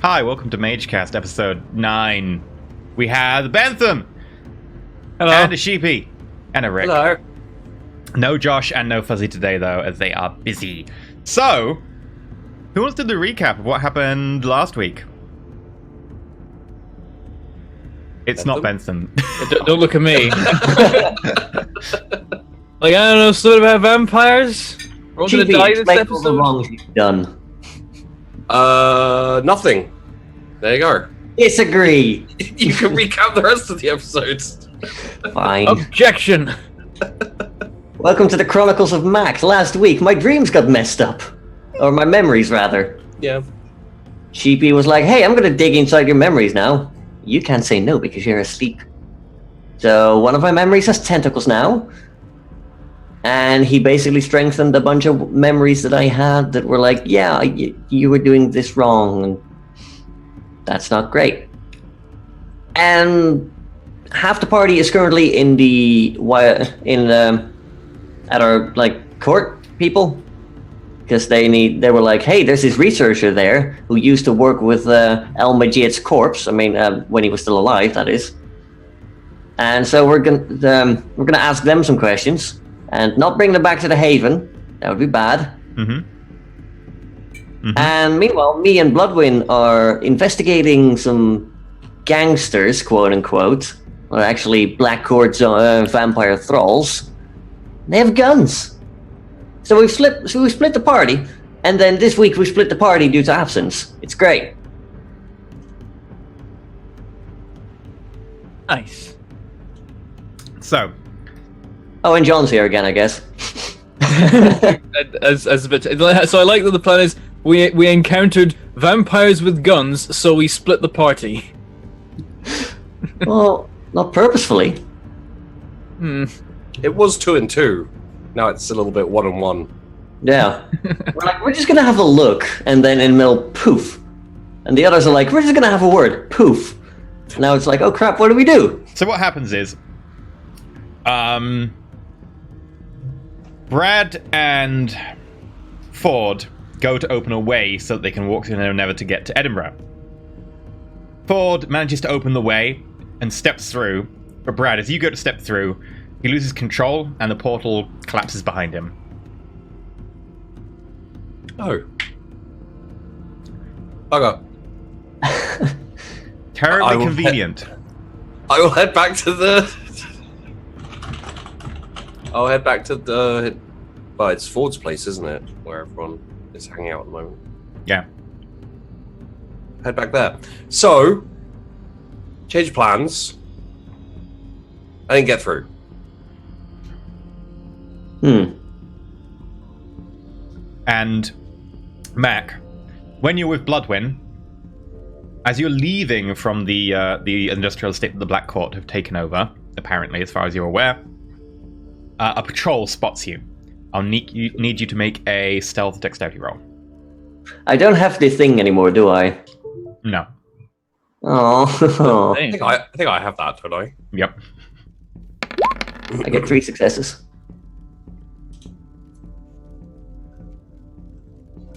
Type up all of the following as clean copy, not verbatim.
Hi, welcome to Magecast, episode 9. We have Bentham! Hello. And a Sheepy. And a Rick. Hello. No Josh and no Fuzzy today, though, as they are busy. So, who wants to do the recap of what happened last week? It's not Bentham. Don't look at me. Like, I don't know, something about vampires? We're all gonna die this explain all the episode? wrongs you've done. Nothing. There you go. Disagree. You can recap the rest of the episodes. Fine. Objection! Welcome to the Chronicles of Max. Last week, my dreams got messed up. Or my memories, rather. Yeah. Sheepy was like, hey, I'm gonna dig inside your memories now. You can't say no because you're asleep. So, one of my memories has tentacles now. And he basically strengthened a bunch of memories that I had that were like, yeah, you were doing this wrong, and that's not great. And half the party is currently at our court people, because they were like, hey, there's this researcher there who used to work with El Majid's corpse. I mean, when he was still alive, that is. And so we're gonna ask them some questions. And not bring them back to the Haven. That would be bad. Mm-hmm. And meanwhile, me and Bloodwind are investigating some gangsters, quote-unquote, or actually Black Court's vampire thralls. They have guns. So we've split the party, and then this week we split the party due to absence. It's great. Nice. So, Oh, and John's here again, I guess. As a bit, so I like that the plan is we encountered vampires with guns, so we split the party. Well, not purposefully. It was 2 and 2. Now it's a little bit 1 and 1. Yeah. We're just gonna have a look, and then in the middle, poof. And the others are like, we're just gonna have a word, poof. Now it's like, oh crap, what do we do? so what happens is, Brad and Ford go to open a way so that they can walk through and never to get to Edinburgh. Ford manages to open the way and steps through, but Brad, as you go to step through, he loses control and the portal collapses behind him. Oh. Okay. Terribly convenient. I will head back to the... I'll head back to the... Well, it's Ford's place, isn't it? Where everyone is hanging out at the moment. Yeah. Head back there. So, change plans. I didn't get through. And Mac, when you're with Bloodwind, as you're leaving from the industrial estate that the Black Court have taken over, apparently, as far as you're aware, a patrol spots you. I'll need you to make a stealth dexterity roll. I don't have this thing anymore, do I? No. Oh. I think I have that, don't I? Yep. I get 3 successes.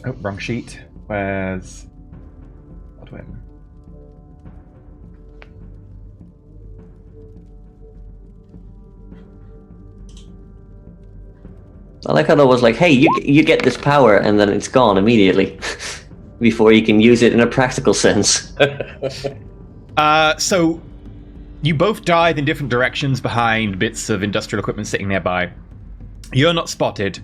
Oh, wrong sheet. Where's Bloodwind? I like how that was like, hey, you get this power, and then it's gone immediately. Before you can use it in a practical sense. So, you both dive in different directions behind bits of industrial equipment sitting nearby. You're not spotted,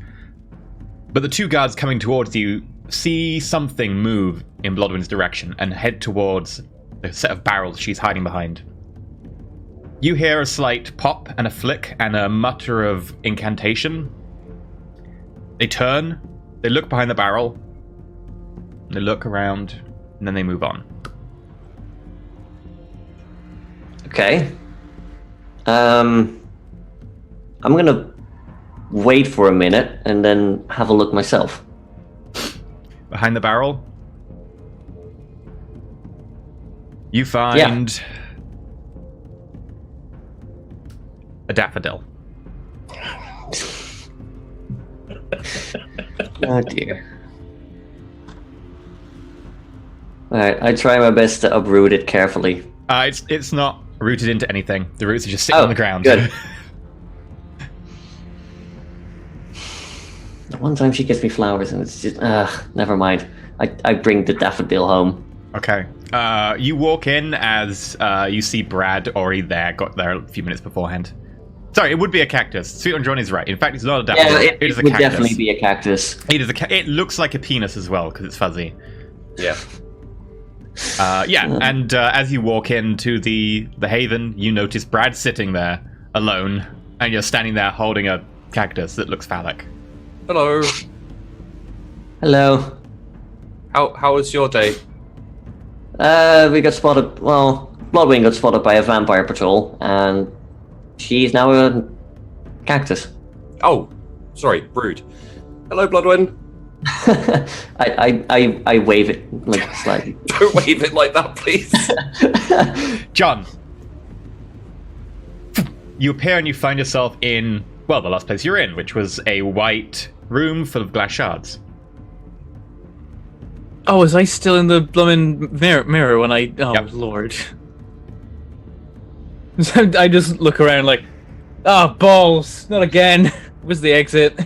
but the 2 guards coming towards you see something move in Bloodwind's direction and head towards the set of barrels she's hiding behind. You hear a slight pop and a flick and a mutter of incantation. They turn, they look behind the barrel, they look around, and then they move on. Okay. I'm gonna wait for a minute and then have a look myself. Behind the barrel, you find a daffodil. Oh dear. Alright, I try my best to uproot it carefully. It's not rooted into anything. The roots are just sitting on the ground. Good. The one time she gives me flowers and it's just, never mind. I bring the daffodil home. Okay. You walk in as you see Brad already there, got there a few minutes beforehand. Sorry, it would be a cactus. Sweet on John is right. In fact, it's not a daffodil. Yeah, it is a would cactus. definitely be a cactus. It is it looks like a penis as well because it's fuzzy. Yeah. And as you walk into the haven, you notice Brad sitting there alone, and you're standing there holding a cactus that looks phallic. Hello. Hello. How was your day? We got spotted. Well, Bloodwing got spotted by a vampire patrol, and she's now a cactus. Oh, sorry, rude. Hello, Bloodwind. I wave it like slightly. Don't wave it like that, please. John, you appear and you find yourself in, well, the last place you're in, which was a white room full of glass shards. Oh, was I still in the blooming mirror when I... Oh, Yep. Lord. I just look around like, balls, not again. Where's the exit?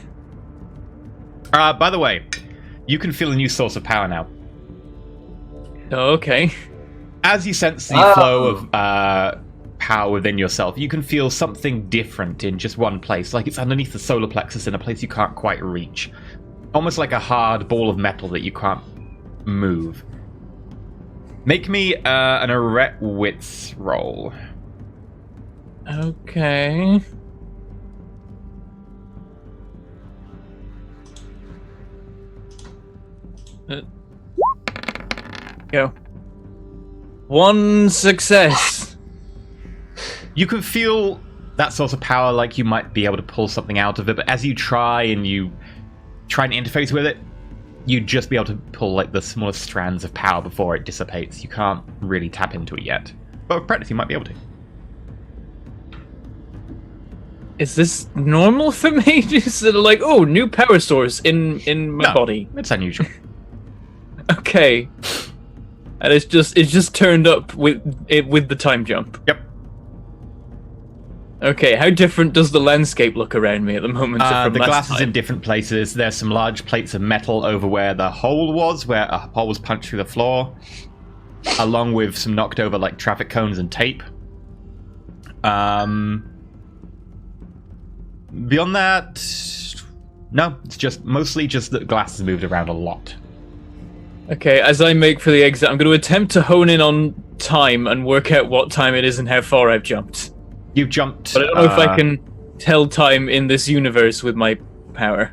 By the way, you can feel a new source of power now. Oh, okay. As you sense the flow of power within yourself, you can feel something different in just one place, like it's underneath the solar plexus in a place you can't quite reach. Almost like a hard ball of metal that you can't move. Make me an Erect Wits roll. Okay. Go. 1 success. You can feel that source of power like you might be able to pull something out of it, but as you try and interface with it, you'd just be able to pull like the smallest strands of power before it dissipates. You can't really tap into it yet. But with practice, you might be able to. Is this normal for mages that are like, oh, new power source in my body? It's unusual. Okay. And it's just turned up with the time jump. Yep. Okay, how different does the landscape look around me at the moment from The last glass is time? in different places. There's some large plates of metal over where the hole was, where a hole was punched through the floor, along with some knocked over like traffic cones and tape. Beyond that, no, it's just mostly just that glass has moved around a lot. Okay, as I make for the exit, I'm going to attempt to hone in on time and work out what time it is and how far I've jumped. You've jumped. But I don't know if I can tell time in this universe with my power.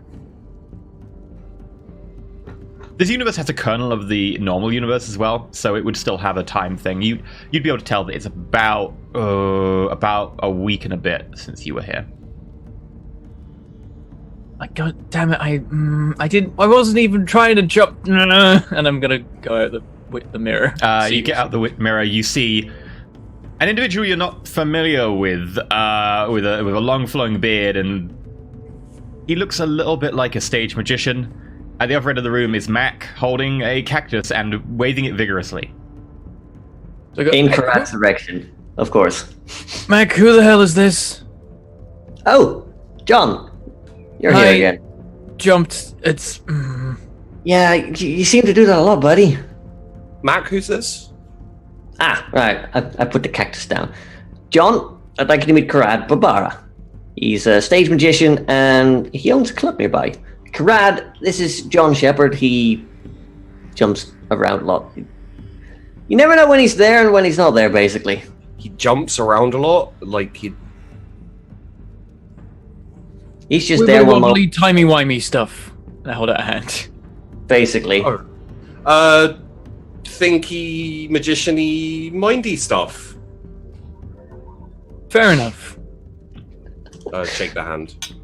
This universe has a kernel of the normal universe as well, so it would still have a time thing. You'd be able to tell that it's about a week and a bit since you were here. God damn it! I wasn't even trying to jump, and I'm gonna go out the mirror. You get out the mirror. You see an individual you're not familiar with a long flowing beard, and he looks a little bit like a stage magician. At the other end of the room is Mac holding a cactus and waving it vigorously. In correct direction, of course. Mac, who the hell is this? Oh, John. You're here again. Jumped. It's... Yeah, you seem to do that a lot, buddy. Mac, who's this? Right. I put the cactus down. John, I'd like you to meet Karad Barbara. He's a stage magician, and he owns a club nearby. Karad, this is John Shepard. He jumps around a lot. You never know when he's there and when he's not there, basically. He jumps around a lot, like He's just there one moment. Timey-wimey stuff. I hold out a hand. Basically. Thinky, magician-y, mindy stuff. Fair enough. Shake the hand.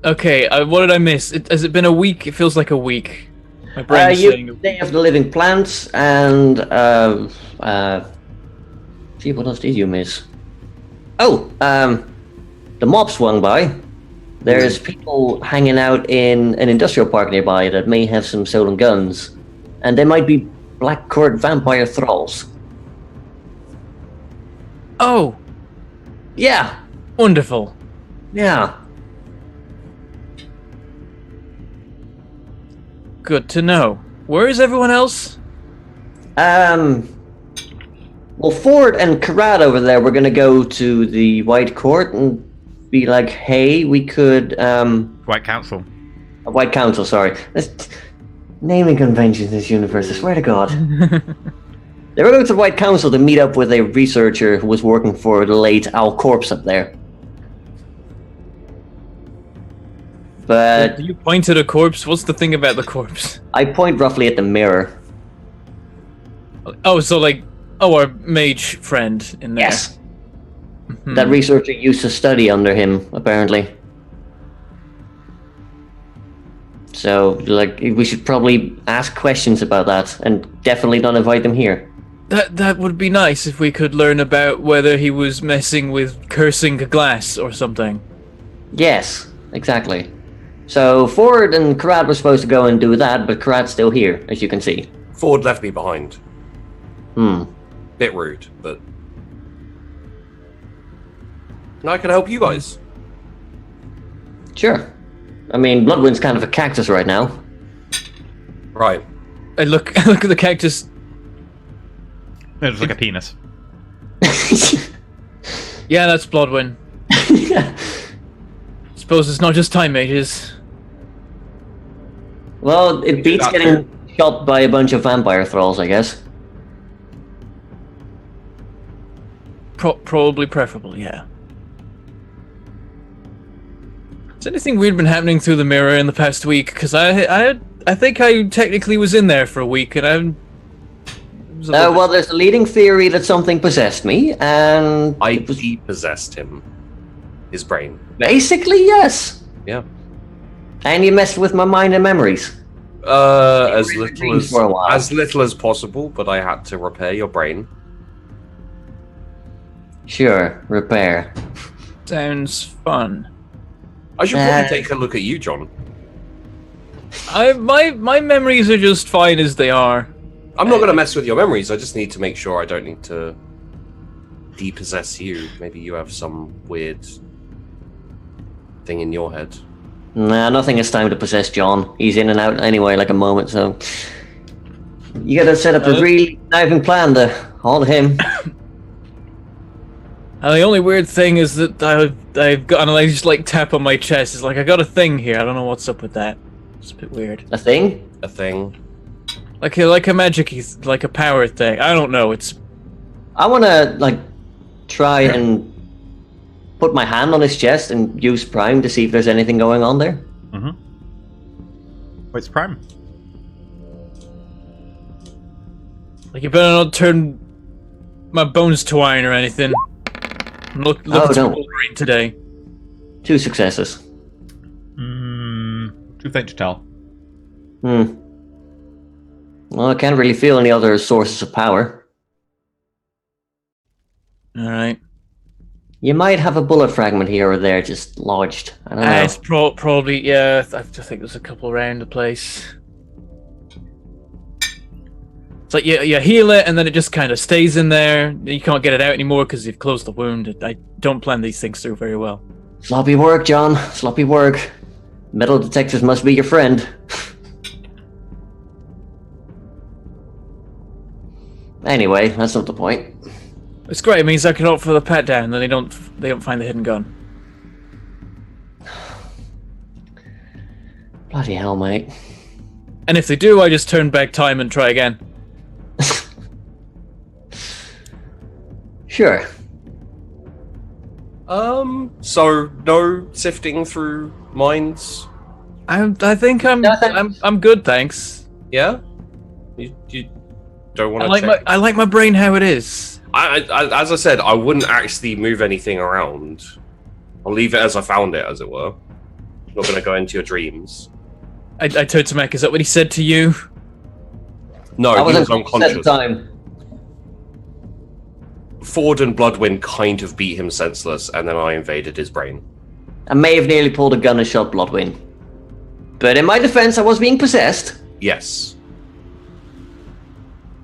Okay, what did I miss? Has it been a week? It feels like a week. My brain's saying... Day of the Living Plants, and gee, what else did you miss? Oh, the mob swung by. There's people hanging out in an industrial park nearby that may have some stolen guns, and they might be Black Court vampire thralls. Oh, Yeah, wonderful. yeah. Good to know. Where is everyone else? Well, Ford and Karat over there were gonna go to the White Court and be like, hey, we could, White Council. White Council, sorry. Naming conventions in this universe, I swear to God. They were going to the White Council to meet up with a researcher who was working for the late Al Corpse up there. But You pointed a corpse. What's the thing about the corpse? I point roughly at the mirror. Oh, so like, our mage friend in there. Yes. That researcher used to study under him, apparently. So, like, we should probably ask questions about that, and definitely not invite them here. That would be nice if we could learn about whether he was messing with cursing glass or something. Yes, exactly. So, Ford and Karat were supposed to go and do that, but Karat's still here, as you can see. Ford left me behind. Bit rude, but... And I can help you guys. Sure. I mean, Bloodwind's kind of a cactus right now. Right. I look at the cactus. It looks like a penis. Yeah, that's Bloodwind. Suppose it's not just time mages. Well, it beats getting shot by a bunch of vampire thralls, I guess. Probably preferable, yeah. Has anything weird been happening through the mirror in the past week? Because I think I technically was in there for a week, and I'm. Well, there's a leading theory that something possessed me, and I depossessed him. His brain. basically, yes. Yeah. And you messed with my mind and memories. As dreams little as for a while. as little as possible, but I had to repair your brain. Sure, repair. Sounds fun. I should probably take a look at you, John. My memories are just fine as they are. I'm not going to mess with your memories. I just need to make sure I don't need to depossess you. Maybe you have some weird thing in your head. Nah, nothing has time to possess John. He's in and out anyway, like a moment, so... You gotta set up a really conniving plan to hold him. And the only weird thing is that I've got, and I just like tap on my chest. It's like I got a thing here. I don't know what's up with that. It's a bit weird. A thing? A thing. Like a magic-y, like a power thing. I don't know. It's. I wanna, like, try and put my hand on his chest and use Prime to see if there's anything going on there. What's Prime? Like you better not turn my bones to iron or anything. I'm looking Oh, for no. Wolverine today. 2 successes. Too faint to tell. Well, I can't really feel any other sources of power. All right. You might have a bullet fragment here or there just lodged. I don't know. It's probably, yeah, I think there's a couple around the place. It's like you heal it and then it just kind of stays in there. You can't get it out anymore because you've closed the wound. I don't plan these things through very well. Sloppy work, John. Sloppy work. Metal detectors must be your friend. Anyway, that's not the point. It's great. It means I can opt for the pat down, and then they don't find the hidden gun. Bloody hell, mate. And if they do, I just turn back time and try again. Sure. So no sifting through minds. I think I'm good, thanks. Yeah. You don't want to I like my brain how it is. I as I said, I wouldn't actually move anything around. I'll leave it as I found it, as it were. I'm not going to go into your dreams. I told to Mac, is that what he said to you? No, I he was wasn't at the unconscious. time. Ford and Bloodwind kind of beat him senseless, and then I invaded his brain. I may have nearly pulled a gun and shot Bloodwind. But in my defense, I was being possessed. Yes.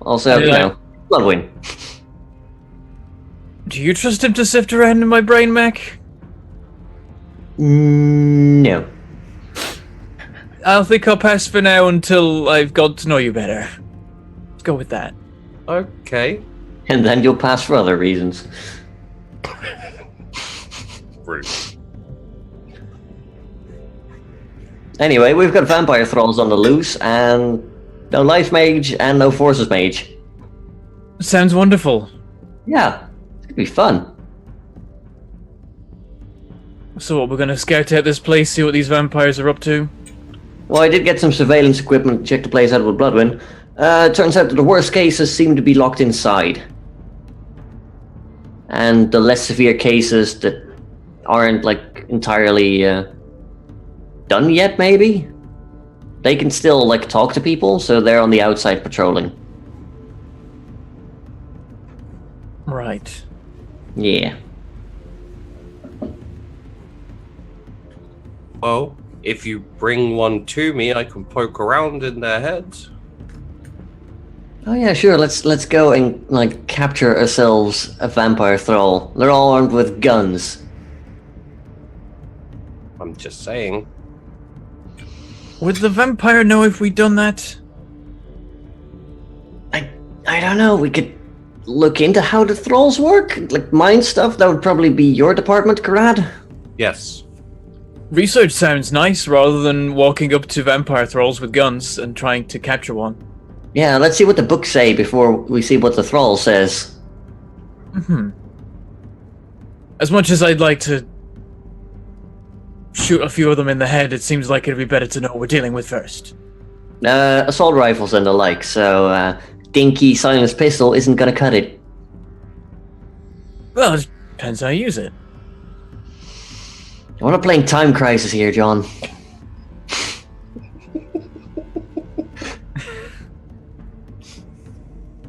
Also, Bloodwind. Do you trust him to sift around in my brain, Mac? No. I'll think I'll pass for now until I've got to know you better. Let's go with that. Okay. And then you'll pass for other reasons. Rude. Anyway, we've got vampire thralls on the loose, and no life mage and no forces mage. Sounds wonderful. Yeah, it's gonna be fun. So what, we're gonna scout out this place, see what these vampires are up to? Well, I did get some surveillance equipment to check the place out with Bloodwind. Turns out that the worst cases seem to be locked inside. And the less severe cases that aren't, like, entirely done yet, maybe? They can still, like, talk to people, so they're on the outside patrolling. Right. Yeah. Well, if you bring one to me, I can poke around in their heads. Oh yeah, sure. Let's go and like capture ourselves a vampire thrall. They're all armed with guns. I'm just saying. Would the vampire know if we'd done that? I don't know. We could look into how the thralls work, like mind stuff. That would probably be your department, Karad. Yes. Research sounds nice, rather than walking up to vampire thralls with guns and trying to capture one. Yeah, let's see what the books say before we see what the thrall says. As much as I'd like to shoot a few of them in the head, it seems like it'd be better to know what we're dealing with first. Assault rifles and the like, so dinky silenced pistol isn't gonna cut it. Well, it depends how you use it. We're not playing Time Crisis here, John.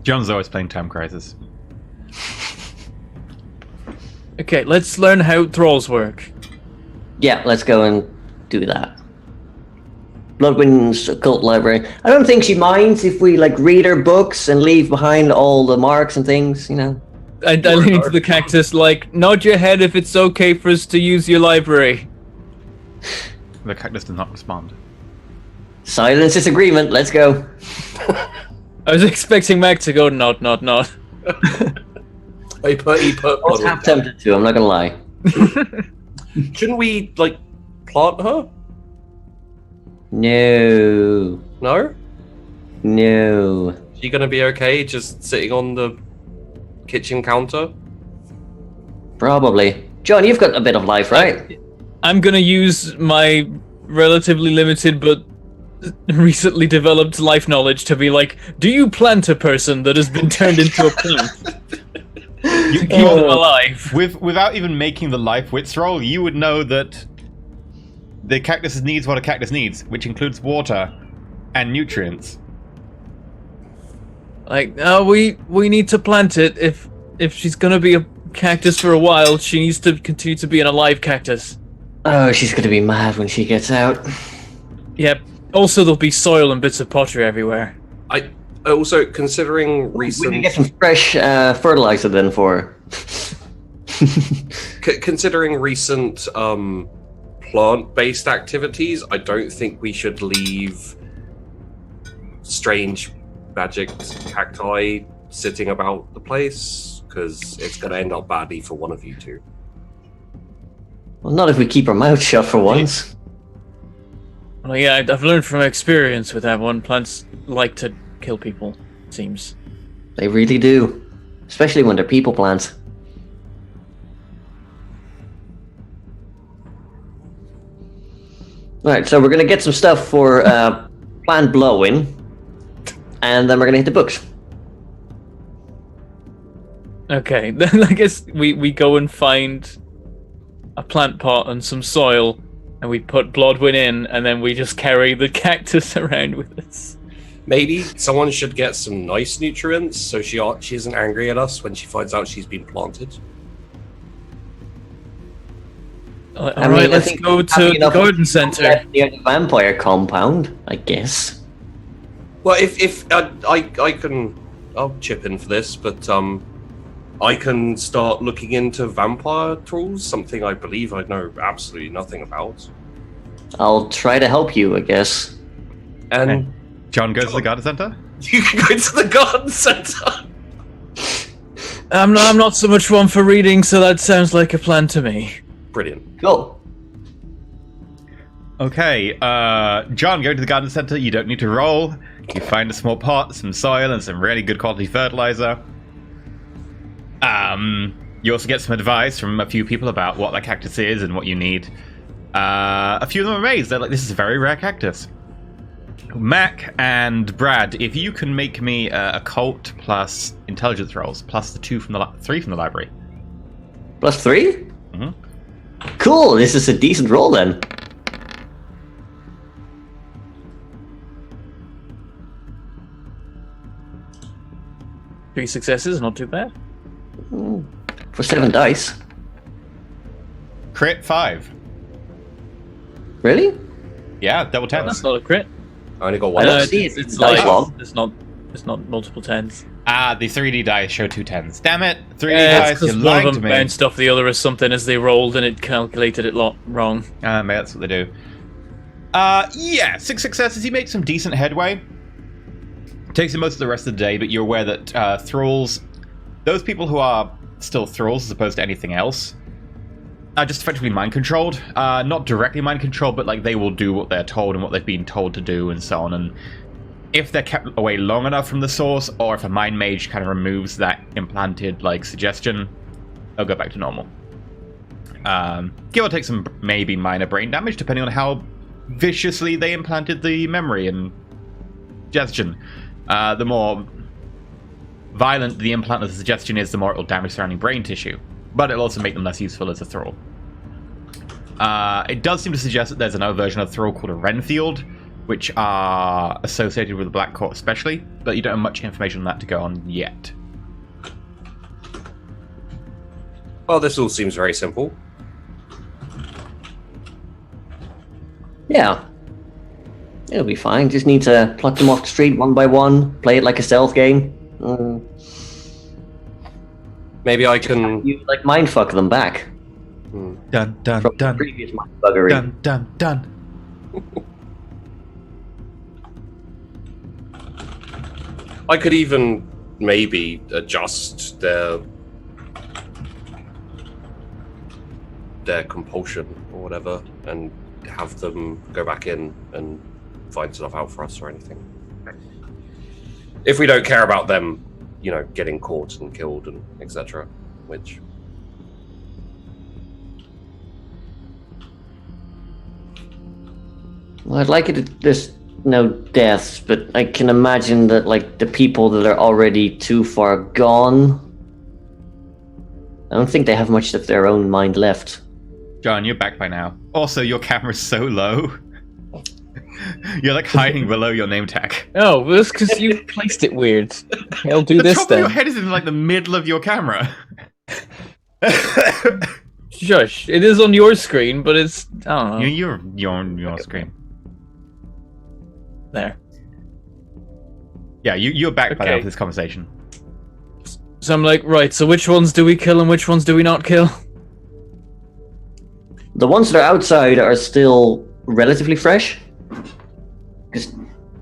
John's always playing Time Crisis. Okay, let's learn how thralls work. Yeah, let's go and do that. Bloodwind's occult library. I don't think she minds if we like read her books and leave behind all the marks and things, you know. I lean into the cactus like, nod your head if it's okay for us to use your library. The cactus does not respond. Silence is agreement, let's go. I was expecting Mac to go nod, nod, nod. He put I was half tempted to, I'm not gonna lie. Shouldn't we, like, plant her? No. No? No. She gonna be okay just sitting on the kitchen counter? Probably. John, you've got a bit of life, right? I'm gonna use my relatively limited but recently developed life knowledge to be like, do you plant a person that has been turned into a plant? To keep them alive. Without even making the life wits roll, you would know that the cactus needs what a cactus needs, which includes water and nutrients. Like, we need to plant it. If she's gonna be a cactus for a while, she needs to continue to be an alive cactus. Oh, she's gonna be mad when she gets out. Yep. Also, there'll be soil and bits of pottery everywhere. I also, considering recent... We can get some fresh fertilizer then for her. Considering recent plant-based activities, I don't think we should leave strange magic cacti sitting about the place, because it's going to end up badly for one of you two. Well, not if we keep our mouth shut for once. Well, yeah, I've learned from experience with that one. Plants like to kill people, it seems. They really do. Especially when they're people plants. Alright, so we're going to get some stuff for plant blowing. And then we're going to hit the books. Okay, then I guess we go and find a plant pot and some soil, and we put Bloodwind in, and then we just carry the cactus around with us. Maybe someone should get some nice nutrients so she isn't angry at us when she finds out she's been planted. Alright, let's go to the garden center. Near the vampire compound, I guess. Well, if I can I'll chip in for this, but I can start looking into vampire tools, something I believe I know absolutely nothing about. I'll try to help you, I guess. And Okay. John goes to the garden center. you can go to the garden center. I'm not so much one for reading, so that sounds like a plan to me. Brilliant. Cool. Okay, John, go to the garden center. You don't need to roll. You find a small pot, some soil, and some really good quality fertilizer. You also get some advice from a few people about what that cactus is and what you need. A few of them are amazed. They're like, this is a very rare cactus. Mac and Brad, if you can make me occult plus intelligence rolls, plus the 3 from the library. +3? Mhm. Cool, this is a decent roll then. Three successes, not too bad. For 7 dice. Crit 5. Really? Yeah, double That's tens. not a crit. I only got I one. don't No, see it's, it. it's Dice like log. it's not multiple tens. The 3D dice show 2 10s. Damn it! 3D It's dice, because you one of lied to them me. bounced off the other or something as they rolled, and it calculated it wrong. Maybe that's what they do. Yeah, 6 successes. You make some decent headway. Takes you most of the rest of the day, but you're aware that thralls, those people who are still thralls as opposed to anything else, are just effectively mind controlled. Not directly mind controlled, but like they will do what they're told and what they've been told to do and so on. And if they're kept away long enough from the source, or if a mind mage kind of removes that implanted like suggestion, they'll go back to normal. Give or take some maybe minor brain damage, depending on how viciously they implanted the memory and suggestion. The more violent the implant of the suggestion is, the more it will damage surrounding brain tissue. But it'll also make them less useful as a thrall. It does seem to suggest that there's another version of thrall called a Renfield, which are associated with the Black Court especially, but you don't have much information on that to go on yet. Well, this all seems very simple. Yeah. It'll be fine. Just need to pluck them off the street one by one, play it like a stealth game. Maybe I can. You like mindfuck them back Dun dun from the dun previous mindbuggery. dun dun dun. I could even maybe adjust their compulsion or whatever, and have them go back in and find stuff out for us or anything. If we don't care about them, you know, getting caught and killed and etc. Which Well, I'd like it to, there's no deaths, but I can imagine that like the people that are already too far gone, I don't think they have much of their own mind left. John, you're back by now. Also, your camera's so low. You're like hiding below your name tag. Oh, well, that's because you placed it weird. I'll do The this top of your then. head is in like the middle of your camera. Shush. It is on your screen, but it's I don't know. You're on your screen. There. Yeah, you're back by now Okay. for this conversation. So I'm like, right. So which ones do we kill and which ones do we not kill? The ones that are outside are still relatively fresh, because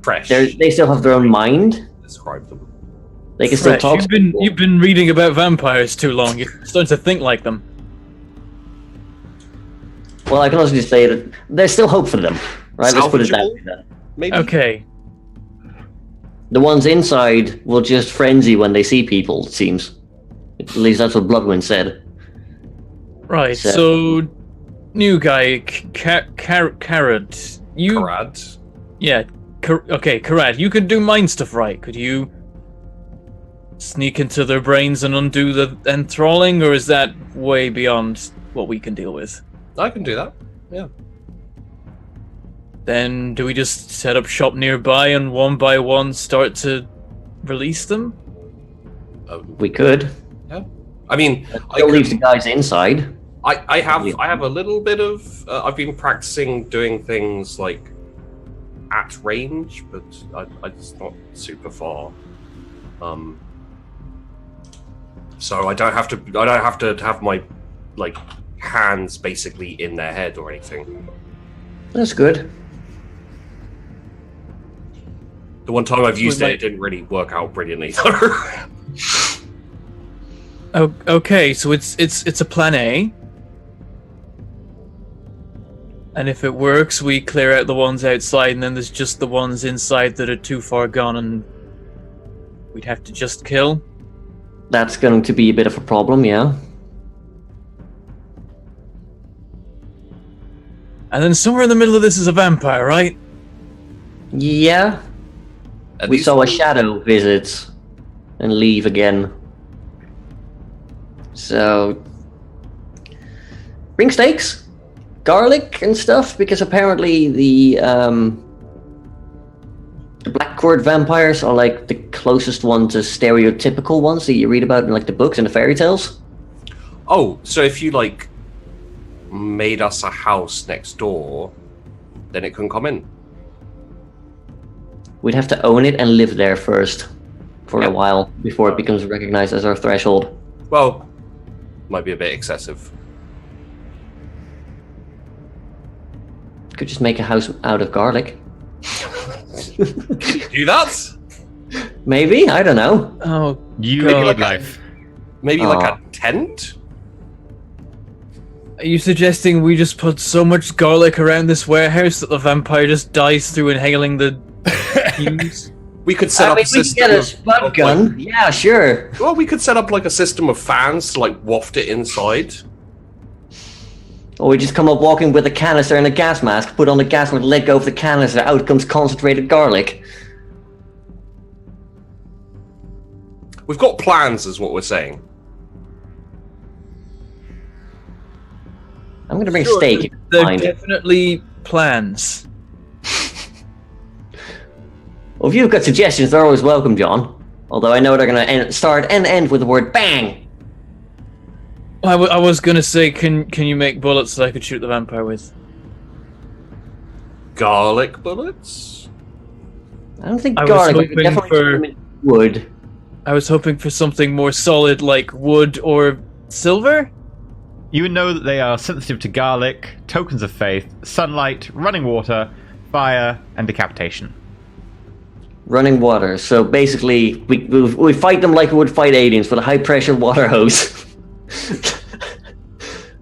fresh. they still have their own mind. Describe them. They can still Fresh. talk. You've been reading about vampires too long. You're starting to think like them. Well, I can also just say that there's still hope for them, right? Let's put it that way. Then. Maybe. Okay. The ones inside will just frenzy when they see people. It seems. At least that's what Bloodwind said. Right. So, new guy, Carrot. You. Karad. Yeah. Okay, Karad. You could do mind stuff, right? Could you sneak into their brains and undo the enthralling, or is that way beyond what we can deal with? I can do that. Yeah. Then do we just set up shop nearby and one by one start to release them? We could. Yeah. I mean, Still leave the guys inside. I have a little bit of. I've been practicing doing things like at range, but it's not super far. So I don't have to have my like hands basically in their head or anything. That's good. The one time I've used it didn't really work out brilliantly though. Okay, so it's a plan A. And if it works, we clear out the ones outside, and then there's just the ones inside that are too far gone, and we'd have to just kill. That's going to be a bit of a problem, yeah. And then somewhere in the middle of this is a vampire, right? Yeah. We saw a shadow visit and leave again. So, bring steaks, garlic and stuff, because apparently the black-cored vampires are like the closest one to stereotypical ones that you read about in like the books and the fairy tales. Oh, so if you like made us a house next door, then it couldn't come in. We'd have to own it and live there first for a while before it becomes recognized as our threshold. Well, might be a bit excessive. Could just make a house out of garlic. Do that? Maybe, I don't know. Oh, You God. need life. Maybe like a tent? Are you suggesting we just put so much garlic around this warehouse that the vampire just dies through inhaling the fumes? We could set up a We could system get a of spud gun. Yeah, sure. well, we could set up like a system of fans to like waft it inside. Or we just come up walking with a canister and a gas mask, put on the gas mask, let go of the canister, out comes concentrated garlic. We've got plans, is what we're saying. I'm gonna bring Sure, steak. if you They're mind. definitely plans. Well, if you've got suggestions, they're always welcome, John. Although I know they're gonna start and end with the word bang. I was gonna say, can you make bullets that I could shoot the vampire with? Garlic bullets? I don't think I was garlic. hoping But definitely for- something wood. I was hoping for something more solid like wood or silver? You would know that they are sensitive to garlic, tokens of faith, sunlight, running water, fire, and decapitation. Running water. So basically, we fight them like we would fight aliens with a high pressure water hose.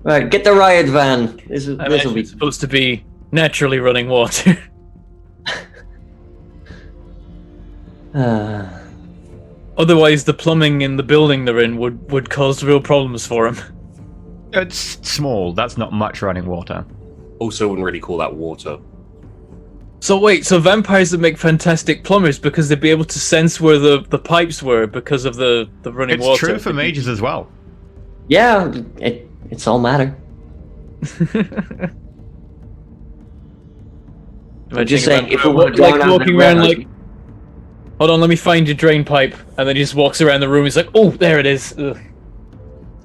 Right, get the riot van. This will be. It's supposed to be naturally running water. Otherwise, the plumbing in the building they're in would cause real problems for them. It's small, that's not much running water. Also, wouldn't really call that water. So wait, so vampires would make fantastic plumbers because they'd be able to sense where the pipes were because of the running It's water. true for mages as well. Yeah, it's all matter. I'm just saying, if we were like walking around like, hold on, let me find your drain pipe, and then he just walks around the room. He's like, oh, there it is. Ugh.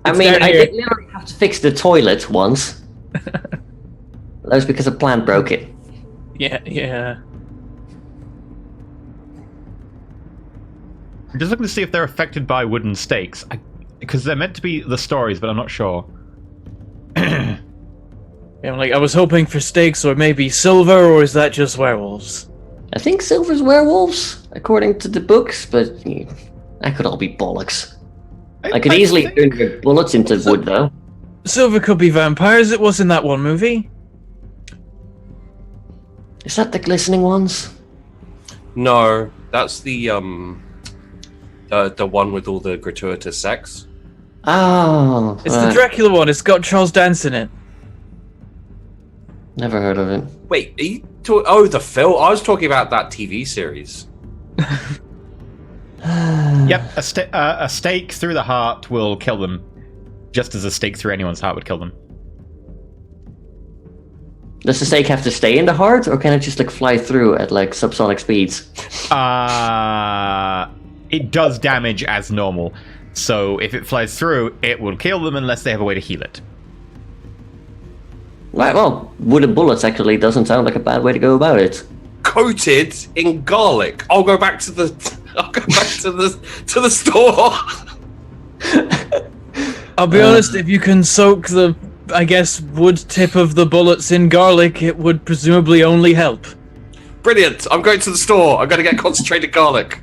I It's mean, down I here. did literally have to fix the toilet once. That was because a plant broke it. Yeah. I'm just looking to see if they're affected by wooden stakes. Because they're meant to be the stories, but I'm not sure. Yeah, I'm like, I was hoping for stakes or maybe silver, or is that just werewolves? I think silver's werewolves, according to the books, but that could all be bollocks. I could easily think- turn your bullets into wood, though. Silver could be vampires. It was in that one movie. Is that the glistening ones? No, that's the one with all the gratuitous sex. Oh, It's the Dracula one. It's got Charles Dance in it. Never heard of it. Wait, are you oh, the film? I was talking about that TV series. Yep, a stake through the heart will kill them. Just as a stake through anyone's heart would kill them. Does the stake have to stay in the heart, or can it just like fly through at like subsonic speeds? It does damage as normal. So if it flies through, it will kill them unless they have a way to heal it. Right, well, wooden bullets actually doesn't sound like a bad way to go about it. Coated in garlic. I'll go back to the I'll go back to the store. I'll be honest, if you can soak the, I guess, wood tip of the bullets in garlic, it would presumably only help. Brilliant. I'm going to the store. I'm going to get concentrated garlic.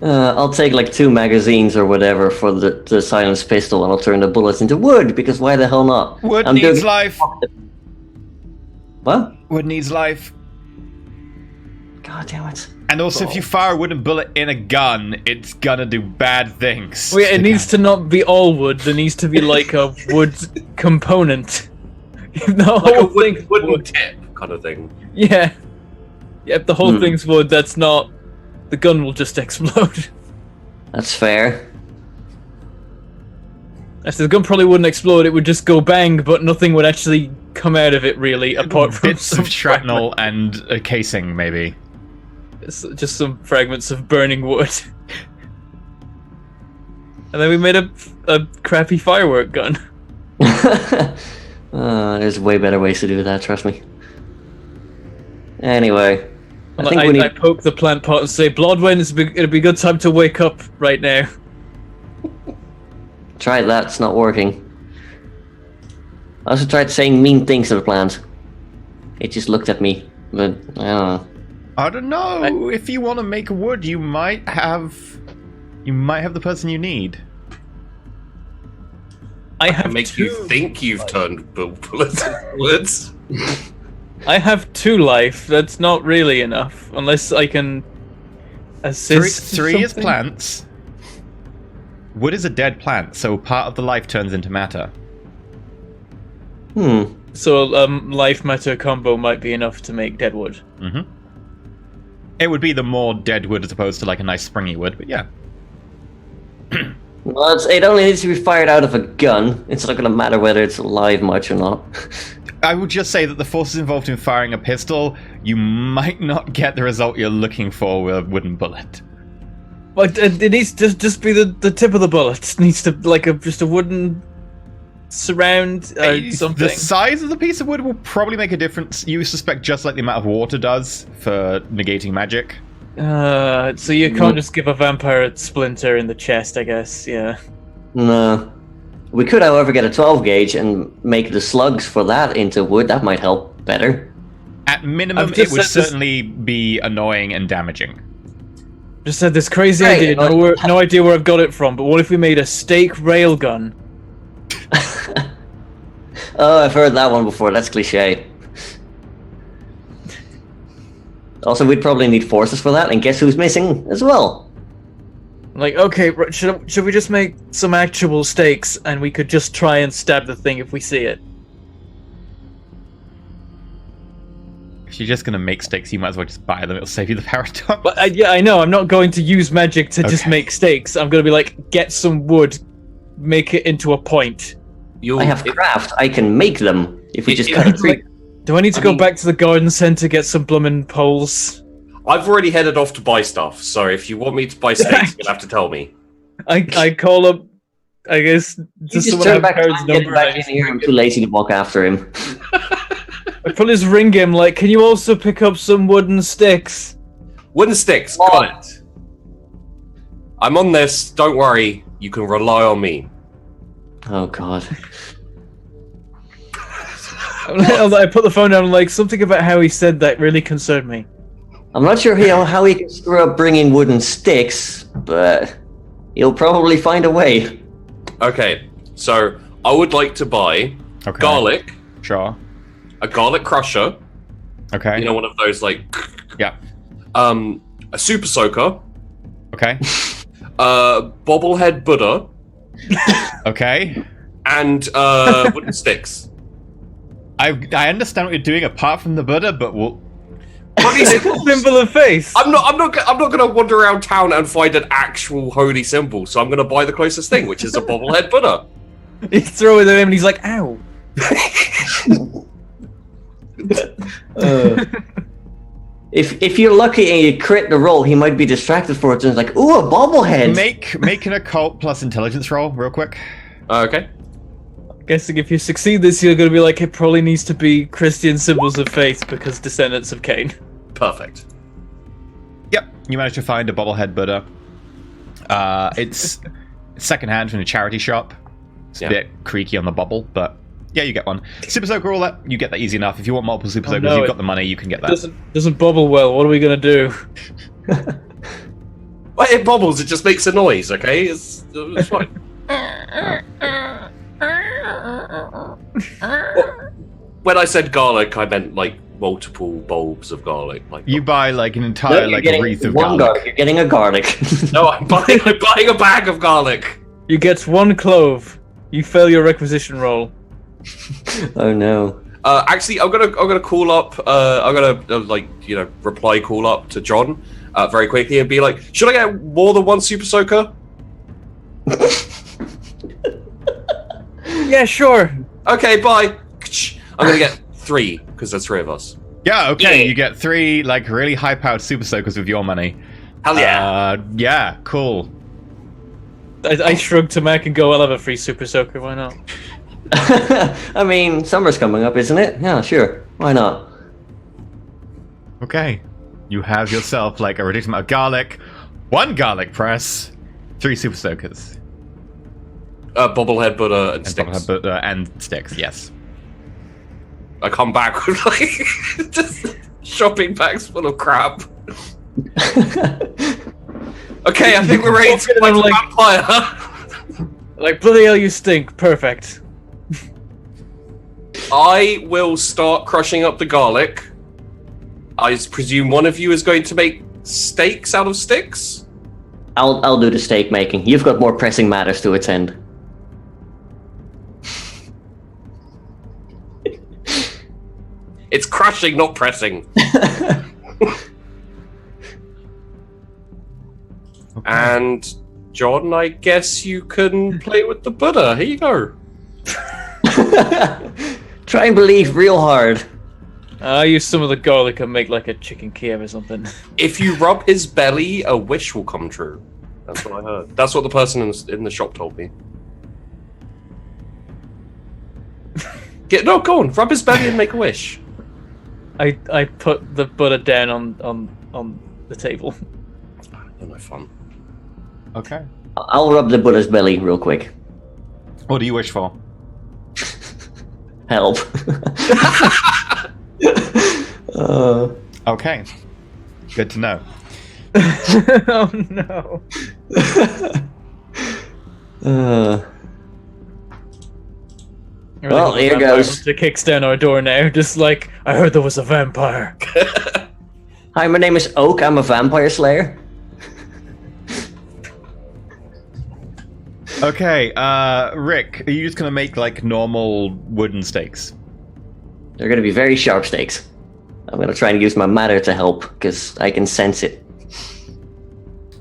I'll take like 2 magazines or whatever for the silenced pistol, and I'll turn the bullets into wood, because why the hell not? Wood needs life. What? Wood needs life. God damn it. And also, if you fire a wooden bullet in a gun, it's gonna do bad things. Well, yeah, it needs to not be all wood. There needs to be like a wood component. The whole Like a thing's wooden tip kind of thing. Yeah. Yeah, if the whole thing's wood, that's not... The gun will just explode. That's fair. Actually, the gun probably wouldn't explode, it would just go bang, but nothing would actually come out of it, really, apart from bits of shrapnel and a casing, maybe. It's just some fragments of burning wood. And then we made a crappy firework gun. There's way better ways to do that, trust me. Anyway. I poke the plant pot and say, Blodwen, it'd be a good time to wake up right now. Tried that, it's not working. I also tried saying mean things to the plant. It just looked at me, but I don't know. I don't know. If you want to make wood, you might have the person you need. I have Make you think you've turned bullets into woods. I have 2 life. That's not really enough, unless I can assist. 3 is plants. Wood is a dead plant, so part of the life turns into matter. So life matter combo might be enough to make dead wood. Mm-hmm. It would be the more dead wood as opposed to like a nice springy wood, but yeah. Well, it only needs to be fired out of a gun. It's not going to matter whether it's alive much or not. I would just say that the forces involved in firing a pistol, you might not get the result you're looking for with a wooden bullet. But it needs to just be the tip of the bullet. It needs to like just a wooden surround or something. The size of the piece of wood will probably make a difference. You suspect just like the amount of water does for negating magic. So you can't just give a vampire a splinter in the chest, I guess. Yeah. No. We could, however, get a 12 gauge and make the slugs for that into wood. That might help better. At minimum, it would certainly be annoying and damaging. Just had this crazy idea. No idea where I've got it from. But what if we made a stake railgun? Oh, I've heard that one before. That's cliche. Also, we'd probably need forces for that, and guess who's missing as well? Like, okay, should we just make some actual stakes, and we could just try and stab the thing if we see it? If you're just going to make stakes, you might as well just buy them. It'll save you the paradox. But yeah, I know. I'm not going to use magic to just make stakes. I'm going to be like, get some wood, make it into a point. I have craft. I can make them if we just cut a tree. Do I need to go back to the garden centre, get some bloomin' poles? I've already headed off to buy stuff, so if you want me to buy stakes, you'll have to tell me. I call up, I guess, just turn back and get back in here. I'm too lazy to walk after him. I probably just ring him, like, can you also pick up some wooden sticks? Wooden sticks, got it. I'm on this, don't worry, you can rely on me. Oh, God. I put the phone down and like, something about how he said that really concerned me. I'm not sure how he can screw up bringing wooden sticks, but he'll probably find a way. Okay, so I would like to buy garlic. Sure. A garlic crusher. Okay. You know, one of those like... Yeah. A super soaker. Okay. Bobblehead Buddha. Okay. And wooden sticks. I understand what you're doing apart from the Buddha, but we'll... Symbol of faith. I'm not gonna wander around town and find an actual holy symbol, so I'm gonna buy the closest thing, which is a bobblehead Buddha. You throw it at him and he's like, ow. If you're lucky and you crit the roll, he might be distracted for it and it's like, ooh, a bobblehead. Make an occult plus intelligence roll real quick. Okay. Guessing if you succeed this, you're going to be like, it probably needs to be Christian symbols of faith because descendants of Cain. Perfect. Yep, you managed to find a bobblehead Buddha. It's secondhand from a charity shop. It's a bit creaky on the bobble, but yeah, you get one. Super Soaker, all that, you get that easy enough. If you want multiple Super Soakers, you've got the money, you can get that. Doesn't bubble well. What are we gonna do? Well, it bobbles, it just makes a noise, okay? It's fine. When I said garlic, I meant like multiple bulbs of garlic. Like you buy like an entire wreath of one garlic. You're getting a garlic. No, I'm buying a bag of garlic. You get 1 clove. You fail your requisition roll. Oh no. Actually, I'm gonna call up. I'm gonna reply call up to John very quickly and be like, should I get more than 1 Super Soaker? Yeah, sure. Okay, bye. I'm gonna get 3 because there's 3 of us. Yeah, okay, you get 3 like really high-powered Super Soakers with your money. Hell yeah. Yeah, cool. I shrug to Mac and go, I'll have a free Super Soaker, why not? I mean, summer's coming up, isn't it? Yeah, sure. Why not? Okay. You have yourself like a ridiculous amount of garlic, 1 garlic press, 3 Super Soakers. Bobblehead Buddha and sticks. Bobblehead Buddha and sticks, yes. I come back with like just shopping bags full of crap. Okay, I think we're ready to fight a vampire. Like, bloody hell, you stink. Perfect. I will start crushing up the garlic. I presume one of you is going to make steaks out of sticks? I'll do the steak making. You've got more pressing matters to attend. It's crushing, not pressing. And John, I guess you can play with the Buddha. Here you go. Try and believe real hard. I'll use some of the garlic and make like a chicken Kiev or something. If you rub his belly, a wish will come true. That's what I heard. That's what the person in the shop told me. Go on, rub his belly and make a wish. I put the Buddha down on the table. Oh, no fun. Okay. I'll rub the Buddha's belly real quick. What do you wish for? Help. Okay. Good to know. Oh no. Well, here goes. It kicks down our door now, just like, I heard there was a vampire. Hi, my name is Oak. I'm a vampire slayer. Okay, Rick, are you just gonna make like normal wooden stakes? They're going to be very sharp stakes. I'm going to try and use my matter to help, because I can sense it.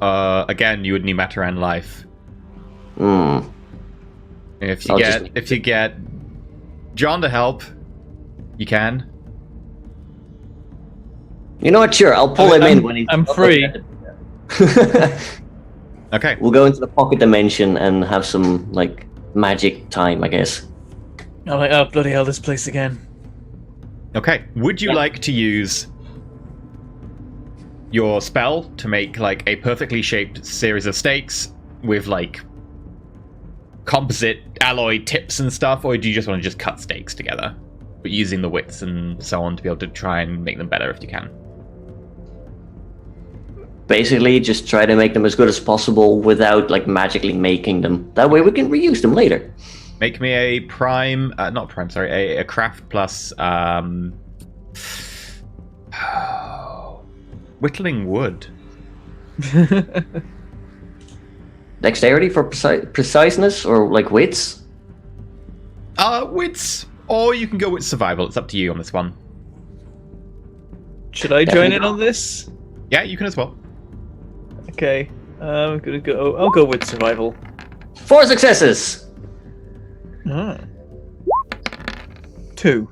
Again, you would need matter and life. If you get John to help, you can. You know what? Sure, I'll pull him in when he's... I'm free. Okay. We'll go into the pocket dimension and have some, like, magic time, I guess. I'm like, oh, bloody hell, this place again. Okay. Would you like to use your spell to make, like, a perfectly shaped series of stakes with, like, composite alloy tips and stuff, or do you just want to just cut stakes together, but using the widths and so on to be able to try and make them better if you can? Basically, just try to make them as good as possible without, like, magically making them. That way we can reuse them later. Make me a a craft plus whittling wood. Dexterity for preciseness or, like, wits? Wits, or you can go with survival. It's up to you on this one. Should I join in on this? Yeah, you can as well. Okay, I'm gonna go. I'll go with survival. 4 successes! 2.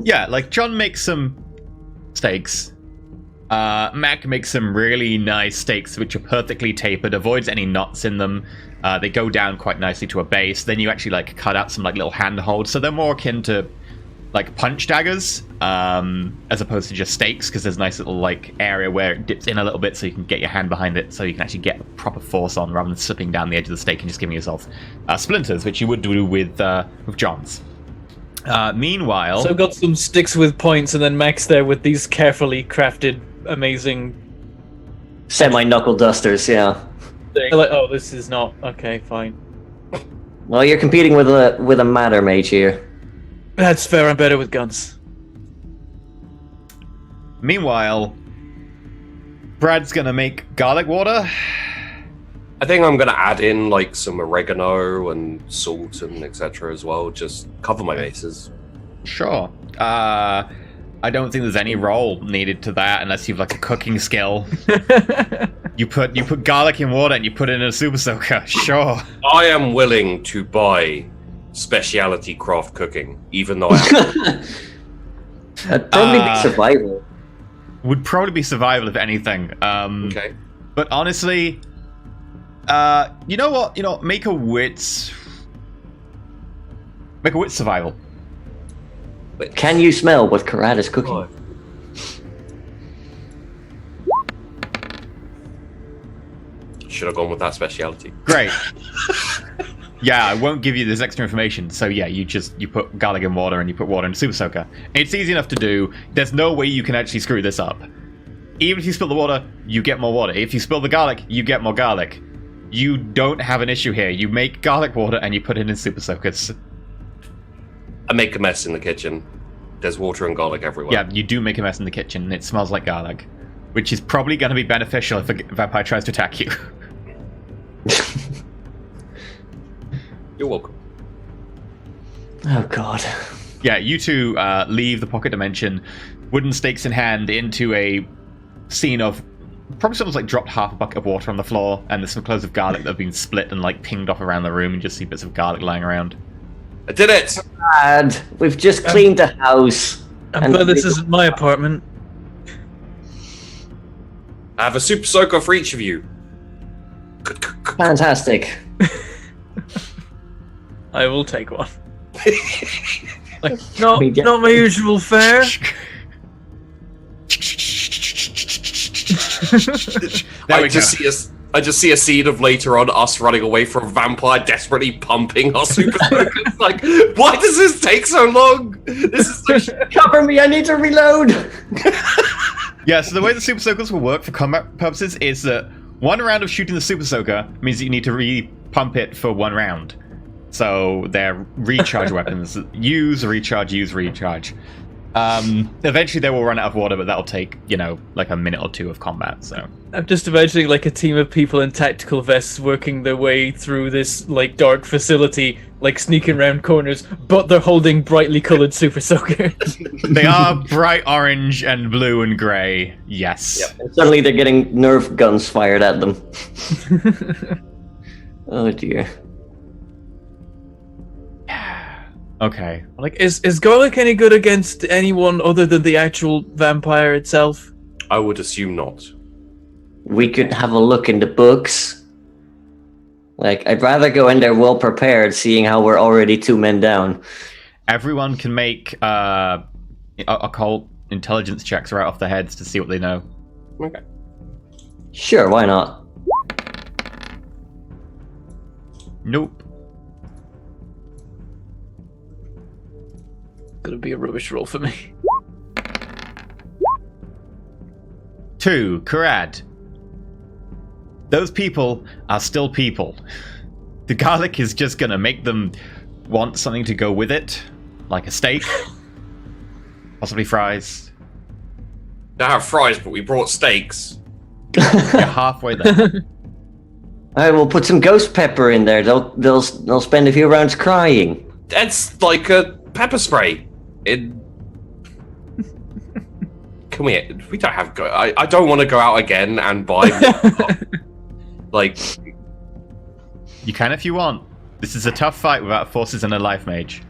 Yeah, like John makes some stakes. Mac makes some really nice stakes which are perfectly tapered, avoids any knots in them. They go down quite nicely to a base. Then you actually like cut out some like little handholds, so they're more akin to like punch daggers, as opposed to just stakes, because there's a nice little like area where it dips in a little bit, so you can get your hand behind it, so you can actually get proper force on rather than slipping down the edge of the stake and just giving yourself splinters, which you would do with John's. Meanwhile, So I've got some sticks with points, and then Max there with these carefully crafted, amazing. Semi-knuckle dusters, yeah. Things. Like, oh, this is not okay. Fine. Well, you're competing with a matter mage here. That's fair. I'm better with guns. Meanwhile, Brad's gonna make garlic water. I think I'm gonna add in like some oregano and salt and etc. as well. Just cover my bases. Sure. I don't think there's any roll needed to that unless you've like a cooking skill. You put garlic in water and you put it in a super soaker. Sure. I am willing to buy specialty craft cooking, even though I have That'd probably be survival. Would probably be survival if anything. okay. But honestly, you know what? You know, make a wits survival. Can you smell what Karat is cooking? Oh. Should have gone with that speciality. Great. Yeah, I won't give you this extra information. So yeah, you put garlic in water and you put water in super soaker. It's easy enough to do. There's no way you can actually screw this up. Even if you spill the water, you get more water. If you spill the garlic, you get more garlic. You don't have an issue here. You make garlic water and you put it in super soakers. I make a mess in the kitchen. There's water and garlic everywhere. Yeah, you do make a mess in the kitchen and it smells like garlic, which is probably going to be beneficial if a vampire tries to attack you. You're welcome. Oh god. Yeah, you two leave the pocket dimension, wooden stakes in hand, into a scene of probably someone's like dropped half a bucket of water on the floor, and there's some cloves of garlic that have been split and like pinged off around the room, and just see bits of garlic lying around. I did it! Bad. We've just cleaned the house. I'm glad this isn't my apartment. I have a super soaker for each of you. Fantastic. I will take one. Like, not my usual fare. I just see a scene of later on us running away from a vampire, desperately pumping our super soakers. Like, why does this take so long? This is so Cover me, I need to reload! Yeah, so the way the super soakers will work for combat purposes is that one round of shooting the super soaker means that you need to re-pump it for one round. So they're recharge weapons. Use, recharge, use, recharge. Eventually they will run out of water, but that'll take, like a minute or two of combat, so. I'm just imagining like a team of people in tactical vests working their way through this like dark facility, like sneaking around corners, but they're holding brightly coloured super soakers. They are bright orange and blue and grey, yes. Yep. And suddenly they're getting Nerf guns fired at them. Oh dear. Okay. Like, is garlic any good against anyone other than the actual vampire itself? I would assume not. We could have a look in the books. Like, I'd rather go in there well prepared, seeing how we're already 2 men down. Everyone can make occult intelligence checks right off their heads to see what they know. Okay. Sure, why not? Nope. Gonna be a rubbish roll for me. 2, Karad. Those people are still people. The garlic is just gonna make them want something to go with it, like a steak, possibly fries. They have fries, but we brought steaks. You're halfway there. Alright, we'll put some ghost pepper in there. They'll spend a few rounds crying. That's like a pepper spray. Can we? We don't have. I don't want to go out again and buy. Like, You can if you want. This is a tough fight without forces and a life mage.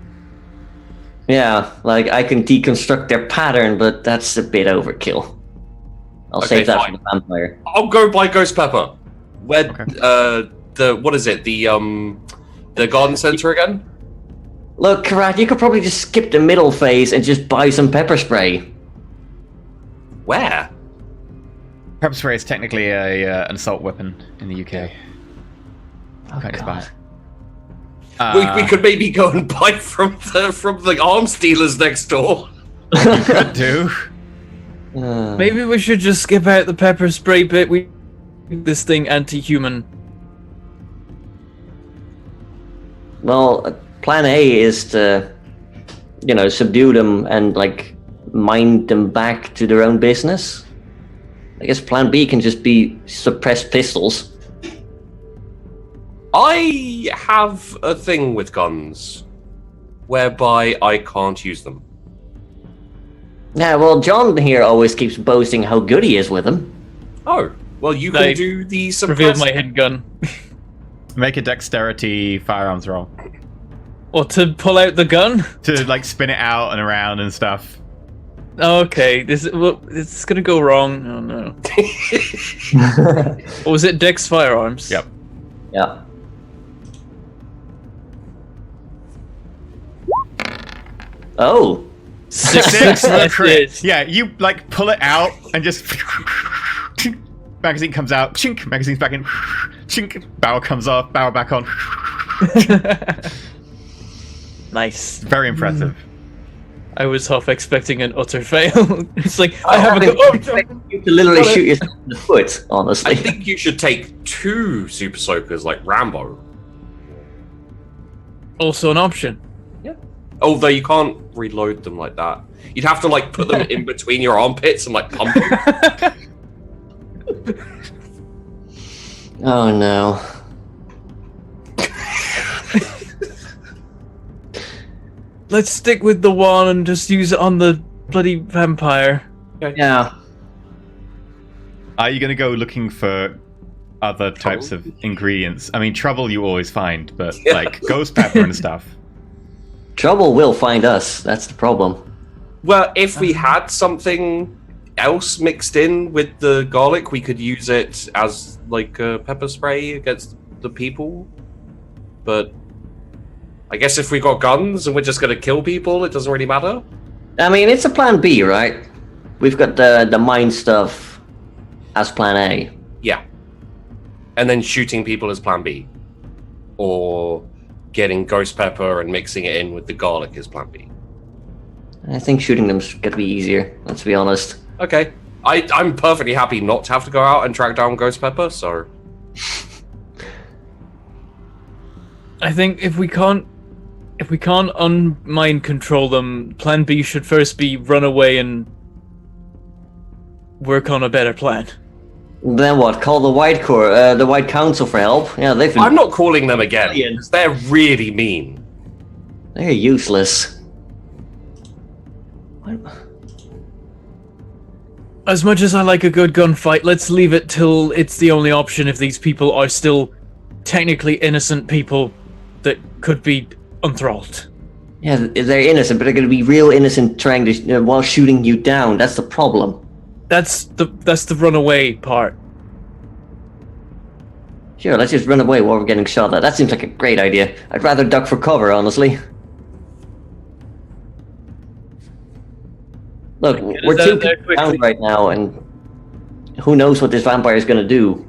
Yeah, like I can deconstruct their pattern, but that's a bit overkill. I'll Okay, save that fine. for the vampire. I'll go buy ghost pepper. Where? Okay. The what is it? The garden center again? Look, Karat, you could probably just skip the middle phase and just buy some pepper spray. Where? Pepper spray is technically an assault weapon in the UK. Oh, Can't just buy God. it. We could maybe go and buy from the arms dealers next door. Could do. Maybe we should just skip out the pepper spray bit. We this thing anti-human. Well, plan A is to, subdue them and, mind them back to their own business. I guess plan B can just be suppressed pistols. I have a thing with guns whereby I can't use them. Yeah, well, John here always keeps boasting how good he is with them. Oh, well, you I can do the Revealed suppressed... my hidden gun. Make a dexterity firearms roll. Or to pull out the gun? To, spin it out and around and stuff. Okay, this is gonna go wrong. Oh no. What was it? Dex firearms? Yep. Yeah. Oh. Six. That's Crit. it. Yeah, you pull it out and just magazine comes out, chink, magazine's back in, chink, barrel comes off, barrel back on. Nice. Very impressive. I was half expecting an utter fail. It's like I have a gun. Oh, You can literally shoot yourself in the foot, honestly. I think you should take 2 super soakers like Rambo. also an option. Although you can't reload them like that. You'd have to put them in between your armpits and pump them. Oh no. Let's stick with the one and just use it on the bloody vampire. Yeah. Are you going to go looking for other types of ingredients? I mean, trouble you always find, but ghost pepper and stuff. Trouble will find us. That's the problem. Well, if we had something else mixed in with the garlic, we could use it as a pepper spray against the people. But I guess if we got guns and we're just going to kill people, it doesn't really matter. I mean, it's a plan B, right? We've got the mine stuff as plan A. Yeah. And then shooting people as plan B. Or getting ghost pepper and mixing it in with the garlic is plan B. I think shooting them's gonna be easier, let's be honest. Okay. I'm perfectly happy not to have to go out and track down ghost pepper, so... I think if we can't unmind control them, plan B should first be run away and work on a better plan. Then what? Call the White Corps, the White Council for help? Yeah, they've been... I'm not calling them again, because they're really mean. They're useless. As much as I like a good gunfight, let's leave it till it's the only option if these people are still technically innocent people that could be enthralled. Yeah, they're innocent, but they're gonna be real innocent trying to, while shooting you down. That's the problem. That's the runaway part. Sure, let's just run away while we're getting shot at. That seems like a great idea. I'd rather duck for cover, honestly. Look, we're 2 people down right now, and who knows what this vampire is gonna do.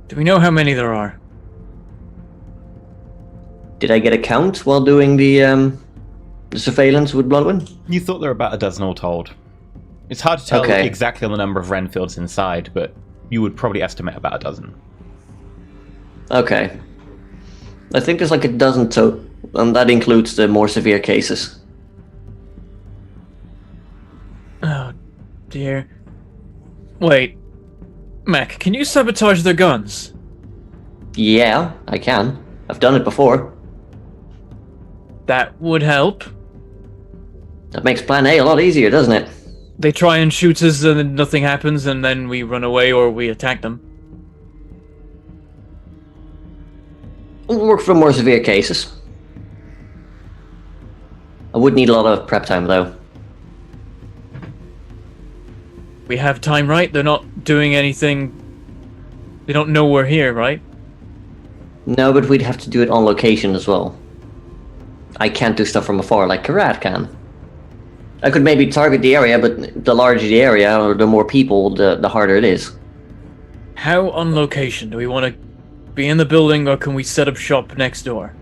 Do we know how many there are? Did I get a count while doing the surveillance with Bloodwind? You thought there were about a dozen all told. It's hard to tell exactly on the number of Renfields inside, but you would probably estimate about a dozen. Okay. I think there's a dozen and that includes the more severe cases. Oh, dear. Wait. Mac, can you sabotage their guns? Yeah, I can. I've done it before. That would help. That makes plan A a lot easier, doesn't it? They try and shoot us and then nothing happens and then we run away or we attack them. It'll work for more severe cases. I would need a lot of prep time, though. We have time, right? They're not doing anything. They don't know we're here, right? No, but we'd have to do it on location as well. I can't do stuff from afar like Karat can. I could maybe target the area, but the larger the area or the more people, the harder it is. How on location? Do we want to be in the building, or can we set up shop next door?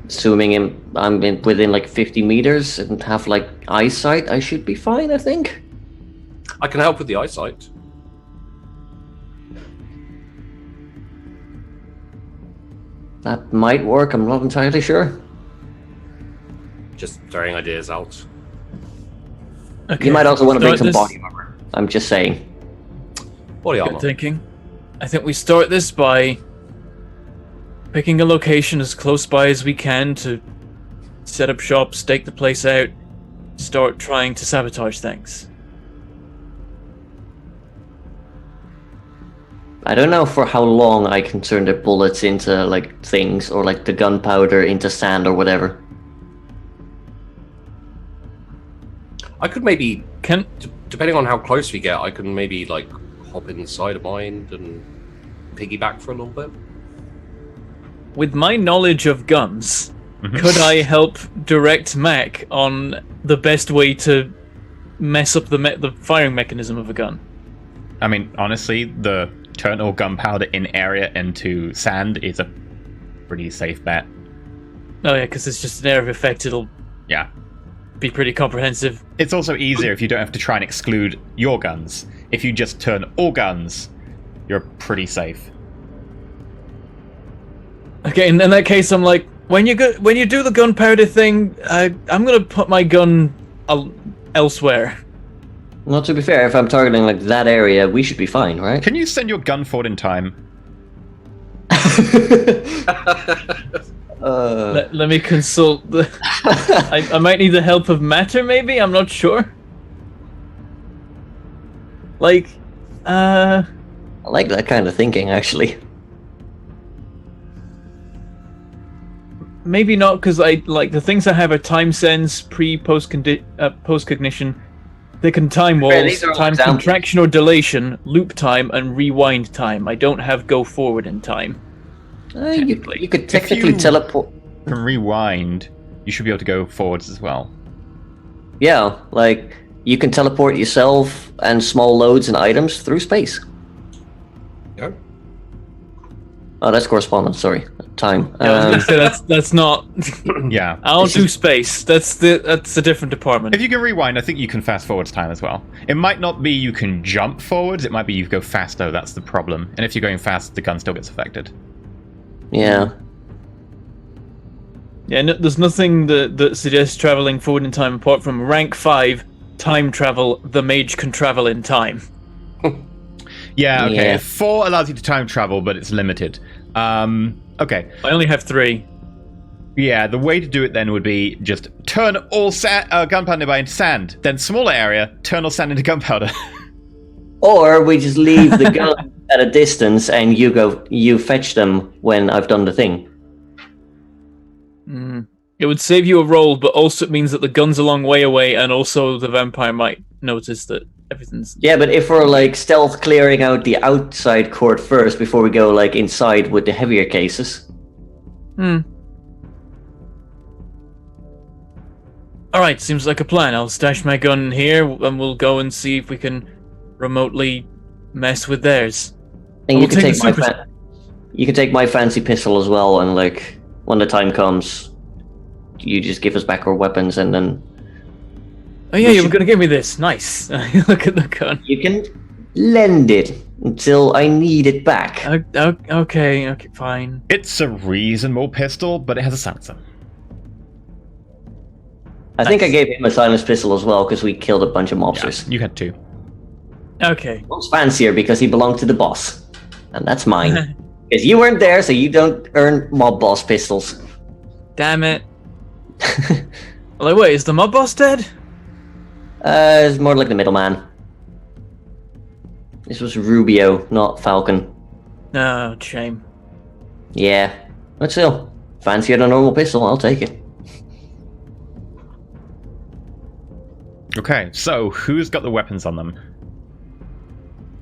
Assuming I'm within like 50 meters and have like eyesight, I should be fine, I think. I can help with the eyesight. That might work, I'm not entirely sure. Just throwing ideas out. Okay, You might also want to bring some this. body armor. I'm just saying. Body Good armor. thinking. I think we start this by picking a location as close by as we can to set up shop, stake the place out, start trying to sabotage things. I don't know for how long I can turn the bullets into like things, or like the gunpowder into sand or whatever. I could maybe, Can depending on how close we get, I can maybe like hop inside of mine and piggyback for a little bit. with my knowledge of guns, could I help direct Mac on the best way to mess up the firing mechanism of a gun? I mean, honestly, the turn all gunpowder in area into sand is a pretty safe bet. Oh yeah, because it's just an area of effect. It'll Yeah. be pretty comprehensive. It's also easier if you don't have to try and exclude your guns. If you just turn all guns, you're pretty safe. Okay, in that case, I'm like, when you do the gunpowder thing, I'm gonna put my gun elsewhere. Well, to be fair, if I'm targeting like that area, we should be fine, right? Can you send your gun forward in time? Let me consult the. I might need the help of matter, maybe. I'm not sure. Like, I like that kind of thinking, actually. maybe not, because I like the things I have are time sense, post cognition. They can time walls, these are all time examples. contraction or dilation, loop time, and rewind time. I don't have go forward in time. You could technically you- teleport. From rewind, you should be able to go forwards as well. Yeah, like you can teleport yourself and small loads and items through space. Yeah. Oh, that's correspondence. Sorry, time. Yeah, I was gonna say that's not. Yeah. I don't do space. That's a different department. If you can rewind, I think you can fast forwards time as well. It might not be you can jump forwards, it might be you go faster, that's the problem. And if you're going fast, the gun still gets affected. Yeah. Yeah, no, there's nothing that suggests traveling forward in time apart from rank 5 time travel. The mage can travel in time. Yeah, okay. Yeah. 4 allows you to time travel, but it's limited. Okay. I only have 3. Yeah, the way to do it then would be just turn all gunpowder nearby into sand, then smaller area, turn all sand into gunpowder. Or we just leave the gun at a distance and you fetch them when I've done the thing. It would save you a roll, but also it means that the gun's a long way away, and also the vampire might notice that everything's. Yeah, but if we're like stealth clearing out the outside court first before we go like inside with the heavier cases. Alright, seems like a plan. I'll stash my gun here, and we'll go and see if we can remotely mess with theirs. And We'll you can take take the you can take my fancy pistol as well, and like when the time comes, you just give us back our weapons, and then Oh yeah, you were gonna give me this. Nice. Look at the gun. you can lend it until I need it back. Okay, fine. It's a reasonable pistol, but it has a silencer. I think I Nice. gave him a silenced pistol as well because we killed a bunch of mobsters. You had 2. Okay. One's fancier because he belonged to the boss, and that's mine. Because you weren't there, so you don't earn mob boss pistols. Damn it. Like, wait, is the mob boss dead? It's more like the middleman. This was Rubio, not Falcon. No, shame. Yeah, but still, fancier than a normal pistol, I'll take it. Okay, so who's got the weapons on them?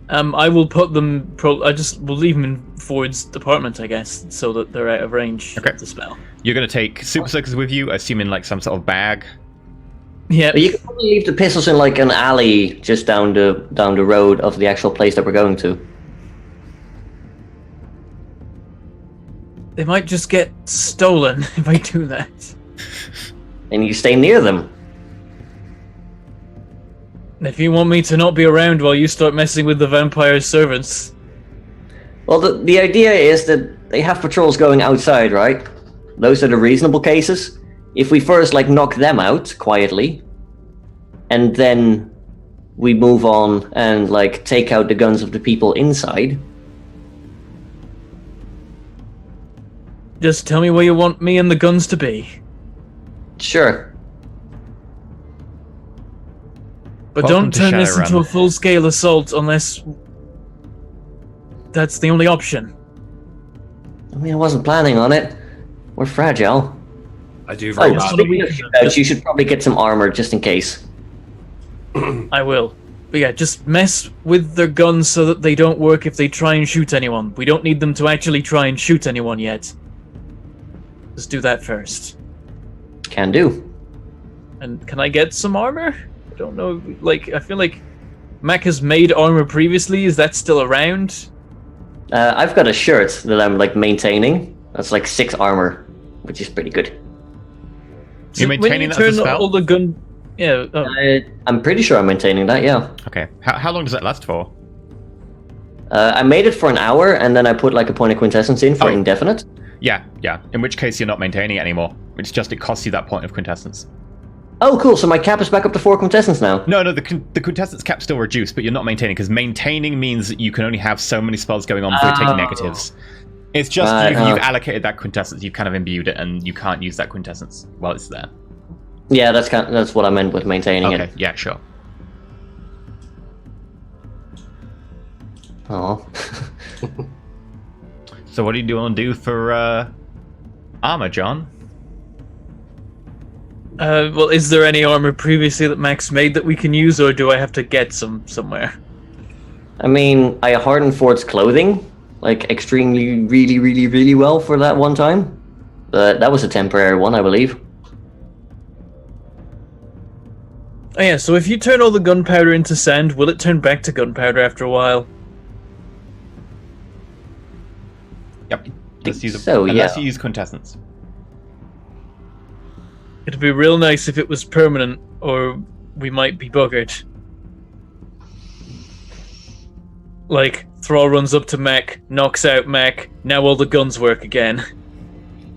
I will put them. We'll leave them in Ford's apartment, I guess, so that they're out of range Okay. of the spell. You're going to take super soakers with you, assuming like some sort of bag. Yeah. But you can probably leave the pistols in like an alley just down the road of the actual place that we're going to. They might just get stolen if I do that. And you stay near them. If you want me to not be around while you start messing with the vampire servants. Well, the idea is that they have patrols going outside, right? Those are the reasonable cases. If we first like knock them out quietly, and then we move on and like take out the guns of the people inside. Just tell me where you want me and the guns to be. Sure. But Welcome don't to turn this Shadowrun. into a full-scale assault unless that's the only option. I mean, I wasn't planning on it. We're fragile. I do very Oh, badly. speaking of shootouts, you should probably get some armor just in case. I will. But yeah, just mess with their guns so that they don't work if they try and shoot anyone. We don't need them to actually try and shoot anyone yet. Just do that first. Can do. And can I get some armor? I don't know, like, I feel like Mac has made armor previously. Is that still around? I've got a shirt that I'm like maintaining. That's like 6 armor, which is pretty good. You're When maintaining you that as a turn spell? all the gun... Yeah, I'm pretty sure I'm maintaining that, yeah. Okay. How long does that last for? I made it for an hour, and then I put like a point of quintessence in for Oh. indefinite. Yeah. In which case you're not maintaining it anymore. It's just it costs you that point of quintessence. Oh, cool. So my cap is back up to 4 quintessence now. No, the quintessence cap's still reduced, but you're not maintaining, because maintaining means that you can only have so many spells going on before you take Oh. negatives. It's just Right, you've allocated that quintessence, you've kind of imbued it, and you can't use that quintessence while it's there. Yeah, that's what I meant with maintaining Okay, it. yeah, sure. Oh. So what do you want to do for armor, John? well, is there any armor previously that Max made that we can use, or do I have to get some somewhere? I mean, I hardened Ford's clothing like extremely, really, really, really well for that one time. But that was a temporary one, I believe. Oh yeah, so if you turn all the gunpowder into sand, will it turn back to gunpowder after a while? Yep. Let's use So, unless yeah. you use quintessence. It'd be real nice if it was permanent, or we might be buggered. Like, Thrall runs up to Mac, knocks out Mac, now all the guns work again.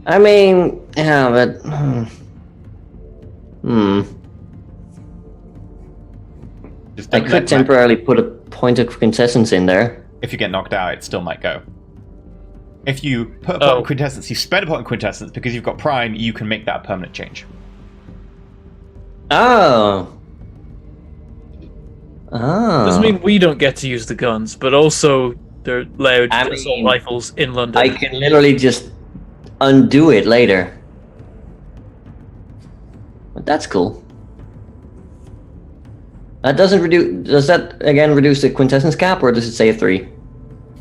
I mean, yeah, but... Just I don't could let Mac- temporarily put a point of quintessence in there. If you get knocked out, it still might go. If you put a point of quintessence, you spend a point of quintessence, because you've got prime, you can make that a permanent change. Oh. Oh. Doesn't mean we don't get to use the guns, but also they're loud I assault mean, rifles in London. I can literally just undo it later. But that's cool. That doesn't reduce. Does that again reduce the quintessence cap, or does it say a 3?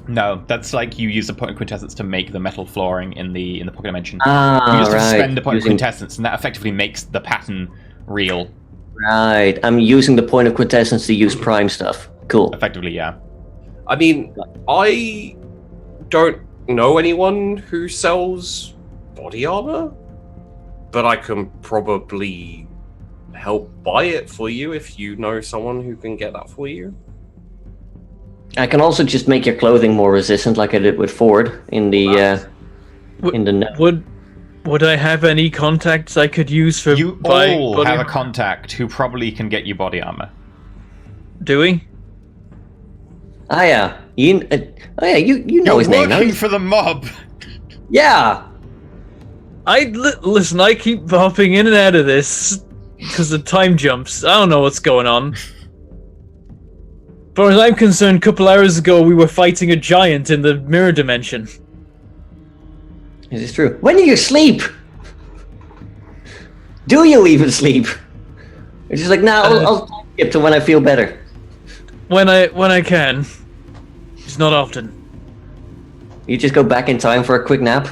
No, that's like you use a point of quintessence to make the metal flooring in the pocket dimension. Ah, You just right. spend a point Using- of quintessence, and that effectively makes the pattern real. Right. I'm using the point of quintessence to use prime stuff. Cool. Effectively, yeah. I mean, I don't know anyone who sells body armor, but I can probably help buy it for you if you know someone who can get that for you. I can also just make your clothing more resistant, like I did with Ford in the in the net. Would I have any contacts I could use for You buying all body have a armor? contact who probably can get you body armor. Do we? Ah, yeah. You know You're his name, working no? for the mob! Yeah. Listen, I keep hopping in and out of this because of time jumps. I don't know what's going on. As far as I'm concerned, a couple hours ago we were fighting a giant in the mirror dimension. Is this true? When do you sleep? Do you even sleep? It's just like, nah, I'll skip to when I feel better. When I can. It's not often. You just go back in time for a quick nap.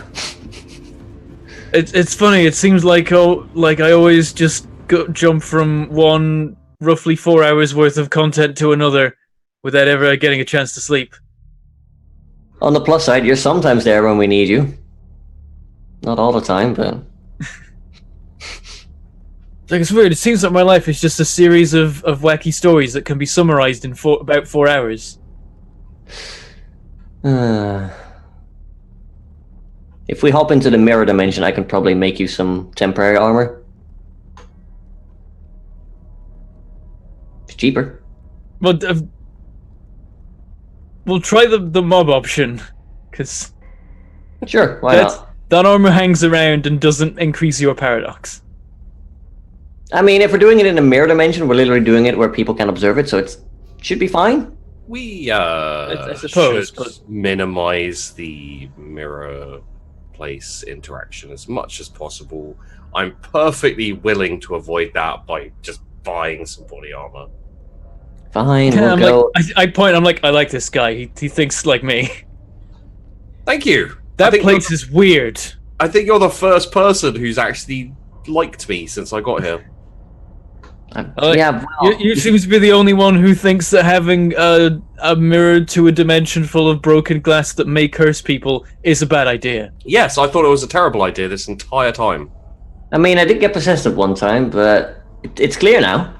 It's funny. It seems like I always just jump from one roughly 4 hours worth of content to another without ever getting a chance to sleep. On the plus side, you're sometimes there when we need you. Not all the time, but... Like, it's weird. It seems like my life is just a series of wacky stories that can be summarized in about 4 hours. If we hop into the mirror dimension, I can probably make you some temporary armor. It's cheaper. But we'll try the mob option, because Sure, why not? that armor hangs around and doesn't increase your paradox. I mean, if we're doing it in a mirror dimension, we're literally doing it where people can observe it, so it should be fine. We I suppose, should but- minimize the mirror place interaction as much as possible. I'm perfectly willing to avoid that by just buying some body armor. Fine, Yeah, we'll go. I point. I'm like, I like this guy. He thinks like me. Thank you. That place is weird. I think you're the first person who's actually liked me since I got here. Yeah, well, You seem to be the only one who thinks that having a mirror to a dimension full of broken glass that may curse people is a bad idea. Yes, I thought it was a terrible idea this entire time. I mean, I did get possessed at one time, but it's clear now.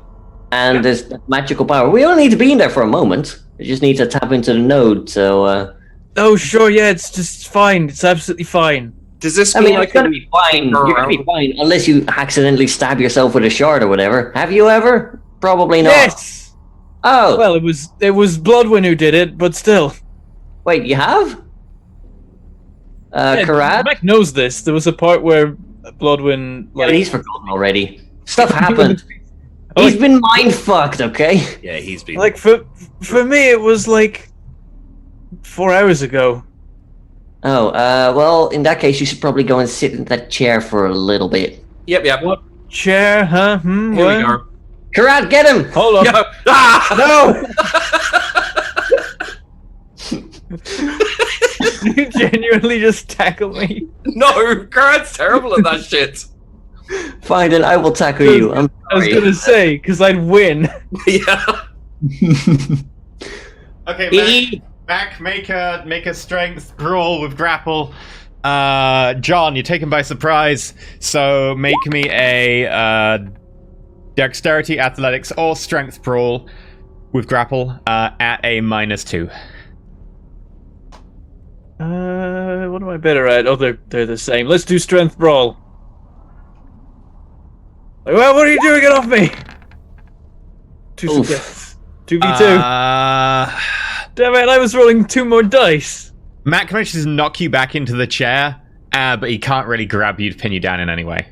And there's magical power. We only need to be in there for a moment. We just need to tap into the node, so... Oh, sure, yeah, it's just fine. It's absolutely fine. Does this I mean mean, it's gonna be fine. You're gonna be fine, unless you accidentally stab yourself with a shard or whatever. Have you ever? Probably not. Yes! Oh, Well, it was Bloodwin who did it, but still. wait, you have? Yeah, Karad? Mac knows this. There was a part where Bloodwin... Yeah, he's forgotten already. Stuff happened. Oh, He's been mind-fucked, okay? Yeah, he's been... Like, for me, it was like 4 hours ago. Oh, well, in that case, you should probably go and sit in that chair for a little bit. Yep. What chair, huh? Here What? we go. Karad, get him! Hold on. Yeah. Ah! No! You genuinely just tackle me. No, Grant's terrible at that shit. Fine, then I will tackle you. I'm I was sorry. gonna say, because I'd win. Yeah. Okay, Mac, make a strength brawl with grapple. John, you're taken by surprise, so make me a dexterity, athletics, or strength brawl with grapple at a -2. What am I better at? Oh, they're the same. Let's do strength brawl. Well, what are you doing? Get off me! Two Oof. successes. 2v2. Damn it! I was rolling 2 more dice. Mac manages to knock you back into the chair, but he can't really grab you to pin you down in any way.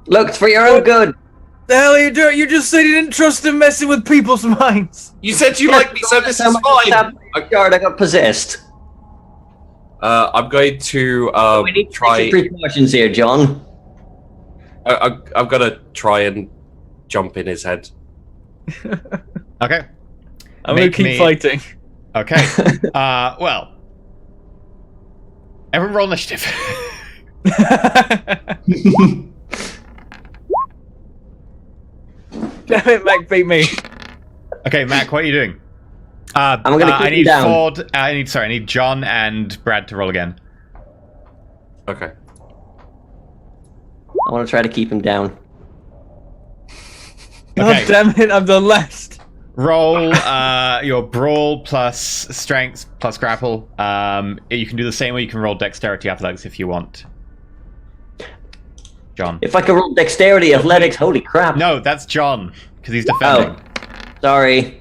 Look, it's for your own good. The hell are you doing? You just said you didn't trust him messing with people's minds. You said you like me, so this is How much I fine. stabbed my shard, I got possessed. I'm going to We need to try. take some precautions here, John. I'm gonna try and jump in his head. Okay. I'm gonna Make keep me- fighting. Okay. Well. Everyone roll initiative. Damn it, Mac beat me. Okay, Mac, what are you doing? I'm gonna keep I you need down. Ford. I need John and Brad to roll again. Okay. I want to try to keep him down. God Okay. damn it, I'm the last. Roll your brawl plus strength plus grapple. You can do the same, or you can roll dexterity athletics if you want. John. If I could roll dexterity, athletics, holy crap. No, that's John because he's defending. Sorry.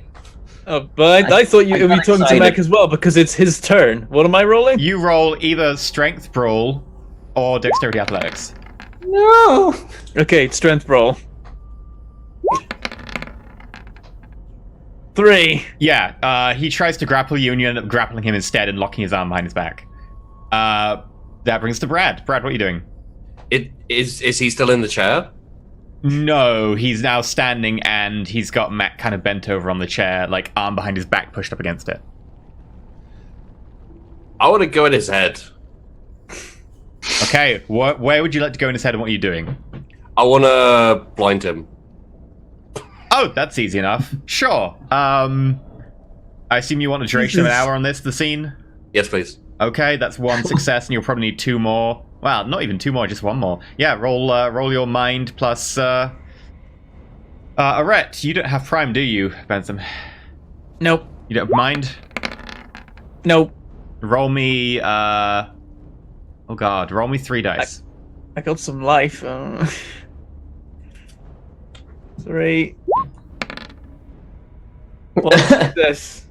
Oh, but I thought I you were got talking to excited. Mac as well because it's his turn. What am I rolling? You roll either strength brawl or dexterity athletics. No. Okay, strength roll. 3. Yeah, he tries to grapple you, and you end up grappling him instead and locking his arm behind his back. That brings to Brad. Brad, what are you doing? Is he still in the chair? No, he's now standing and he's got Mac kind of bent over on the chair, like arm behind his back pushed up against it. I want to go in his head. Okay, where would you like to go in his head and what are you doing? I want to blind him. Oh, that's easy enough. Sure. I assume you want a duration of an hour on the scene? Yes, please. Okay, that's one success, and you'll probably need 2 more. Well, not even 2 more, just 1 more. Yeah, roll your mind plus. Arette, you don't have prime, do you, Bentham? Nope. You don't have mind? Nope. Roll me. Oh god, roll me 3 dice. I got some life. 3. What's this?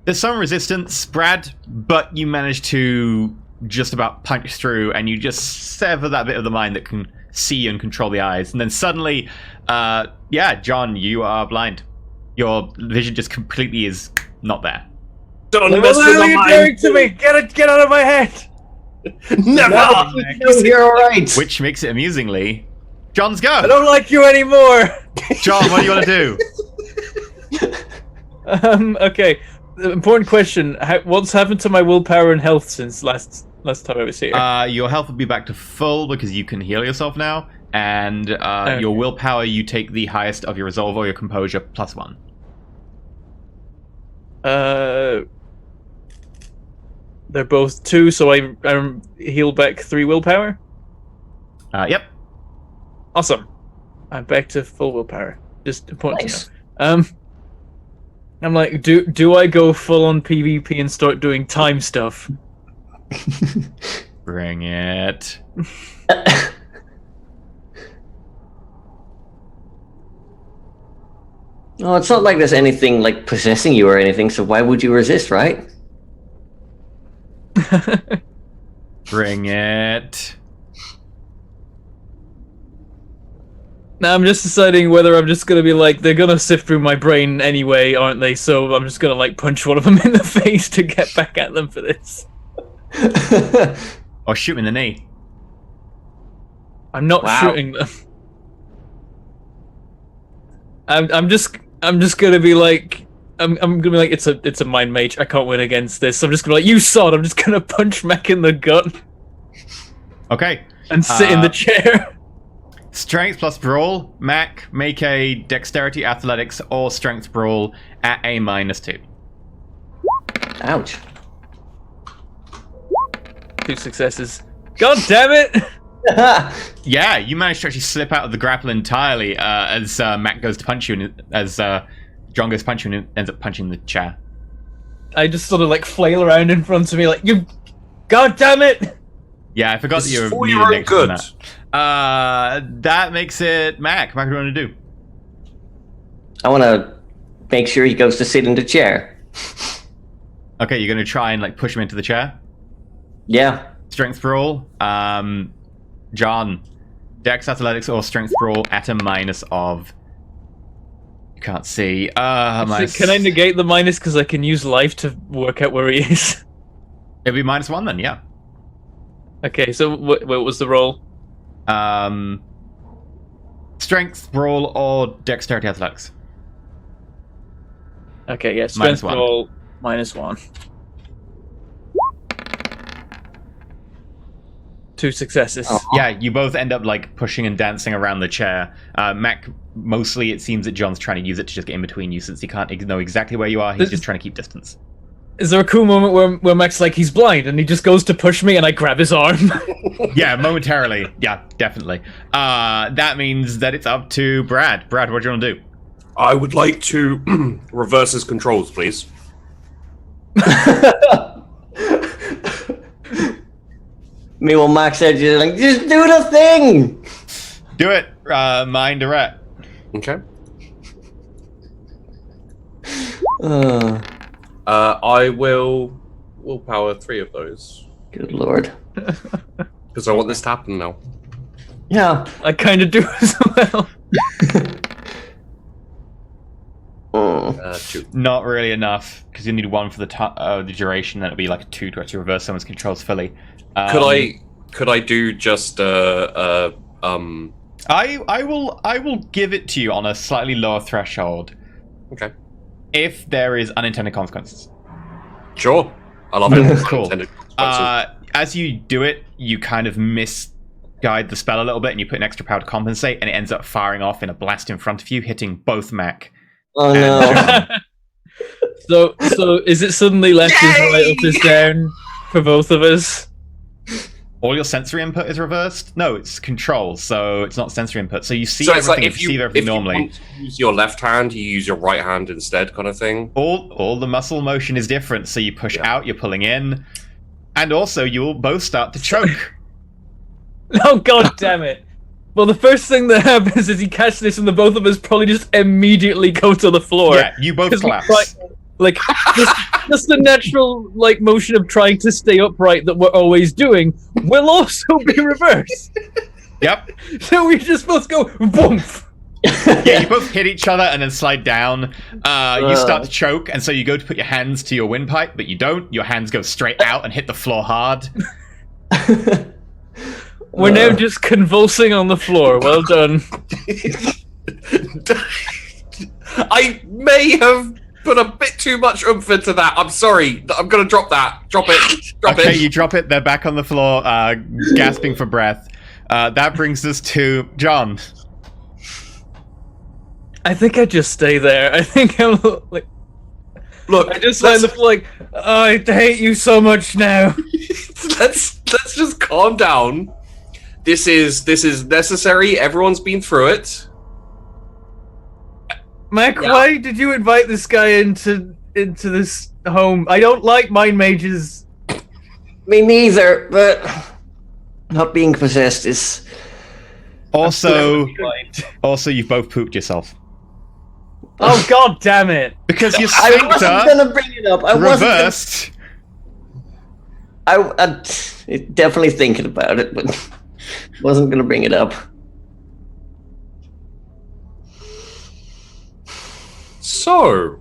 There's some resistance, Brad, but you manage to just about punch through, and you just sever that bit of the mind that can see and control the eyes. And then suddenly, John, you are blind. Your vision just completely is not there. Don't What mess the with hell are my you mind. doing to me? Get out of my head! Never. No, you're alright. Which makes it amusingly, John's go. I don't like you anymore! John, what do you want to do? Okay. The important question, what's happened to my willpower and health since last time I was here? Your health will be back to full because you can heal yourself now, and Okay. your willpower, you take the highest of your resolve or your composure plus 1. They're both 2, so I heal back 3 willpower? Yep. Awesome. I'm back to full willpower. Just important Nice. to know. I'm like, do I go full on PvP and start doing time stuff? Bring it. Oh, it's not like there's anything like possessing you or anything, so why would you resist, right? Bring it. Now I'm just deciding whether I'm just gonna be like, they're gonna sift through my brain anyway, aren't they? So I'm just gonna like punch one of them in the face to get back at them for this. Or shoot him in the knee. I'm not Wow. shooting them. I'm just gonna be like, I'm gonna be like, it's a mind mage. I can't win against this. I'm just gonna be like, you sod. I'm just gonna punch Mac in the gut Okay. and sit in the chair. Strength plus brawl. Mac, make a dexterity, athletics, or strength brawl at a -2. Ouch. 2 successes. God damn it! Yeah, you managed to actually slip out of the grapple entirely as Mac goes to punch you, and as John goes to punch you and ends up punching the chair. I just sort of like flail around in front of me like, you... God damn it! Yeah, I forgot This that is you're for needed your own next to good. that makes it Mac. Mac, what do you want to do? I want to make sure he goes to sit in the chair. Okay, you're going to try and like push him into the chair. Yeah. Strength brawl. John, Dex, athletics, or strength brawl at a minus of. You can't see. Can I negate the minus because I can use life to work out where he is? It'd be -1 then, yeah. Okay, so what was the roll? Strength brawl or dexterity athletics. Okay, yeah, strength -1. roll -1. 2 successes. Oh. Yeah, you both end up like pushing and dancing around the chair. Mac, mostly it seems that John's trying to use it to just get in between you since he can't know exactly where you are. He's just trying to keep distance. Is there a cool moment where Mac's like, he's blind, and he just goes to push me, and I grab his arm? Yeah, momentarily. Yeah, definitely. That means that it's up to Brad. Brad, what do you want to do? I would like to reverse his controls, please. Meanwhile, Max said, "Just like, just do the thing." Do it, mind Arette. Okay. Oh, I will willpower 3 of those good lord. because I want this to happen now. Yeah. I kind of do as well. Mm. 2. Not really enough because you need 1 for the duration. Then it'll be like a 2 to actually reverse someone's controls fully. Could I do just I will give it to you on a slightly lower threshold Okay. if there is unintended consequences. Sure. I love it. Cool. Unintended consequences. As you do it, you kind of misguide the spell a little bit, and you put an extra power to compensate, and it ends up firing off in a blast in front of you, hitting both Mac. Oh no. So is it suddenly left is right, up is down for both of us? All your sensory input is reversed? No, it's control, so it's not sensory input. So you see So it's everything, like if you normally. want to use your left hand, you use your right hand instead, kind of thing. All the muscle motion is different, so you push out, you're pulling in, and also you'll both start to choke. Oh god damn it! Well, the first thing that happens is he catches this, and the both of us probably just immediately go to the floor. Yeah, you both 'Cause we collapse. Like just the natural like motion of trying to stay upright that we're always doing will also be reversed. Yep. So we just both go boom. Yeah, you both hit each other and then slide down. You start to choke, and so you go to put your hands to your windpipe, but you don't. Your hands go straight out and hit the floor hard. We're now just convulsing on the floor. Well done. I may have put a bit too much oomph into that. I'm sorry. I'm gonna drop that. Drop it. Drop Okay, it. you drop it. They're back on the floor, gasping for breath. That brings us to John. I think I just stay there. I think I'm like. Look, I just find the like. Oh, I hate you so much now. let's just calm down. This is necessary. Everyone's been through it. Mac, Yeah. why did you invite this guy into this home? I don't like mind mages. Me neither, but not being possessed is. Also, you've both pooped yourself. Oh god damn it! Because your I wasn't sphincter gonna bring it up. I wasn't. reversed. I'm definitely thinking about it, but wasn't gonna bring it up. So,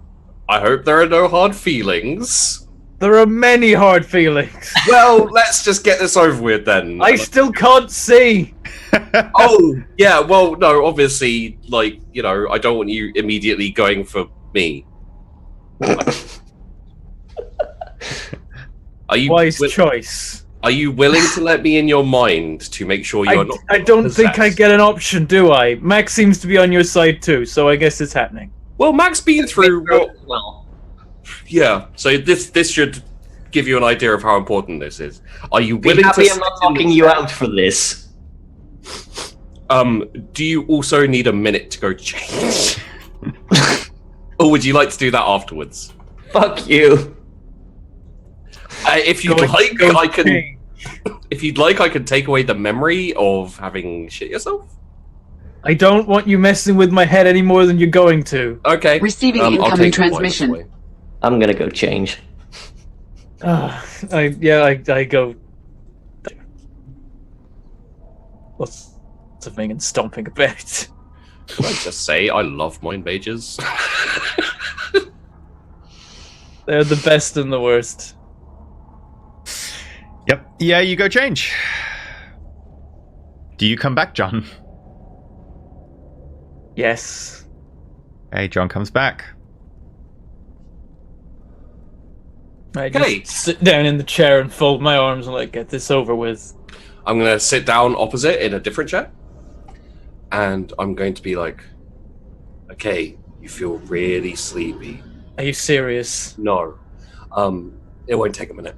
I hope there are no hard feelings. There are many hard feelings. Well, let's just get this over with then. I still can't see. Oh, yeah, well, no, obviously, like, you know, I don't want you immediately going for me. Are you Wise choice. Are you willing to let me in your mind to make sure you're not? I don't think I possessed? get an option, do I? Max seems to be on your side too, so I guess it's happening. Well, Mac's been through what? Well, Yeah, so this should give you an idea of how important this is. Are you be willing happy to? I'm not locking you out for this. Do you also need a minute to go change? Or would you like to do that afterwards? Fuck you. If you'd like, I can. If you'd like, I can take away the memory of having shit yourself. I don't want you messing with my head any more than you're going to. Okay. Receiving I'll incoming take it transmission. away. I'm gonna go change. I go. Lots of and stomping a bit. Can I just say I love mind mages? They're the best and the worst. Yep. Yeah, you go change. Do you come back, John? Yes. Hey, John comes back. I Okay. just sit down in the chair and fold my arms and like get this over with. I'm gonna sit down opposite in a different chair, and I'm going to be like, "Okay, you feel really sleepy." Are you serious? No, it won't take a minute.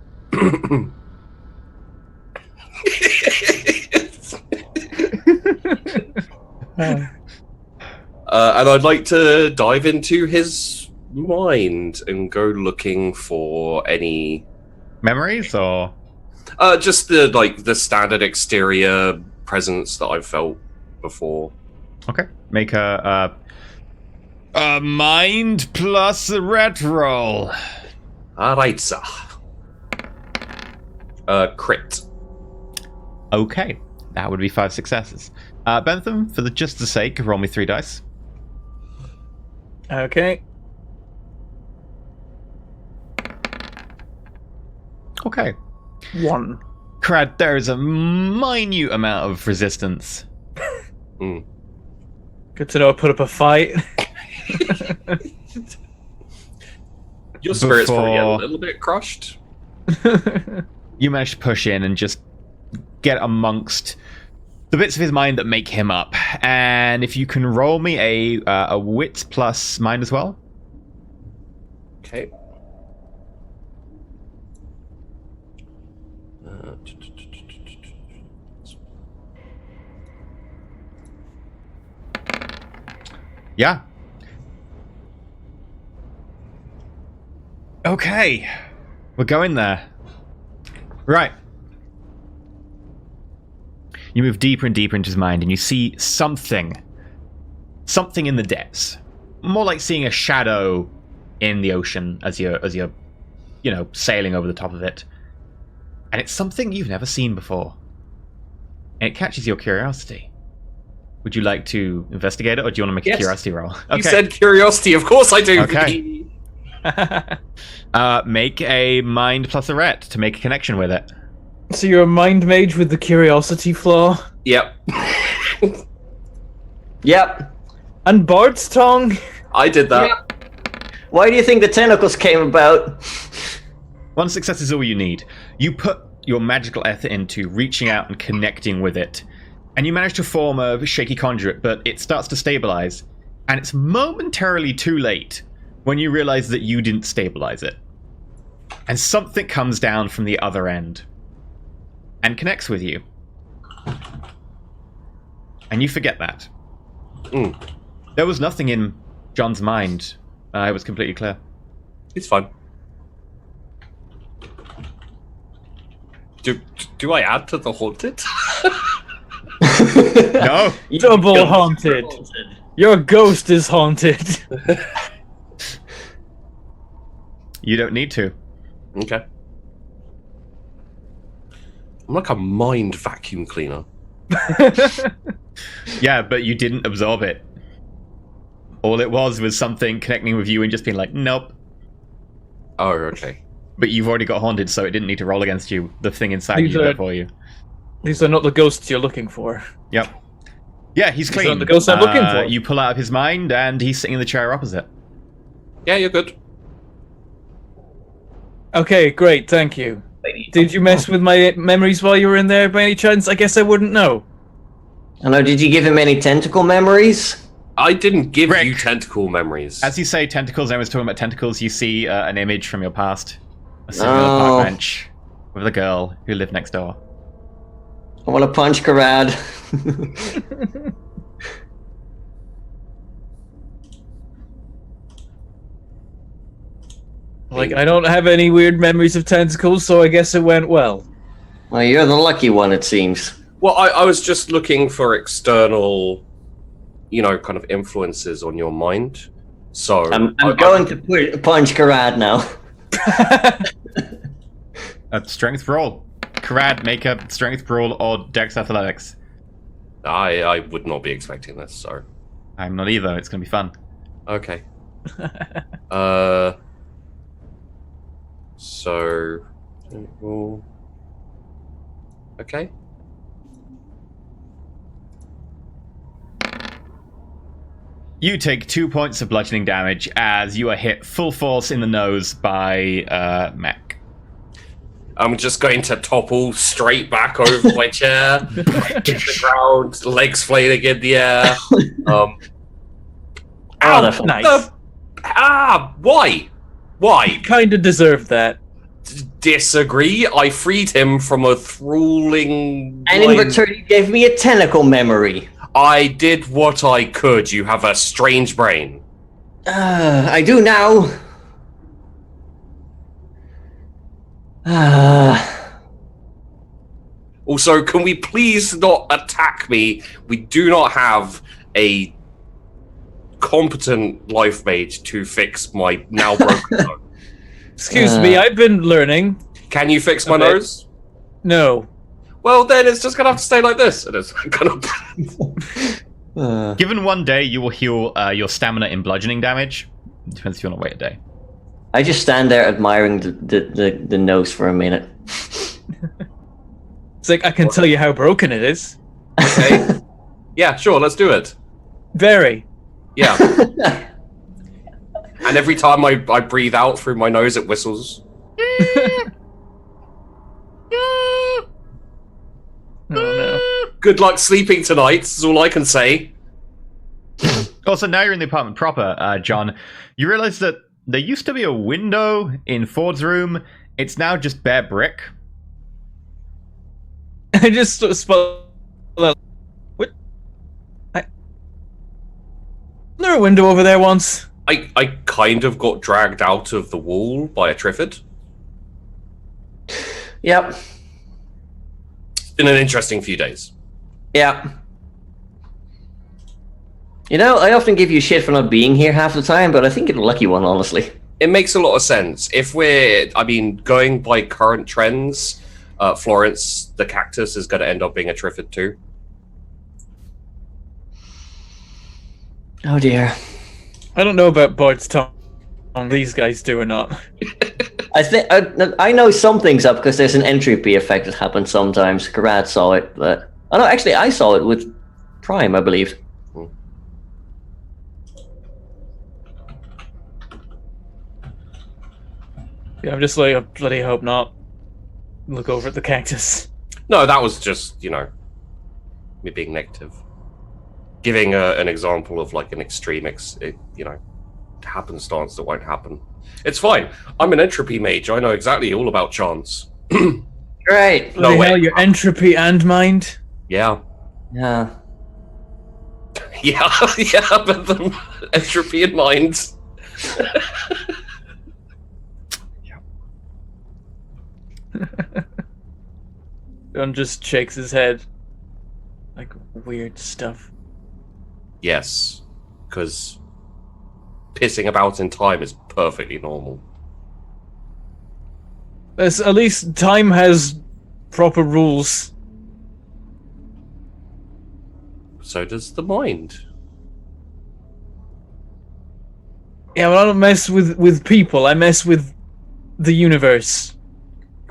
And I'd like to dive into his mind and go looking for any Memories or? just the standard exterior presence that I've felt before. Okay. Make a mind plus a ret roll. Alright, sir. Crit. Okay. That would be 5 successes. Bentham, for just the sake, roll me 3 dice. Okay. Okay. 1. Crad, there is a minute amount of resistance. Mm. Good to know I put up a fight. Your spirit's probably a Before- little bit crushed. You manage to push in and just get amongst the bits of his mind that make him up. And if you can roll me a wit plus mind as well. Okay. Yeah. Okay. We're going there. Right. You move deeper and deeper into his mind, and you see something. Something in the depths. More like seeing a shadow in the ocean as you're sailing over the top of it. And it's something you've never seen before. And it catches your curiosity. Would you like to investigate it, or do you want to make a Yes. curiosity roll? You said curiosity, of course I do. Okay. Make a mind plus a ret to make a connection with it. So you're a mind mage with the curiosity flaw? Yep. Yep. And Bard's tongue? I did that. Why do you think the tentacles came about? One success is all you need. You put your magical effort into reaching out and connecting with it, and you manage to form a shaky conduit, but it starts to stabilize, and it's momentarily too late when you realize that you didn't stabilize it. And something comes down from the other end and connects with you. And you forget that. Mm. There was nothing in John's mind. It was completely clear. It's fine. Do I add to the haunted? No! Double haunted. Your ghost is haunted. You don't need to. Okay. I'm like a mind vacuum cleaner. Yeah, but you didn't absorb it. All it was something connecting with you and just being like, nope. Oh, okay. But you've already got haunted, so it didn't need to roll against you. The thing inside These you did are- that for you. These are not the ghosts you're looking for. Yep. Yeah, he's These clean. aren't the ghosts I'm looking for. You pull out of his mind, and he's sitting in the chair opposite. Yeah, you're good. Okay, great, thank you. Did you mess with my memories while you were in there by any chance? I guess I wouldn't know. I know, did you give him any tentacle memories? I didn't give Rick. you tentacle memories. As you say tentacles, I was talking about tentacles, you see an image from your past. Sitting on a Oh. park bench with a girl who lived next door. I want to punch Karad. Like, I don't have any weird memories of tentacles, so I guess it went well. Well, you're the lucky one, it seems. Well, I was just looking for external, kind of influences on your mind. So I'm going to punch Karad now. A strength roll. Karad, make a strength roll or dex athletics. I would not be expecting this. So I'm not either, it's going to be fun. okay. So okay. You take 2 points of bludgeoning damage as you are hit full force in the nose by Mac. I'm just going to topple straight back over my chair, hit the ground, legs flailing in the air. Oh, Ow! that's nice. Why? Why? Kind of deserved that. Disagree. I freed him from a thralling. And in line. return, you gave me a tentacle memory. I did what I could. You have a strange brain. I do now. Also, can we please not attack me? We do not have a competent life mage to fix my now broken nose. Excuse me, I've been learning. Can you fix my Okay. nose? No. Well, then it's just gonna have to stay like this. It is gonna. Given one day, you will heal your stamina in bludgeoning damage. Depends if you want to wait a day. I just stand there admiring the nose for a minute. It's like, I can tell you how broken it is. Okay. Yeah, sure, let's do it. Very. Yeah. And every time I breathe out through my nose, it whistles. Oh no. Good luck sleeping tonight, is all I can say. Also, now you're in the apartment proper, John. You realize that there used to be a window in Ford's room. It's now just bare brick. I just spelled out. What? Wasn't there a window over there once? I kind of got dragged out of the wall by a Triffid. Yep. It's been an interesting few days. Yeah. You know, I often give you shit for not being here half the time, but I think you're a lucky one, honestly. It makes a lot of sense. If going by current trends, Florence the Cactus is going to end up being a Triffid too. Oh dear. I don't know about Bart's tongue. These guys do or not. I know something's up because there's an entropy effect that happens sometimes. Karat saw it, but no, actually, I saw it with Prime, I believe. Yeah, I'm just like, I bloody hope not. Look over at the cactus. No, that was just, me being negative. Giving an example of like an extreme, happenstance that won't happen. It's fine. I'm an entropy mage. I know exactly all about chance. Great. No Bloody way. hell, your entropy and mind? Yeah. Yeah. Yeah, but the entropy in mind. John just shakes his head. Like, weird stuff. Yes, because pissing about in time is perfectly normal. At least time has proper rules. So does the mind. Yeah, but I don't mess with people. I mess with the universe.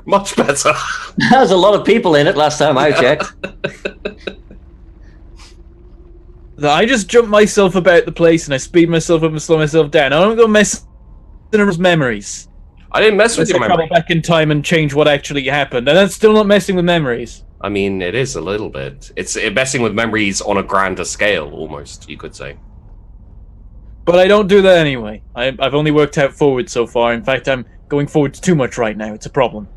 Much better. There's a lot of people in it last time I checked. I just jump myself about the place and I speed myself up and slow myself down. I don't go mess in people's memories. I didn't mess with Unless your I memory. travel back in time and change what actually happened, and that's still not messing with memories. I mean, it is a little bit. It's messing with memories on a grander scale, almost, you could say. But I don't do that anyway. I've only worked out forward so far. In fact, I'm going forwards too much right now. It's a problem.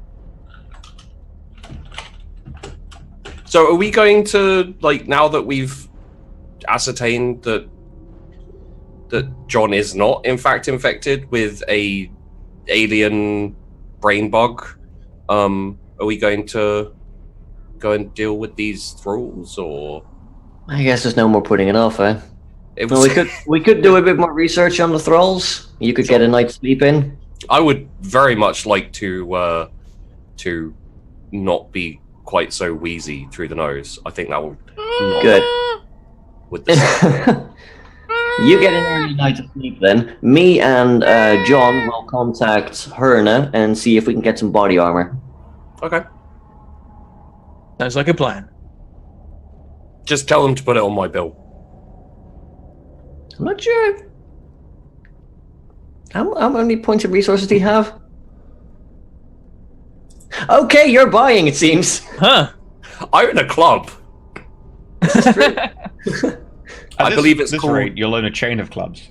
So are we going to, like, now that we've ascertained that John is not, in fact, infected with a alien brain bug, are we going to go and deal with these thralls, or? I guess there's no more putting it off, eh? It Well, was, we could do a bit more research on the thralls. You could get a night's sleep in. I would very much like to not be quite so wheezy through the nose. I think that would not Good. with the You get an early night of sleep then. Me and John will contact Herna and see if we can get some body armor. Okay. Sounds like a plan. Just tell them to put it on my bill. I'm not sure. How many points of resources do you have? Okay, you're buying, it seems. Huh. I own a club. I believe it's this called. rate, you'll own a chain of clubs.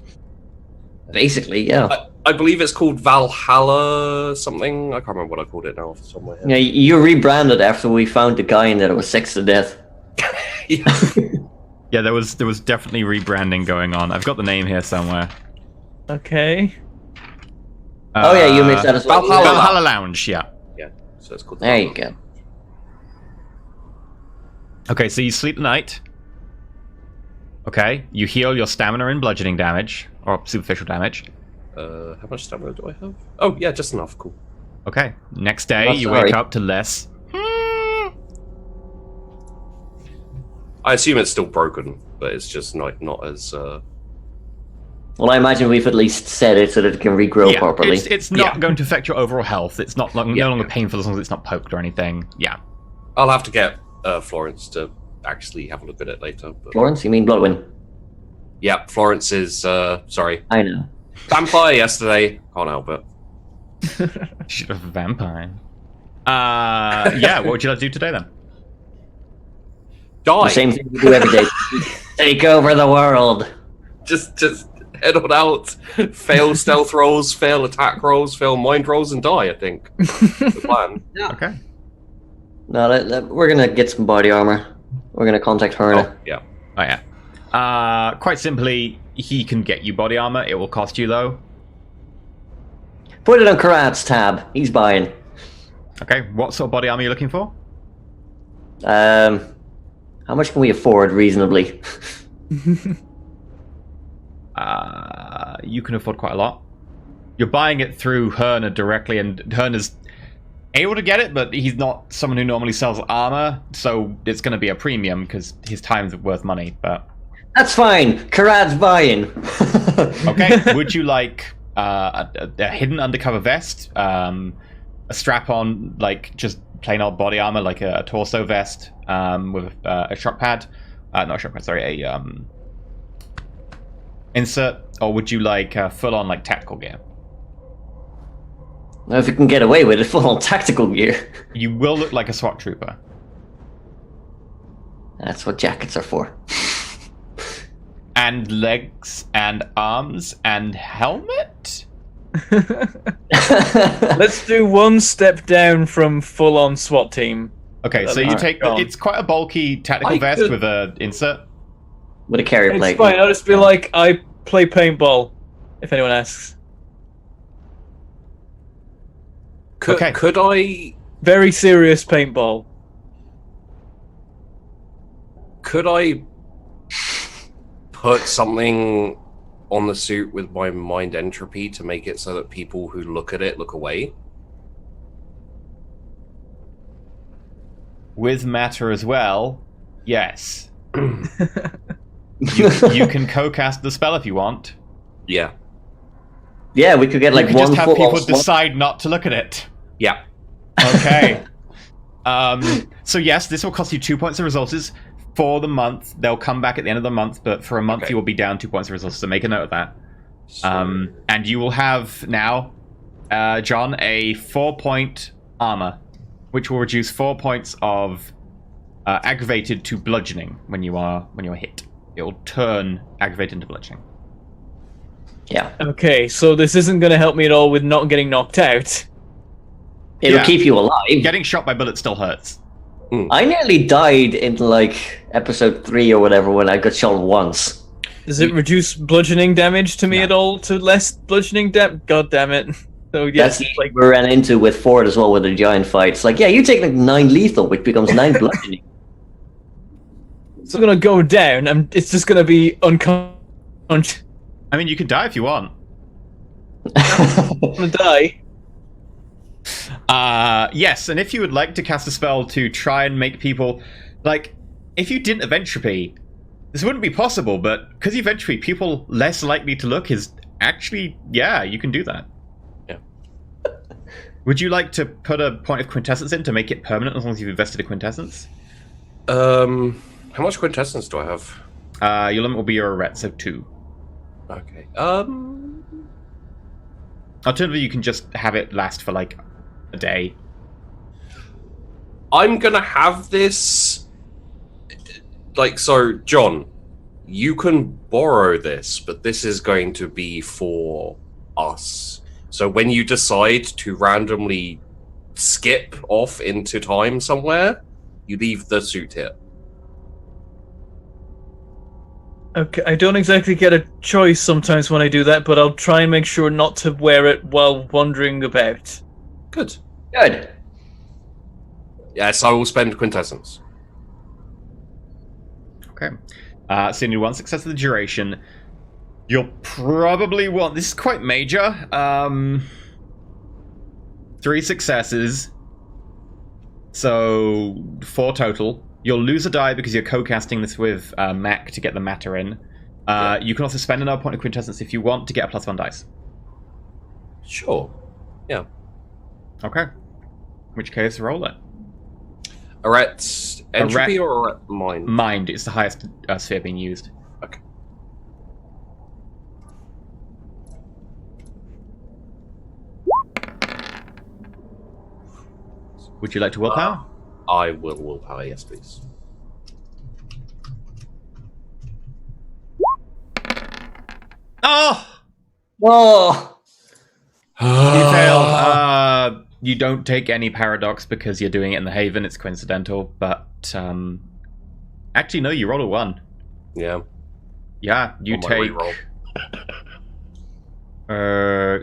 Basically, yeah. I believe it's called Valhalla something. I can't remember what I called it now off the top of my head. Yeah, you rebranded after we found the guy in there that was sexed to death. Yeah, there was definitely rebranding going on. I've got the name here somewhere. Okay. Oh yeah, you missed that as well. Valhalla Lounge, yeah. Yeah, so it's called. There you go. Okay, so you sleep the night. Okay, you heal your stamina and bludgeoning damage, or superficial damage. How much stamina do I have? Oh yeah, just enough. Cool. Okay, next day Oh, you sorry. wake up to less. I assume it's still broken, but it's just not as. Well, I imagine we've at least said it so that it can regrow properly. It's not Yeah. going to affect your overall health. It's not no Yeah. longer painful as long as it's not poked or anything. Yeah. I'll have to get Florence to actually have a look at it later. But... Florence, you mean Bloodwind? Yeah, Florence is, sorry. I know. Vampire yesterday. Can't help it. She's a vampire. Yeah, what would you like to do today then? Die. The same thing we do every day. Take over the world. Just head on out. Fail stealth rolls, fail attack rolls, fail mind rolls, and die, I think. The plan. Okay. No, we're gonna get some body armor. We're gonna contact Herna. Oh, yeah. Oh, yeah. Quite simply, he can get you body armor. It will cost you, though. Put it on Karat's tab. He's buying. Okay, what sort of body armor are you looking for? How much can we afford reasonably? You can afford quite a lot. You're buying it through Herna directly, and Herna's able to get it, but he's not someone who normally sells armor, so it's going to be a premium because his time's worth money. But That's fine. Karat's buying. okay, would you like a hidden undercover vest, a strap-on, like just plain old body armor, like a torso vest with a shock pad? Not a shock pad, sorry, a insert, or would you like full-on like tactical gear? Now, if you can get away with it, full-on tactical gear. You will look like a SWAT trooper. That's what jackets are for. And legs and arms and helmet? Let's do one step down from full-on SWAT team. Okay, so you Alright, take go on. it's quite a bulky tactical vest with a insert. With a carrier plate. It's fine. I'll just be like, I play paintball. If anyone asks. Okay. Could I Very serious paintball. put something on the suit with my mind entropy to make it so that people who look at it look away? With matter as well, yes. You can co-cast the spell if you want. Yeah. Yeah, we could get like you could one just have full-on people SWAT. decide not to look at it. Yeah. Okay. So yes, this will cost you 2 points of resources for the month. They'll come back at the end of the month, but for a month Okay. you will be down 2 points of resources, so make a note of that. So, And you will have now, John, a 4-point armor, which will reduce 4 points of aggravated to bludgeoning when you are hit. It will turn aggravated into bludgeoning. Yeah. Okay, so this isn't going to help me at all with not getting knocked out. It'll Yeah. keep you alive. Getting shot by bullets still hurts. I nearly died in like episode 3 or whatever when I got shot once. Does it reduce bludgeoning damage to me No. at all? To less bludgeoning damage? God damn it. So yes, That's like we ran into with Ford as well with the giant fight. It's like, yeah, you take like 9 lethal, which becomes 9 bludgeoning. it's not gonna go down. It's just gonna be unconscious. I mean, you can die if you want. I'm gonna die. Yes, and if you would like to cast a spell to try and make people... Like, if you didn't have entropy, this wouldn't be possible, but because you have entropy, people less likely to look is actually... Yeah, you can do that. Yeah. Would you like to put a point of quintessence in to make it permanent as long as you've invested a quintessence? how much quintessence do I have? Your limit will be your ret, so 2. Okay. Alternatively, you can just have it last for, like, a day. I'm gonna have this. Like, so, John, you can borrow this, but this is going to be for us. So when you decide to randomly skip off into time somewhere, you leave the suit here. Okay, I don't exactly get a choice sometimes when I do that, but I'll try and make sure not to wear it while wandering about. Good. Good. Yes, I will spend quintessence. Okay. So you need 1 success of the duration. You'll probably want... This is quite major. 3 successes. So 4 total. You'll lose a die because you're co-casting this with Mac to get the matter in. You can also spend another point of quintessence if you want to get a +1 dice. Sure. Yeah. Okay. In which case, roll it. Arret entropy or Arret mind? Mind is the highest sphere being used. Okay. Would you like to willpower? I will willpower, yes, please. Oh! Oh, You failed. You don't take any paradox because you're doing it in the Haven. It's coincidental, but actually, no. You roll a 1. Yeah. Yeah, you On my take. reroll.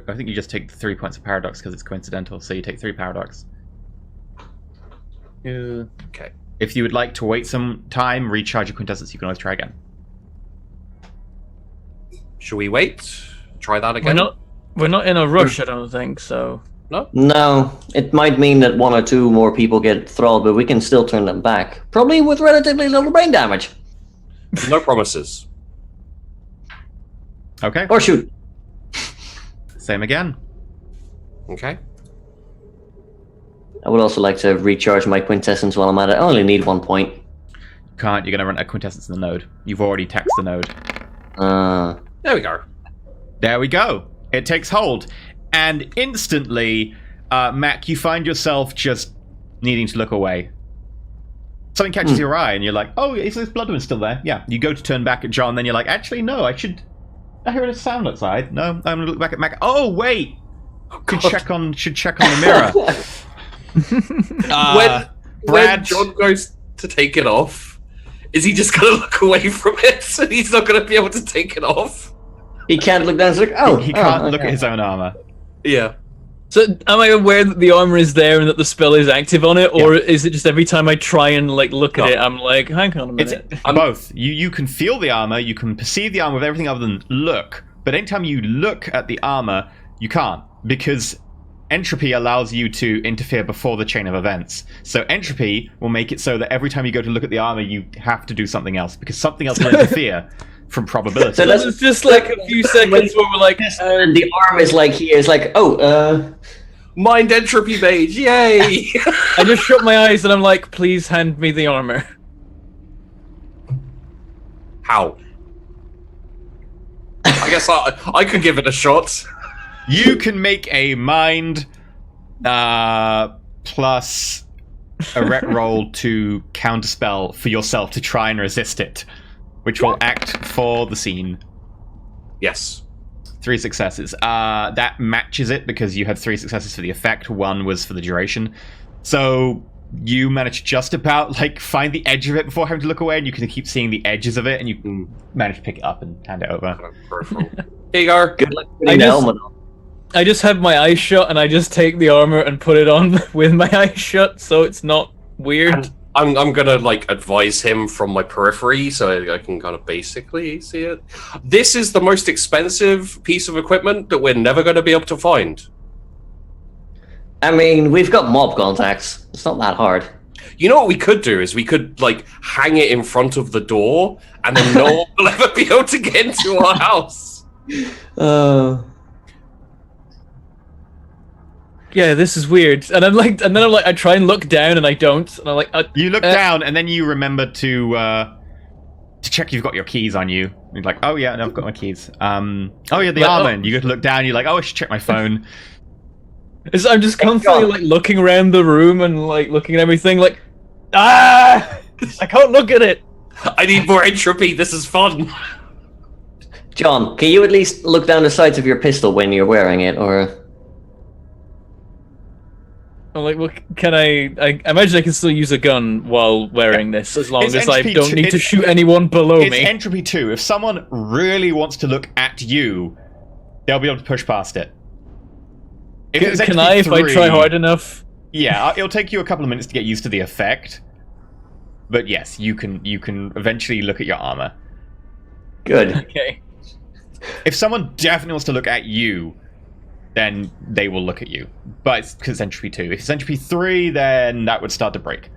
I think you just take 3 points of paradox because it's coincidental. So you take 3 paradox. Okay. If you would like to wait some time, recharge your quintessence. You can always try again. Should we wait? Try that again? We're not in a rush, I don't think, so... no. It might mean that 1 or 2 more people get thralled, but we can still turn them back. Probably with relatively little brain damage. No promises. Okay. Or shoot. Same again. Okay. I would also like to recharge my quintessence while I'm at it. I only need 1 point. Can't. You're going to run a quintessence in the node. You've already taxed the node. There we go. There we go. It takes hold. And instantly, Mac, you find yourself just needing to look away. Something catches your eye, and you're like, oh, is this Bloodwind still there? Yeah. You go to turn back at John, then you're like, actually, no, I hear a sound outside. No, I'm going to look back at Mac. Oh, wait! Should check on the mirror. When Brad... John goes to take it off, is he just going to look away from it and he's not going to be able to take it off? He can't look down. It's like, oh, He can't look at his own armor. Yeah. So, am I aware that the armor is there and that the spell is active on it, or is it just every time I try and look at it, I'm like, hang on a minute? It's both. You can feel the armor, you can perceive the armor with everything other than look, but anytime you look at the armor, you can't, because entropy allows you to interfere before the chain of events. So entropy will make it so that every time you go to look at the armor, you have to do something else, because something else will interfere from probability. So that's It's just like a few seconds where we're like, and the arm is like here. It's like, Mind entropy mage, yay! I just shut my eyes and I'm like, please hand me the armor. How? I guess I could give it a shot. You can make a mind plus a ret roll to counterspell for yourself to try and resist it, which will act for the scene. Yes. 3 successes. That matches it because you had 3 successes for the effect. 1 was for the duration. So you managed just about find the edge of it before having to look away, and you can keep seeing the edges of it, and you manage to pick it up and hand it over. Here you go. good luck putting the helmet on. I just have my eyes shut and I just take the armor and put it on with my eyes shut, so it's not weird. And I'm gonna advise him from my periphery so I can kind of basically see it. This is the most expensive piece of equipment that we're never gonna be able to find. I mean, we've got mob contacts. It's not that hard. You know what we could do is we could hang it in front of the door, and then no one will ever be able to get into our house. Yeah, this is weird. And then I try and look down and I don't. And I'm like, you look down and then you remember to check you've got your keys on you. You're like, oh yeah, no, I've got my keys. Oh yeah, the armor. And you go to look down. You're like, oh, I should check my phone. I'm just constantly looking around the room and looking at everything. I can't look at it. I need more entropy. This is fun. John, can you at least look down the sights of your pistol when you're wearing it, or? I'm like, well, can I imagine I can still use a gun while wearing this, as long It's as I entropy don't two- need to shoot anyone below It's me. entropy 2. If someone really wants to look at you, they'll be able to push past it. If it was Can entropy I, if I 3, try hard enough? Yeah, it'll take you a couple of minutes to get used to the effect. But yes, you can eventually look at your armor. Good. Okay. If someone definitely wants to look at you, then they will look at you. But it's because it's entropy 2. If it's entropy 3, then that would start to break.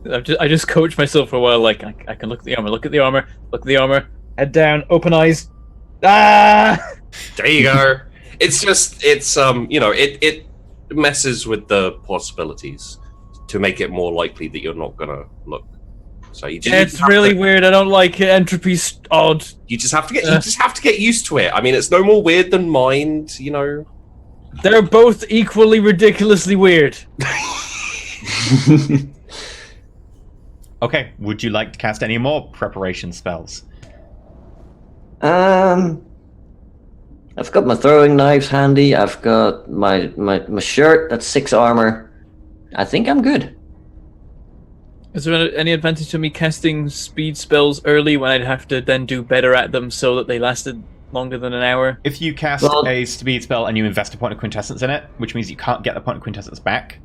I just coach myself for a while, I can look at the armor, look at the armor, head down, open eyes. Ah! There you go. It's messes with the possibilities to make it more likely that you're not gonna look. So you just it's really weird. I don't like it. Entropy's odd. You just have to get used to it. I mean, it's no more weird than mind, you know. They're both equally ridiculously weird. Okay, would you like to cast any more preparation spells? I've got my throwing knives handy. I've got my shirt. That's 6 armor. I think I'm good. Is there any advantage to me casting speed spells early when I'd have to then do better at them so that they lasted longer than an hour? If you cast a speed spell and you invest a point of quintessence in it, which means you can't get the point of quintessence back,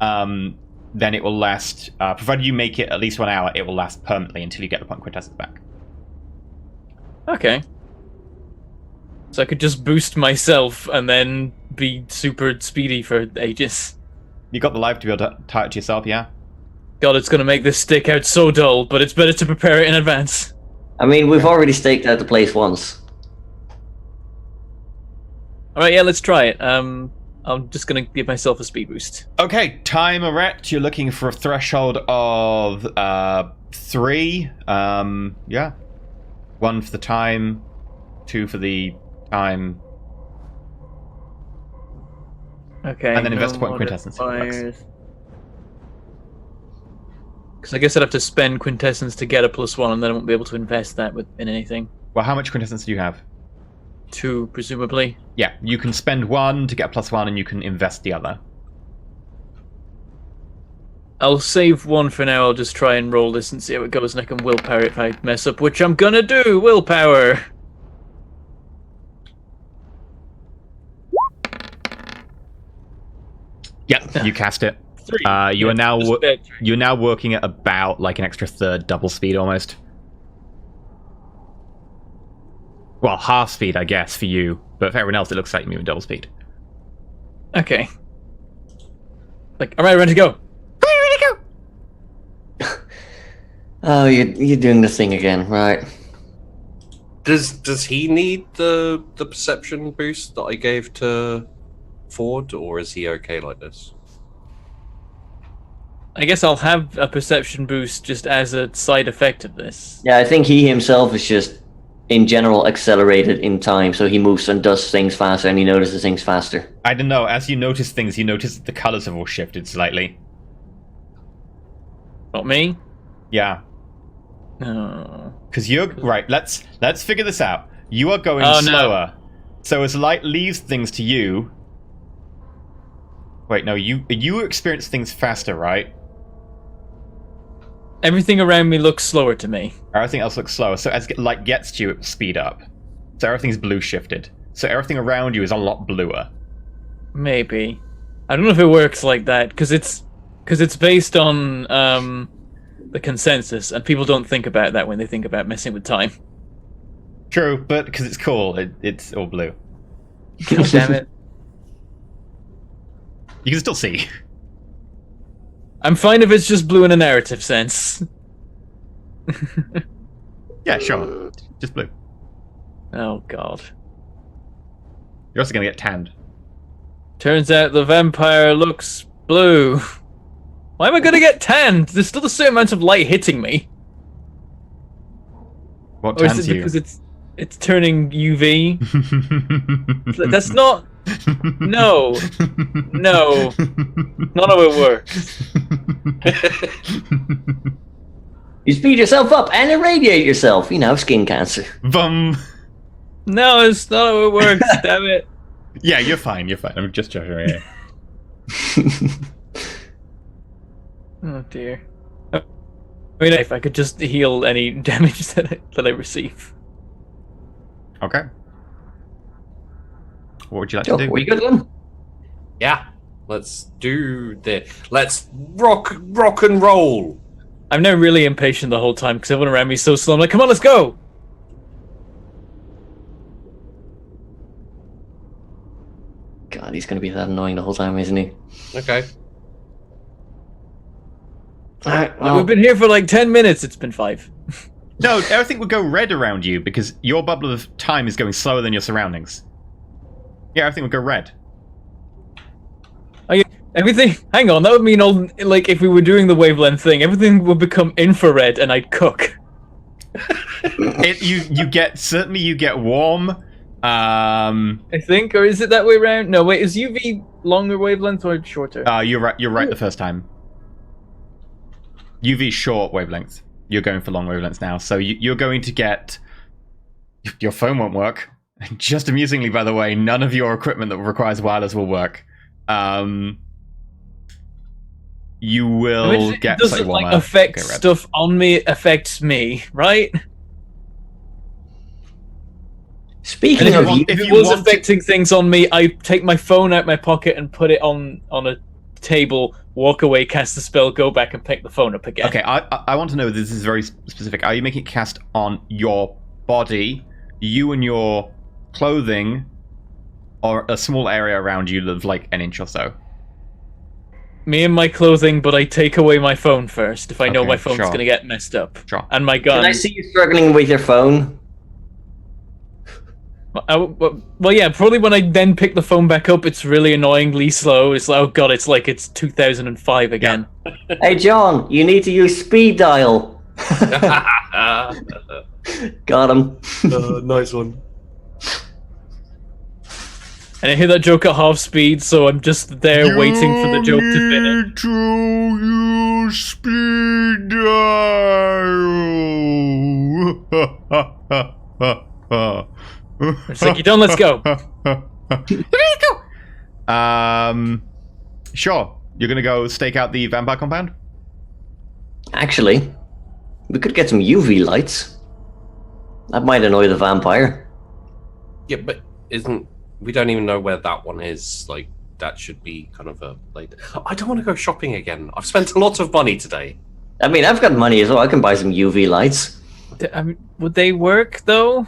then it will last, provided you make it at least 1 hour, it will last permanently until you get the point of quintessence back. Okay. So I could just boost myself and then be super speedy for ages. You got the life to be able to tie it to yourself, yeah? God, it's gonna make this stick out so dull, but it's better to prepare it in advance. I mean, we've already staked out the place once. Alright, yeah, let's try it. I'm just gonna give myself a speed boost. Okay, time erect. You're looking for a threshold of 3. Yeah. 1 for the time, 2 for the time. Okay. And then invest a point of quintessence. Because I guess I'd have to spend quintessence to get a +1, and then I won't be able to invest that in anything. Well, how much quintessence do you have? 2, presumably. Yeah, you can spend 1 to get a +1, and you can invest the other. I'll save 1 for now. I'll just try and roll this and see how it goes, and I can willpower it if I mess up, which I'm gonna do! Willpower! Yeah, you cast it. 3. You're now working at about like an extra third double speed almost. Well, half speed, I guess, for you, but for everyone else, it looks like you're moving double speed. Okay. Like, alright, ready to go. Oh, you're doing the thing again, right? Does he need the perception boost that I gave to Ford, or is he okay like this? I guess I'll have a perception boost just as a side effect of this. Yeah, I think he himself is just, in general, accelerated in time, so he moves and does things faster, and he notices things faster. I don't know, as you notice things, you notice that the colors have all shifted slightly. Not me? Yeah. No. Because you're... Right, let's figure this out. You are going slower. No. So as light leaves things to you... Wait, no, you experience things faster, right? Everything around me looks slower to me. Everything else looks slower. So as light gets to you, it will speed up. So everything's blue shifted. So everything around you is a lot bluer. Maybe. I don't know if it works like that, because it's based on the consensus, and people don't think about that when they think about messing with time. True, but because it's cool, it's all blue. God damn it. You can still see. I'm fine if it's just blue in a narrative sense. Yeah, sure. Just blue. Oh, God. You're also going to get tanned. Turns out the vampire looks blue. Why am I going to get tanned? There's still the same amount of light hitting me. What Or is tans it you? because it's turning UV? That's not... No. No. None of it works. You speed yourself up and irradiate yourself. You know, skin cancer. Bum. No, it's not how it works, damn it. Yeah, you're fine, you're fine. I'm just joking. Yeah. Oh dear. I mean, if I could just heal any damage that I receive. Okay. What would you like to do? We good then? Yeah, let's do this. Let's rock and roll. I'm now really impatient the whole time because everyone around me is so slow. I'm like, come on, let's go! God, he's going to be that annoying the whole time, isn't he? Okay. Alright, well, We've been here for like 10 minutes. It's been 5. No, everything would go red around you because your bubble of time is going slower than your surroundings. Yeah, everything would go red. Everything. Hang on, that would mean all like if we were doing the wavelength thing, everything would become infrared, and I'd cook. You get warm. I think, or is it that way around? No, wait, is UV longer wavelength or shorter? You're right the first time. UV short wavelength. You're going for long wavelengths now, so you're going to get. Your phone won't work. Just amusingly, by the way, none of your equipment that requires wireless will work. You will get doesn't slightly warmer. Like affect Okay, Red. stuff on me. It affects me, right? Speaking And of if it was affecting things on me, I take my phone out my pocket and put it on a table, walk away, cast the spell, go back and pick the phone up again. Okay, I want to know, this is very specific. Are you making it cast on your body, you and your clothing, or a small area around you of like an inch or so? Me and my clothing, but I take away my phone first if I know Okay, my phone's sure. going to get messed up. Sure. And my gun. Can I see you struggling with your phone? Well, yeah, probably when I then pick the phone back up, it's really annoyingly slow. It's like, oh god, it's like it's 2005 again. Hey, John, you need to use speed dial. Got him. Nice one. And I hear that joke at half speed, so I'm just there waiting for the joke to finish. To use speed dial. It's like, you done? Let's go. Sure. You're gonna go stake out the vampire compound? Actually, we could get some UV lights. That might annoy the vampire. Yeah, but we don't even know where that one is. Like, that should be kind of a like. I don't want to go shopping again. I've spent a lot of money today. I mean, I've got money as well. I can buy some UV lights. I mean, would they work though?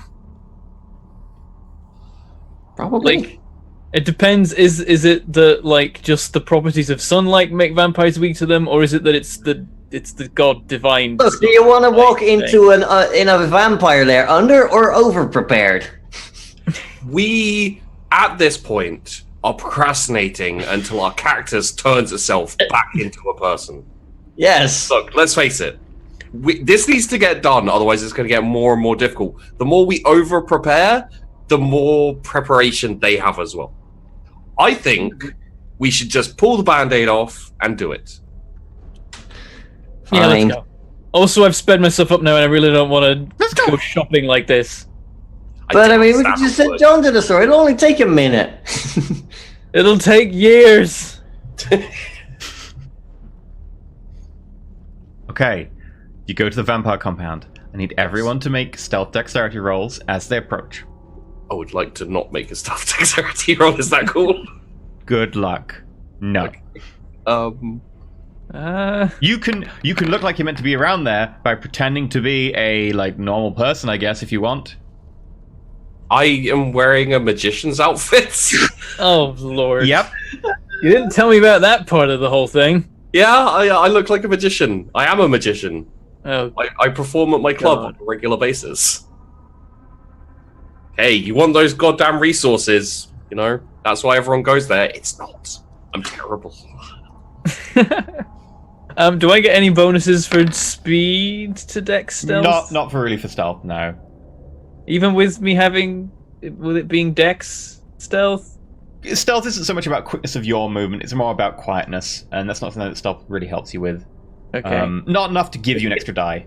Probably. Like, it depends. Is it the like just the properties of sunlight make vampires weak to them, or is it that it's the god divine? Look, do you want to walk into in a vampire lair under or over prepared? We, at this point, are procrastinating until our cactus turns itself back into a person. Yes. Look, let's face it. This needs to get done, otherwise it's going to get more and more difficult. The more we over-prepare, the more preparation they have as well. I think we should just pull the Band-Aid off and do it. Yeah, Fine. let's go. Also, I've sped myself up now, and I really don't want to go shopping like this. But I mean, we could just send John to the store. It'll only take a minute. It'll take years. Okay. You go to the vampire compound. I need everyone to make stealth dexterity rolls as they approach. I would like to not make a stealth dexterity roll. Is that cool? Good luck. No. You can look like you're meant to be around there by pretending to be a like normal person, I guess, if you want. I am wearing a magician's outfit. Oh lord. Yep. You didn't tell me about that part of the whole thing. Yeah, I look like a magician. I am a magician. Oh, I perform at my club God. on a regular basis. Hey, you want those goddamn resources? You know, that's why everyone goes there. It's not. I'm terrible. do I get any bonuses for speed to dex stealth? Not for really for stealth, no. Even with me with it being dex stealth? Stealth isn't so much about quickness of your movement, it's more about quietness, and that's not something that stealth really helps you with. Okay. Not enough to give you an extra die.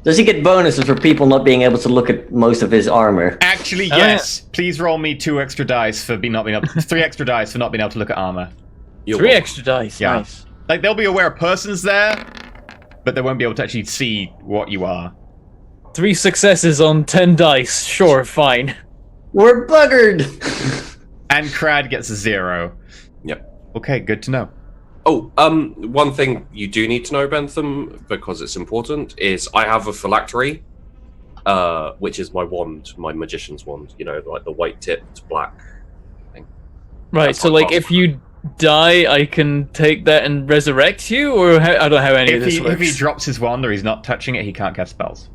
Does he get bonuses for people not being able to look at most of his armor? Actually, yes. Please roll me 2 extra dice for not being able 3 extra dice for not being able to look at armor. You're 3 welcome. extra dice. Yeah. Nice. Like, they'll be aware a person's there, but they won't be able to actually see what you are. 3 successes on 10 dice. Sure, fine. We're buggered! And Crad gets a 0. Yep. Okay, good to know. Oh, one thing you do need to know, Bentham, because it's important, is I have a phylactery, which is my wand, my magician's wand. You know, like the white-tipped black thing. Right, That's so my like if you die, I can take that and resurrect you, or I don't know how any of this If works. he drops his wand or he's not touching it, he can't cast spells.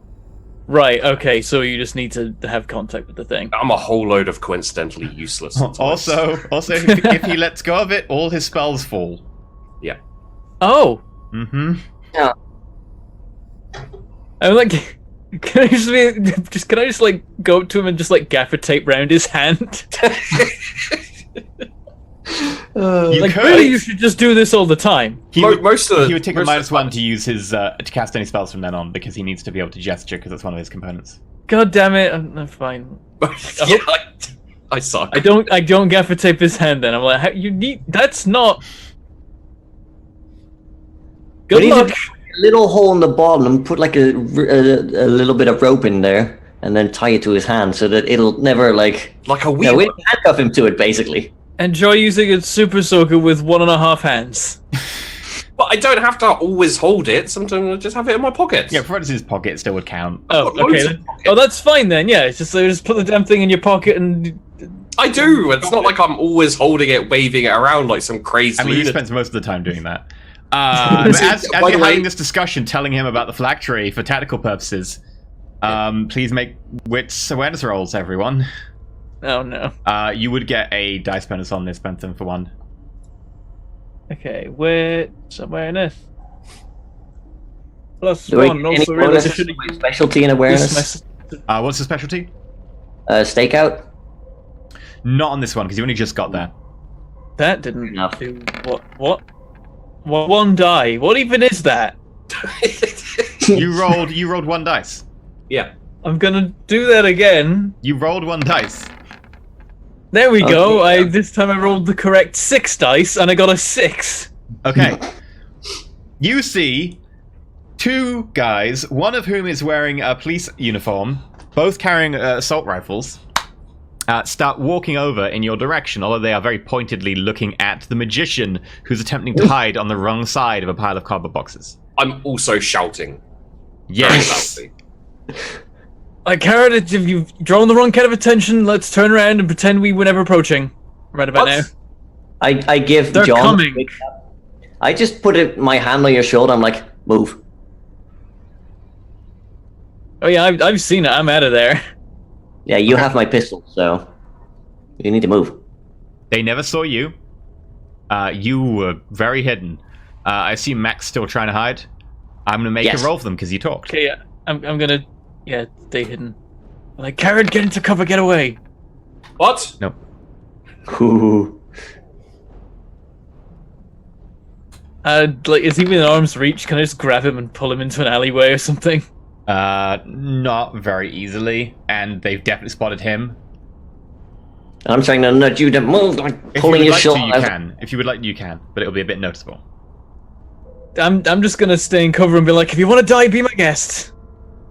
Right, okay, so you just need to have contact with the thing. I'm a whole load of coincidentally useless sometimes. Also, if he lets go of it, all his spells fall. Yeah. Oh! Mm-hmm. Yeah. I'm like, can I just like go up to him and just like gaffer tape round his hand? Like, could. really, you should just do this all the time. He Most of the- would take a most of the -1 to use his to cast any spells from then on because he needs to be able to gesture because that's one of his components. God damn it! I'm fine. Yeah, I suck. I don't gaffer tape his hand. Then I'm like, you need. That's not. We Good need to luck. put a little hole in the bottom and put like a little bit of rope in there, and then tie it to his hand so that it'll never like. Like a wee. Yeah, we handcuff him to it basically. Enjoy using a super soaker with 1.5 hands. But I don't have to always hold it. Sometimes I just have it in my pocket. Yeah, provided his pocket still would count. Oh, got loads okay. of Then. pockets. Oh, that's fine then. Yeah, it's just put the damn thing in your pocket and. I do. It's not like I'm always holding it, waving it around like some crazy. I mean, he lunatic. spends most of the time doing that. But as By you're the way- having this discussion, telling him about the phylactery for tactical purposes, please make wits awareness rolls, everyone. Oh no. You would get a dice bonus on this, Bentham, for 1. Okay, where's awareness? Plus Do we 1. get any Also, really, bonuses should for my specialty in awareness? What's the specialty? Stakeout. Not on this one, because you only just got there. That didn't Enough. do what? One die. What even is that? You rolled 1 dice. Yeah. I'm gonna do that again. You rolled 1 dice. There we go. Okay, yeah. This time I rolled the correct 6 dice and I got a 6. Okay. You see 2 guys, one of whom is wearing a police uniform, both carrying assault rifles, start walking over in your direction, although they are very pointedly looking at the magician who's attempting to hide on the wrong side of a pile of cardboard boxes. I'm also shouting. Yes. Very loudly. Carrot, if you've drawn the wrong kind of attention, let's turn around and pretend we were never approaching. Right about now. What? I give They're John. coming. I just put my hand on your shoulder. I'm like, move. Oh yeah, I've seen it. I'm out of there. Yeah, you have my pistol, so you need to move. They never saw you. You were very hidden. I see Mac's still trying to hide. I'm going to make Yes. a roll for them because you talked. Okay, yeah, I'm gonna stay hidden. Like, Carrot, get into cover, get away. What? Nope. Ooh. Like, is he within arm's reach? Can I just grab him and pull him into an alleyway or something? Not very easily, and they've definitely spotted him. I'm trying to nudge you to move. Like If pulling you your would like shoulder. to, you can. If you would like, you can, but it'll be a bit noticeable. I'm just gonna stay in cover and be like, if you want to die, be my guest.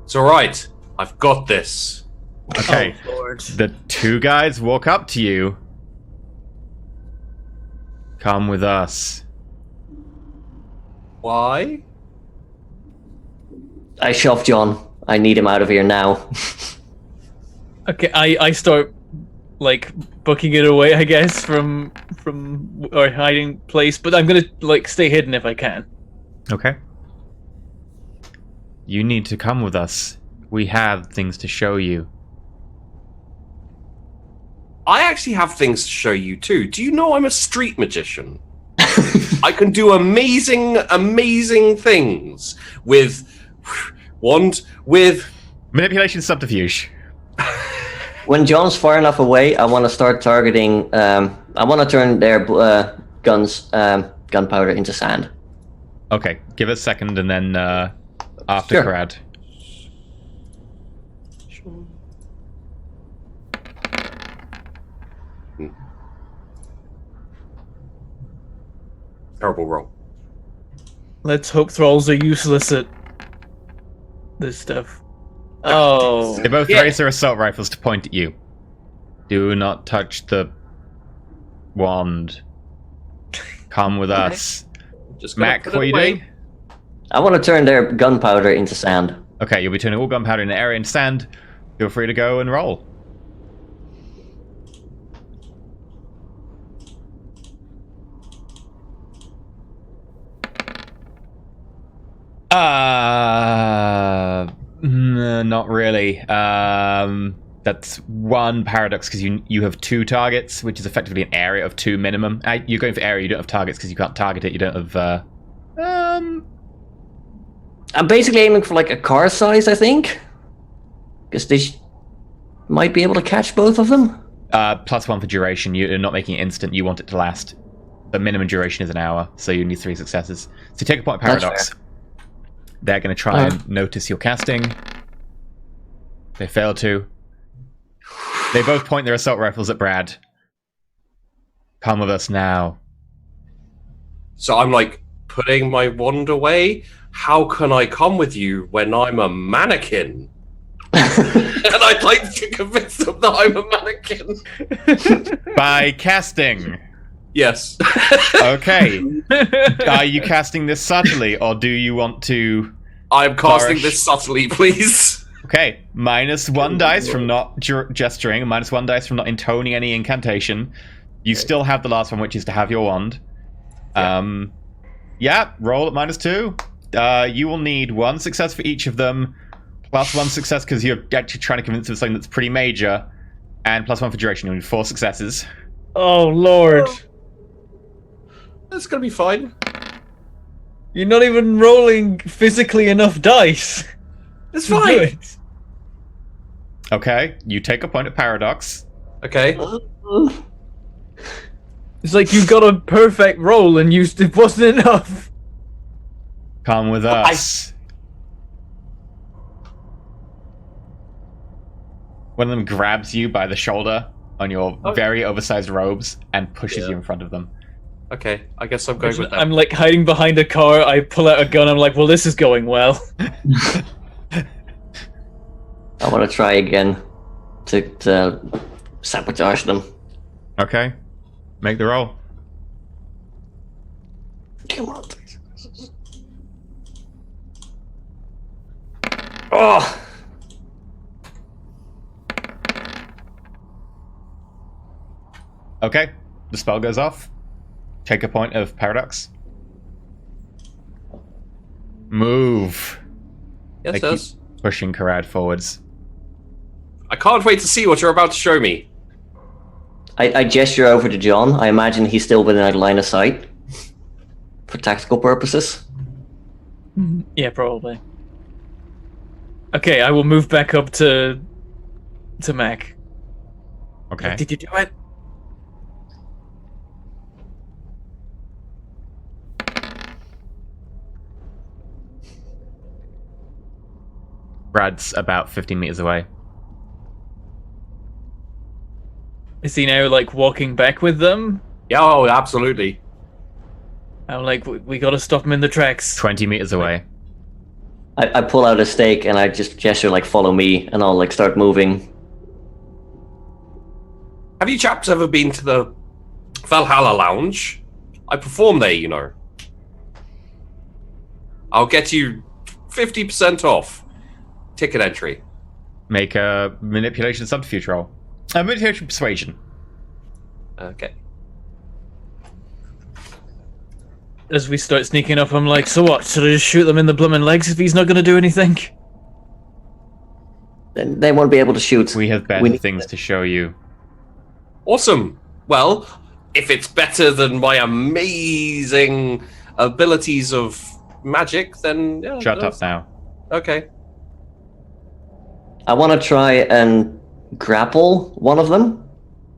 It's alright. I've got this. Okay. Oh, Lord. The 2 guys walk up to you. Come with us. Why? I shove John. I need him out of here now. Okay, I start like booking it away, I guess, from our hiding place, but I'm gonna like stay hidden if I can. Okay. You need to come with us. We have things to show you. I actually have things to show you too. Do you know I'm a street magician? I can do amazing, amazing things with with Manipulation subterfuge. When John's far enough away, I want to start targeting. I want to turn their gunpowder into sand. Okay, give it a second and then after Sure. Crad. terrible roll. Let's hope thralls are useless at this stuff. Oh, They both Yeah. raise their assault rifles to point at you. Do not touch the wand. Come with us. Just gonna Mac, put what are it you away. doing? I want to turn their gunpowder into sand. Okay, you'll be turning all gunpowder in the area and sand. Feel free to go and roll. Not really. That's one paradox because you have 2 targets, which is effectively an area of 2 minimum. You're going for area, you don't have targets because you can't target it. You don't have. I'm basically aiming for like a car size, I think. Because they might be able to catch both of them. +1 for duration. You're not making it instant. You want it to last. The minimum duration is an hour, so you need 3 successes. So take a point of paradox. They're going to try and notice your casting. They fail to. They both point their assault rifles at Brad. Come with us now. So I'm like putting my wand away. How can I come with you when I'm a mannequin? And I'd like to convince them that I'm a mannequin. By casting. Yes. Okay. Are you casting this subtly, or do you want to... I'm casting this subtly, please. Okay. -1 dice from not gesturing, -1 dice from not intoning any incantation. You still have the last one, which is to have your wand. Yeah, roll at -2. You will need 1 success for each of them, +1 success because you're actually trying to convince them of something that's pretty major, and +1 for duration. You'll need 4 successes. Oh, Lord. That's gonna be fine. You're not even rolling physically enough dice. It's fine. Okay, you take a point of paradox. Okay. It's like you got a perfect roll and it wasn't enough. Come with us. One of them grabs you by the shoulder on your very oversized robes and pushes you in front of them. Okay, I guess I'm going with that. I'm like hiding behind a car, I pull out a gun, I'm like, well, this is going well. I want to try again to sabotage them. Okay. Make the roll. Come on. Oh! Okay. The spell goes off. Take a point of paradox. Move. Yes, They yes. keep pushing Karad forwards. I can't wait to see what you're about to show me. I gesture over to John. I imagine he's still within line of sight. For tactical purposes. Yeah, probably. Okay, I will move back up to Mac. Okay. Did you do it? Brad's about 15 meters away. Is he now like walking back with them? Yeah, oh, absolutely. I'm like, we gotta stop him in the tracks. 20 meters away. I pull out a stake and I just gesture like follow me, and I'll like start moving. Have you chaps ever been to the Valhalla Lounge? I perform there, you know. I'll get you 50% off. Ticket entry. Make a manipulation subterfuge roll. Manipulation persuasion. Okay. As we start sneaking up, I'm like, so what? Should I just shoot them in the bloomin' legs if he's not gonna do anything? Then they won't be able to shoot. We have better things to show you. Awesome. Well, if it's better than my amazing abilities of magic, then yeah. Shut up now. Okay. I want to try and grapple one of them,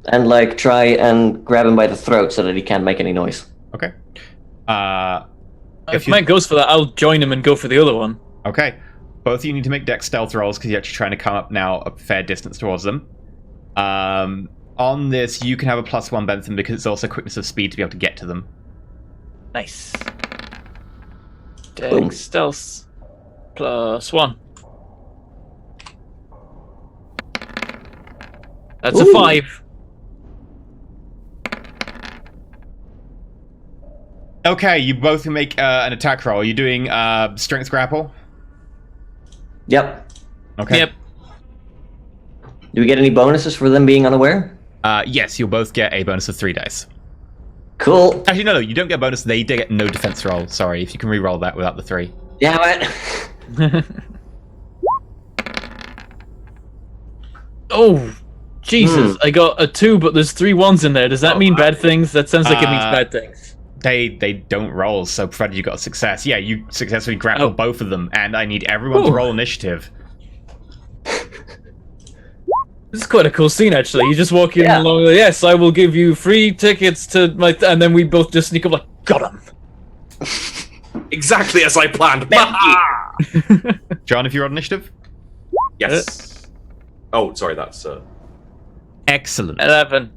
and like try and grab him by the throat so that he can't make any noise. Okay. If Mike goes for that, I'll join him and go for the other one. Okay. Both of you need to make dex stealth rolls because you're actually trying to come up now a fair distance towards them. On this, you can have a +1 Bentham because it's also quickness of speed to be able to get to them. Nice. Boom. Dex stealth +1. That's Ooh. a 5. Okay, you both can make an attack roll. You're doing strength grapple? Yep. Okay. Yep. Do we get any bonuses for them being unaware? Yes, you'll both get a bonus of 3 dice. Cool. Actually, no, you don't get a bonus. They get no defense roll. Sorry, if you can re-roll that without the 3. Yeah, Oh, Jesus! I got a 2, but there's 3 1s in there. Does that mean bad things? That sounds like it means bad things. They don't roll, so provided you got a success. Yeah, you successfully grapple both of them, and I need everyone to roll initiative. This is quite a cool scene, actually. You just walk in along. Yes, I will give you free tickets to my, and then we both just sneak up like, got him. Exactly as I planned. John, if you roll initiative. Yes. Oh, sorry, that's Excellent. 11.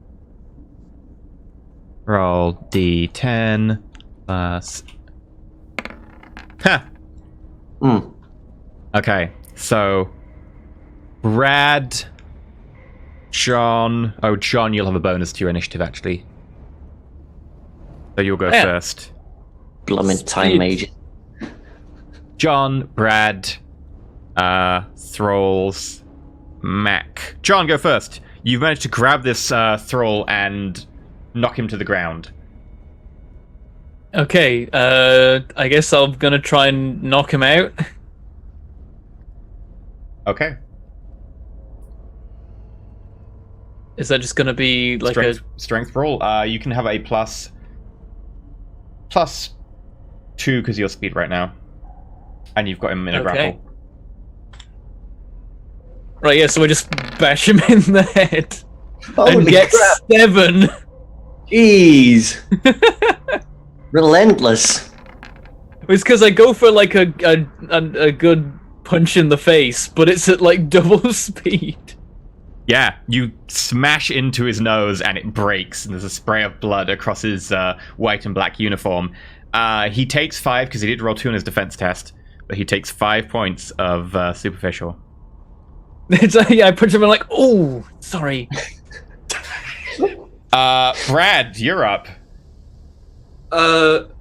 Roll d10 plus. Okay, so Brad, John. Oh, John, you'll have a bonus to your initiative actually. So you'll go first. Blummin' time mage. John, Brad, Thralls, Mac. John, go first. You've managed to grab this Thrall and knock him to the ground. Okay, I guess I'm gonna try and knock him out. Okay. Is that just gonna be like strength roll? You can have a plus 2 because you're speed right now, and you've got him in a grapple. Right, yeah. So I just bash him in the head and get crap. 7. Jeez. Relentless. It's because I go for like a good punch in the face, but it's at like double speed. Yeah, you smash into his nose and it breaks, and there's a spray of blood across his white and black uniform. He takes 5 because he did roll 2 on his defense test, but he takes 5 points of superficial. It's I punch him and like, oh, sorry. Brad, you're up. Am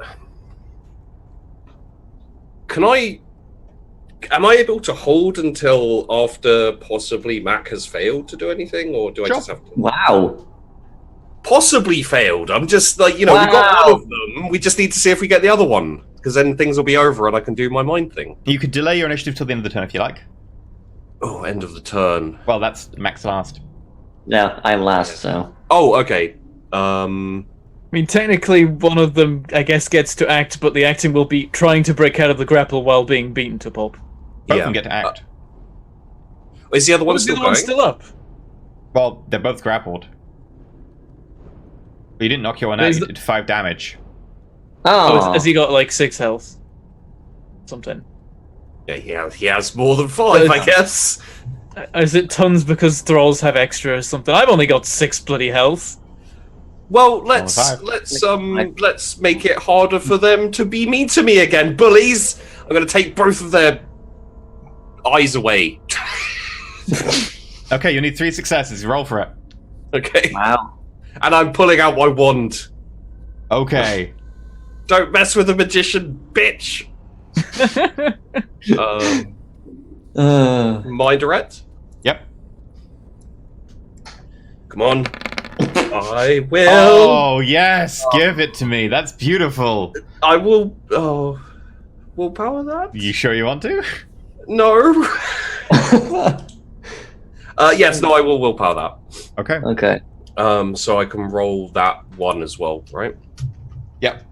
I able to hold until after possibly Mac has failed to do anything, or do I just have to? Wow. Possibly failed. I'm just like, we got one of them. We just need to see if we get the other one, because then things will be over and I can do my mind thing. You could delay your initiative till the end of the turn if you like. Oh, end of the turn. Well, that's Mac's last. Yeah, I'm last, so. Oh, okay. I mean, technically, one of them, I guess, gets to act, but the acting will be trying to break out of the grapple while being beaten to pulp. Both of them get to act. Is the other one still going? Still up? Well, they're both grappled. But you didn't knock your one out, you did 5 damage. Oh. Has he got like 6 health? Something. Yeah, he has more than 5, I guess. Is it tons because thralls have extra or something? I've only got 6 bloody health. Well, let's make it harder for them to be mean to me again, bullies. I'm going to take both of their eyes away. Okay, you need 3 successes. Roll for it. Okay. Wow. And I'm pulling out my wand. Okay. Don't mess with the magician, bitch. Mind direct? Yep. Come on. I will. Oh, yes. Give it to me. That's beautiful. I will. Oh. Willpower that? You sure you want to? No. Yes, no, I will willpower that. Okay. Okay. So I can roll that one as well, right? Yep.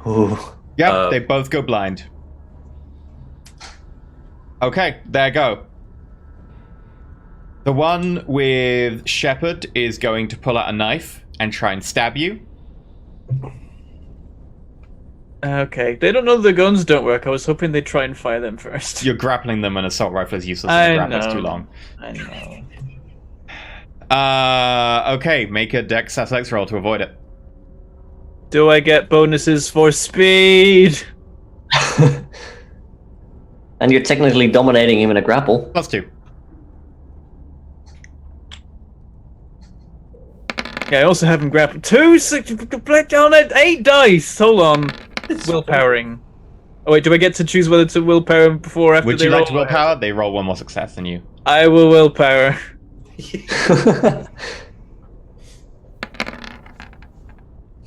Ooh. Yep, they both go blind. Okay, there you go. The one with Shepard is going to pull out a knife and try and stab you. Okay, they don't know the guns don't work. I was hoping they'd try and fire them first. You're grappling them, and assault rifle is useless. The grappling's too long. I know. Okay, make a dex athletics roll to avoid it. Do I get bonuses for speed? And you're technically dominating him in a grapple. +2. Yeah, I also have him grappled. 2, 6, on it, 8 dice. Hold on. Willpowering. Oh wait, do I get to choose whether to willpower before or after Would they you roll? like to willpower? They roll 1 more success than you. I will willpower.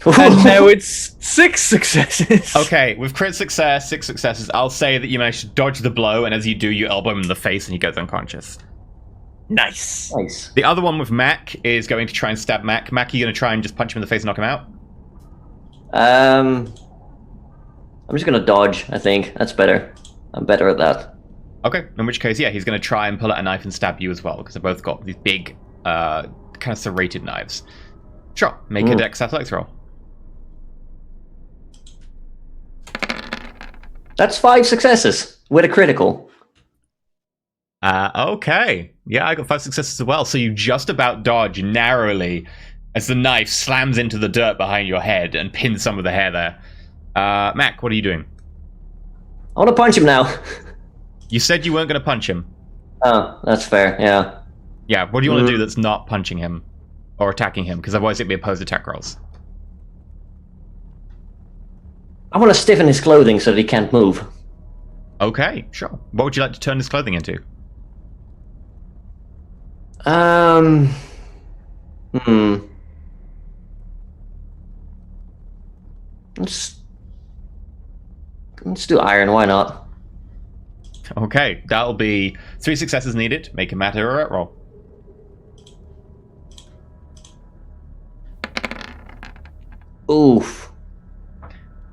And now it's 6 successes. Okay, with crit success, 6 successes, I'll say that you managed to dodge the blow, and as you do, you elbow him in the face and he goes unconscious. Nice. Nice. The other one with Mac is going to try and stab Mac. Mac, are you going to try and just punch him in the face and knock him out? I'm just gonna dodge, I think. That's better. I'm better at that. Okay, in which case, yeah, he's going to try and pull out a knife and stab you as well, because they've both got these big, kind of serrated knives. Sure, make a dex athletics roll. That's 5 successes with a critical. Okay. Yeah, I got 5 successes as well, so you just about dodge narrowly as the knife slams into the dirt behind your head and pins some of the hair there. Mac, what are you doing? I want to punch him now. You said you weren't going to punch him. Oh, that's fair, yeah. Yeah, what do you want to do that's not punching him or attacking him? Because otherwise it'd be opposed attack rolls. I want to stiffen his clothing so that he can't move. Okay, sure. What would you like to turn his clothing into? Let's do iron, why not? Okay, that'll be 3 successes needed. Make a matter roll. Oof.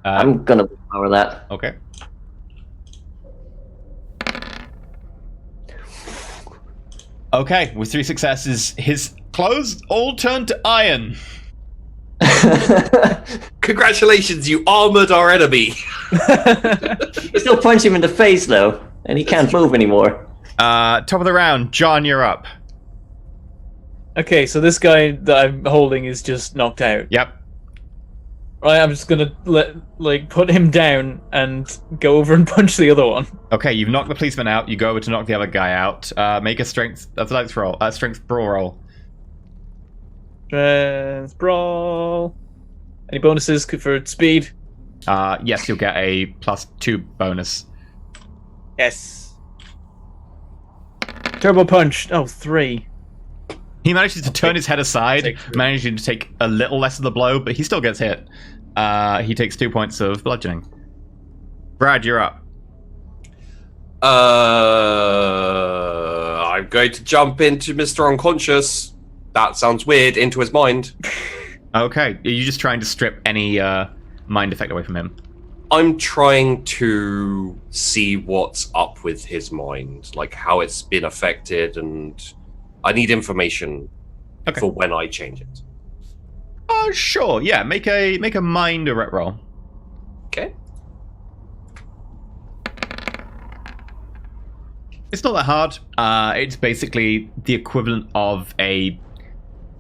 I'm gonna power that. Okay. Okay, with 3 successes, his clothes all turn to iron. Congratulations, you armored our enemy. You still punch him in the face though, and he can't move anymore. Top of the round, John, you're up. Okay, so this guy that I'm holding is just knocked out. Yep. Right, I'm just gonna put him down and go over and punch the other one. Okay, you've knocked the policeman out. You go over to knock the other guy out. Make a strength athletics roll. Strength brawl roll. Strength brawl. Any bonuses for speed? Yes, you'll get a +2 bonus. Yes. Turbo punch. Oh, 3. He manages to turn his head aside, managing to take a little less of the blow, but he still gets hit. He takes 2 points of bludgeoning. Brad, you're up. I'm going to jump into Mr. Unconscious. That sounds weird. Into his mind. Okay, are you just trying to strip any mind effect away from him? I'm trying to see what's up with his mind, like how it's been affected, and I need information for when I change it. Sure. Yeah, make a mind roll. Okay. It's not that hard. It's basically the equivalent of a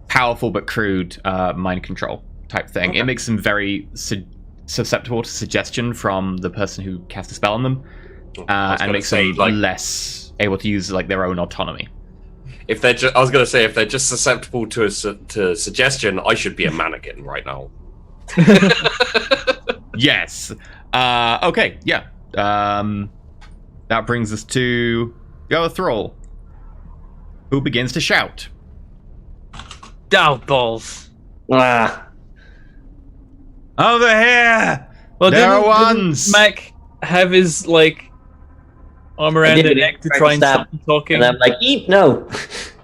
powerful but crude mind control type thing. It makes them very susceptible to suggestion from the person who cast a spell on them, and makes them less able to use their own autonomy. If they're I was going to say, if they're just susceptible to suggestion, I should be a mannequin right now. Yes. Okay. Yeah. That brings us to the other thrall, who begins to shout. Doubt balls. Ah. Over here! Well, there are didn't ones! Mac have his arm around the neck to try and stop him talking? And I'm like, eat, no.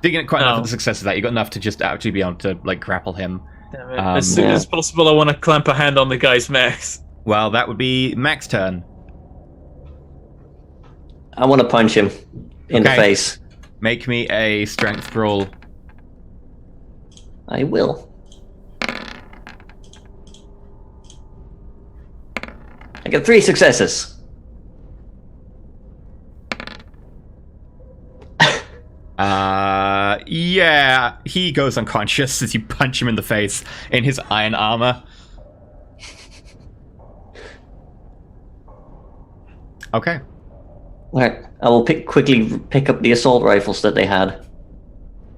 Didn't get quite enough of the success of that. You got enough to just actually be able to grapple him. Damn it. As soon as possible, I want to clamp a hand on the guy's max. Well, that would be Mac's turn. I want to punch him in the face. Make me a strength roll. I will. I get 3 successes. Yeah, he goes unconscious as you punch him in the face in his iron armor. Okay. Alright, I will quickly pick up the assault rifles that they had.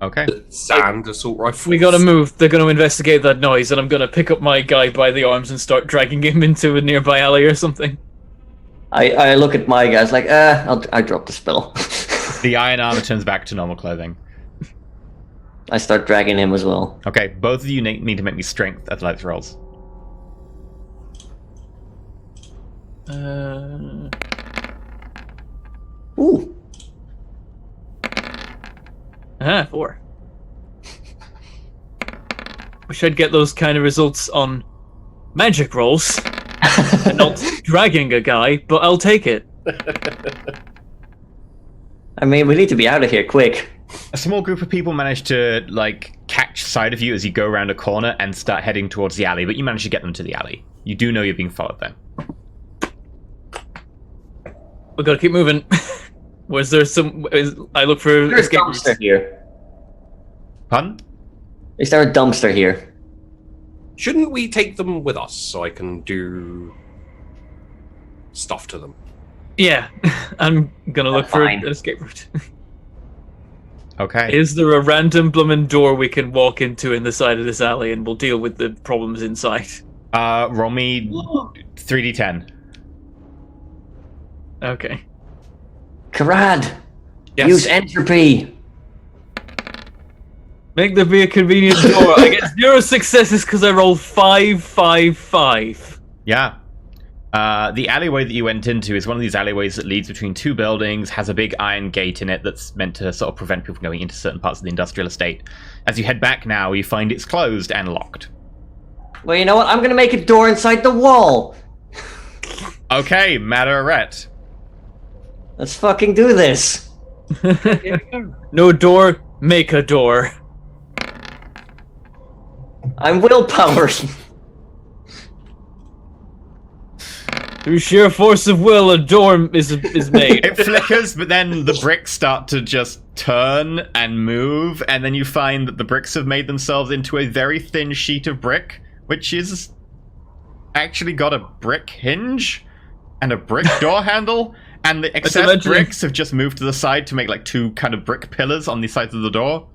Okay. Sand assault rifle. We gotta move. They're gonna investigate that noise, and I'm gonna pick up my guy by the arms and start dragging him into a nearby alley or something. I look at my guys like, I drop the spell. The iron armor turns back to normal clothing. I start dragging him as well. Okay, both of you need to make me strength athletics rolls. Ooh. 4. Wish I'd get those kind of results on magic rolls, and not dragging a guy, but I'll take it. I mean, we need to be out of here quick. A small group of people manage to, like, catch sight of you as you go around a corner and start heading towards the alley, but you manage to get them to the alley. You do know you're being followed there. We gotta keep moving. Was there some... I look for There's a escape routes. dumpster here. Pardon? Is there a dumpster here? Shouldn't we take them with us so I can do stuff to them? Yeah, I'm gonna look for Fine. an escape route. Okay. Is there a random bloomin' door we can walk into in the side of this alley and we'll deal with the problems inside? Roll me 3d10. Okay. Karad! Yes. Use entropy! Make there be a convenient door. I get 0 successes because I rolled 5, 5, 5. Yeah. The alleyway that you went into is one of these alleyways that leads between two buildings, has a big iron gate in it that's meant to sort of prevent people from going into certain parts of the industrial estate. As you head back now, you find it's closed and locked. Well, you know what? I'm gonna make a door inside the wall! Okay, Matteret. Let's fucking do this! No door, make a door. I'm willpower. Through sheer force of will, a door is made. It flickers, but then the bricks start to just turn and move, and then you find that the bricks have made themselves into a very thin sheet of brick, which is actually got a brick hinge and a brick door handle, and the excess bricks have just moved to the side to make like two kind of brick pillars on the sides of the door.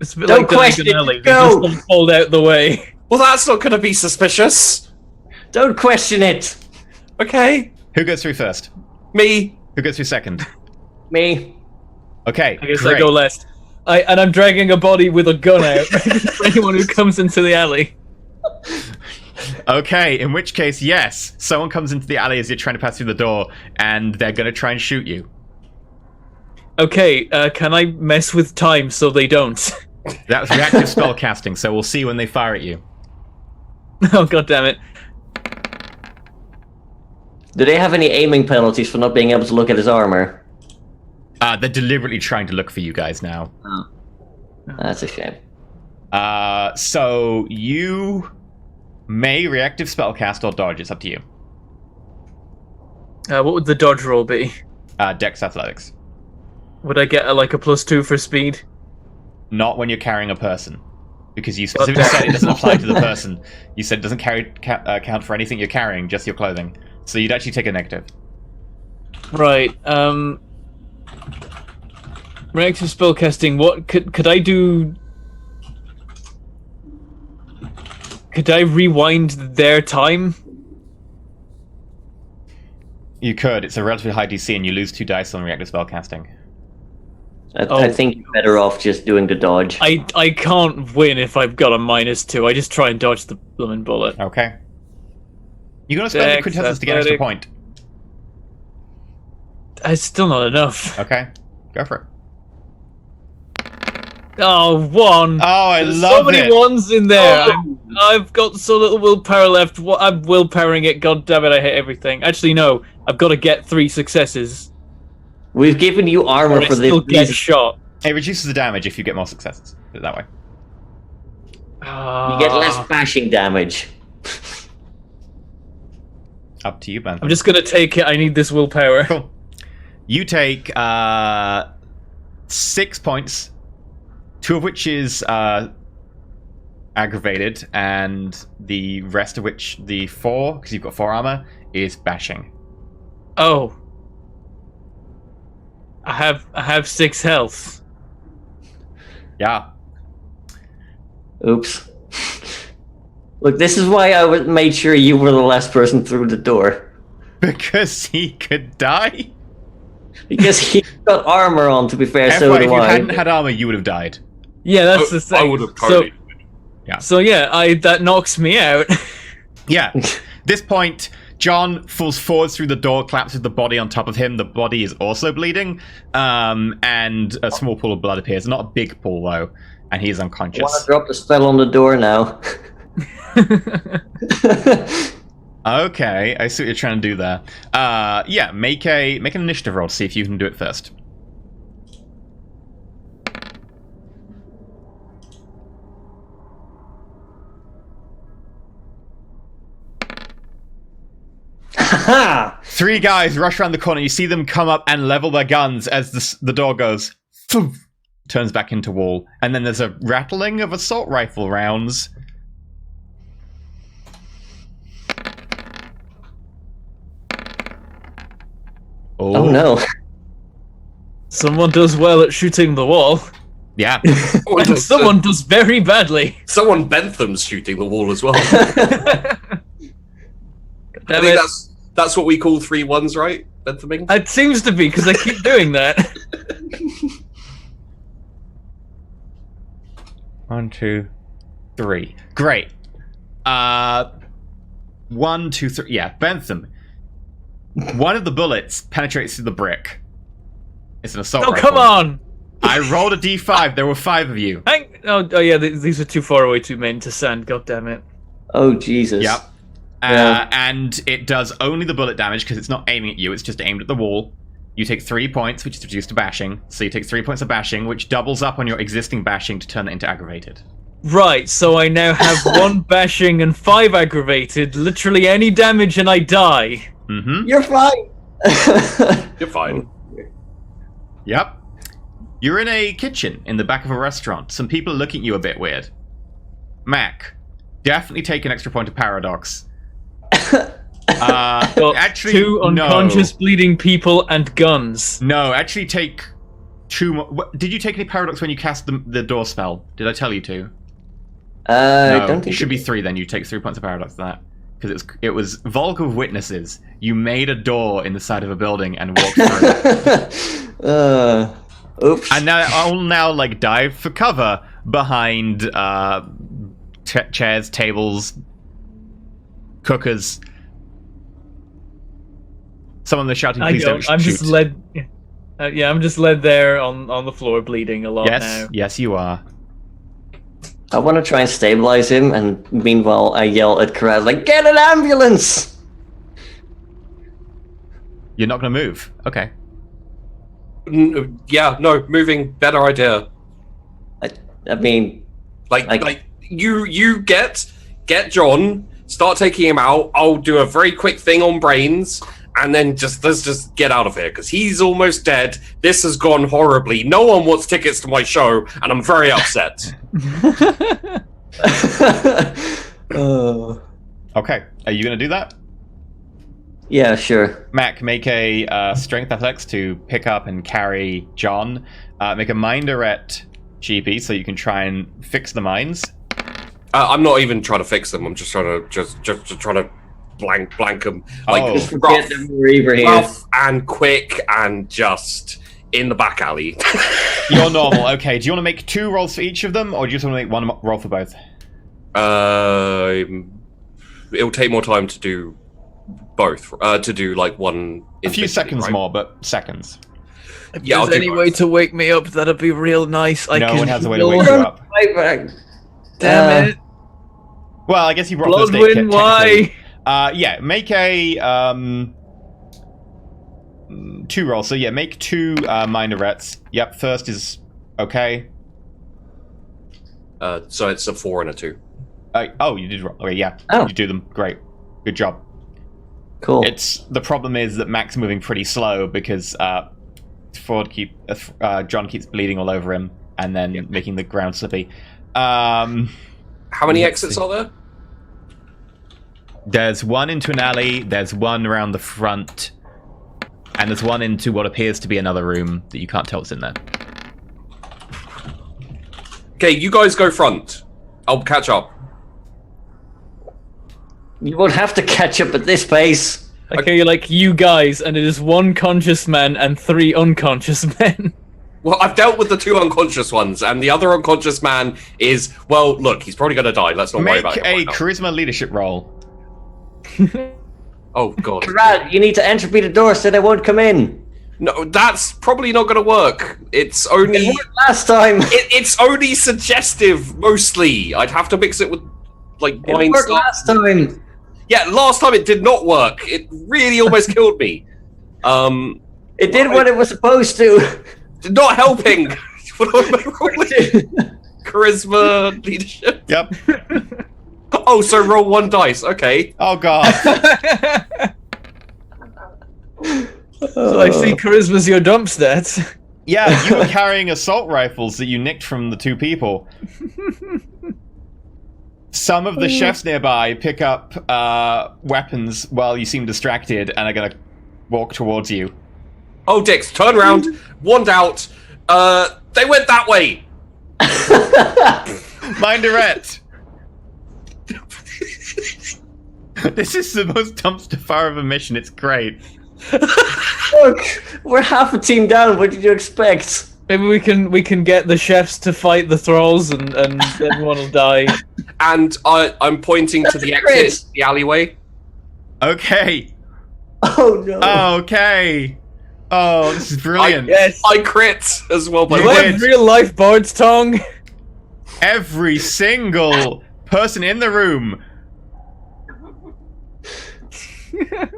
It's a bit Don't like question it, Alley. go! They just pulled out the way. Well, that's not going to be suspicious. Don't question it! Okay. Who goes through first? Me. Who goes through second? Me. Okay, I guess great. I go last. And I'm dragging a body with a gun out for anyone who comes into the alley. Okay, in which case, yes, someone comes into the alley as you're trying to pass through the door, and they're going to try and shoot you. Okay, can I mess with time so they don't? That was reactive spell casting, so we'll see when they fire at you. Oh, god damn it. Do they have any aiming penalties for not being able to look at his armor? They're deliberately trying to look for you guys now. Oh. That's a shame. So you may reactive spellcast or dodge. It's up to you. What would the dodge roll be? Dex Athletics. Would I get a +2 for speed? Not when you're carrying a person. Because you specifically said it doesn't apply to the person. You said it doesn't count for anything you're carrying, just your clothing. So you'd actually take a negative. Right, reactive spellcasting, what could I do? Could I rewind their time? You could. It's a relatively high DC and you lose 2 dice on reactive spellcasting. I think you're better off just doing the dodge. I can't win if I've got a -2. I just try and dodge the blooming bullet. Okay. You're going to spend the Dex, quintessence to get an extra athletic. point. It's still not enough. Okay. Go for it. Oh, 1. Oh, I There's love so many it. ones in there. I've got so little willpower left. I'm willpowering it. God damn it! I hate everything. Actually, no. I've got to get 3 successes. We've given you armor Or I for this still get reason. shot. It reduces the damage if you get more successes. Put it that way. You get less bashing damage. Up to you, Ben. I'm just gonna take it. I need this willpower. Cool. You take 6 points, 2 of which is aggravated, and the rest of which, the 4, because you've got 4 armor, is bashing. Oh. I have 6 health. Yeah. Oops. Look, this is why I made sure you were the last person through the door. Because he could die? Because he got armor on, to be fair, so FYI, do if you I. hadn't had armor, you would have died. Yeah, that's the thing. I would have totally. So yeah, that knocks me out. Yeah. This point, John falls forwards through the door, collapses the body on top of him. The body is also bleeding, and a small pool of blood appears. Not a big pool, though, and he is I unconscious. want to drop the spell on the door now. Okay, I see what you're trying to do there. Yeah, make an initiative roll to see if you can do it first. Ha! 3 guys rush around the corner. You see them come up and level their guns as the door goes, thoof, turns back into wall. And then there's a rattling of assault rifle rounds. Oh no. Someone does well at shooting the wall, Yeah. and someone does very badly. Someone Bentham's shooting the wall as well. I Damn think it. that's what we call 3-1s, right? Benthaming? It seems to be, because I keep doing that. 1, 2, 3. Great. 1, 2, 3. Yeah, Bentham. One of the bullets penetrates through the brick. It's an assault Oh, rifle. come on! I rolled a d5. There were 5 of you. Oh yeah, these are too far away to men to send, god damn it. Oh Jesus. Yep. Yeah. And it does only the bullet damage because it's not aiming at you. It's just aimed at the wall. You take 3 points, which is reduced to bashing. So you take 3 points of bashing, which doubles up on your existing bashing to turn it into aggravated. Right, so I now have 1 bashing and 5 aggravated. Literally any damage and I die. Mm-hmm. You're fine. You're fine. Yep. You're in a kitchen in the back of a restaurant. Some people are looking at you a bit weird. Mac, definitely take an extra point of paradox. Got Actually, 2 unconscious no. bleeding people and guns. No, actually take 2 more. Did you take any paradox when you cast the door spell? Did I tell you to? I No, don't think it should be 3 then. You take 3 points of paradox for that. Because it was Vulgar Witnesses. You made a door in the side of a building and walked through. Oops. And now I'll like dive for cover behind chairs, tables, cookers. Someone was shouting, "Please don't shoot!" I'm just led. Yeah, I'm just led there on the floor, bleeding a lot now. Yes, you are. I want to try and stabilize him, and meanwhile I yell at Karaz, like, get an ambulance! You're not going to move. Okay. Yeah, no, moving, better idea. I mean... Like you get John, start taking him out, I'll do a very quick thing on brains, and then let's just get out of here, because he's almost dead, this has gone horribly, no one wants tickets to my show, and I'm very upset. Okay. Are you going to do that? Yeah, sure. Mac, make a strength athletics to pick up and carry John. Make a Minderette GP so you can try and fix the mines. I'm not even trying to fix them, I'm just trying to blank them. Like, Just forget that we're over here. rough and quick and just in the back alley. You're normal. Okay. Do you want to make 2 rolls for each of them, or do you just want to make 1 roll for both? It'll take more time to do both. To do like one. A few seconds right? more, but seconds. If Yeah, I'll there's do any both. way to wake me up, that'd be real nice. No one has a way to wake you up. Right back. Damn it. Well, I guess you brought first aid Bloodwind, kit, why? technically. Yeah, make a 2 rolls. So yeah, make 2 Minderettes. Yep, first is okay. So it's a 4 and a 2. Oh, you did. Okay, yeah, Oh. you do them. Great, good job. Cool. The problem is that Mac's moving pretty slow because John keeps bleeding all over him and then making the ground slippy. How many Let's exits see. are there? There's 1 into an alley, there's 1 around the front, and there's 1 into what appears to be another room that you can't tell what's in there. Okay, you guys go front. I'll catch up. You won't have to catch up at this pace. Okay, you're like, you guys, and it is 1 conscious man and 3 unconscious men. Well, I've dealt with the 2 unconscious ones, and the other unconscious man is, well, look, he's probably going to die. Let's not worry Make about it. a right now. charisma leadership roll. Oh god. Brad, you need to entropy the door so they won't come in. No, that's probably not going to work. It's only It worked last time. it's only suggestive mostly. I'd have to mix it with like It mind worked stuff. last time. Yeah, last time it did not work. It really almost killed me. It did what it was supposed to. Not helping. What am I rolling? Charisma, leadership. Yep. Oh, so roll 1 dice. Okay. Oh god. So I see charisma's your dump stats. Yeah, you were carrying assault rifles that you nicked from the 2 people. Some of the chefs nearby pick up weapons while you seem distracted and are gonna walk towards you. Oh, dicks, turn around. Wand out. They went that way. Minderette! This is the most dumpster fire of a mission, it's great. Look, we're half a team down. What did you expect? Maybe we can get the chefs to fight the thralls and everyone will die. And I'm pointing to the Chris. exit, the alleyway. Okay. Oh no. Okay. Oh, this is brilliant. Yes. I crit as well by You Do I the way. did. have real life Bard's tongue? Every single person in the room.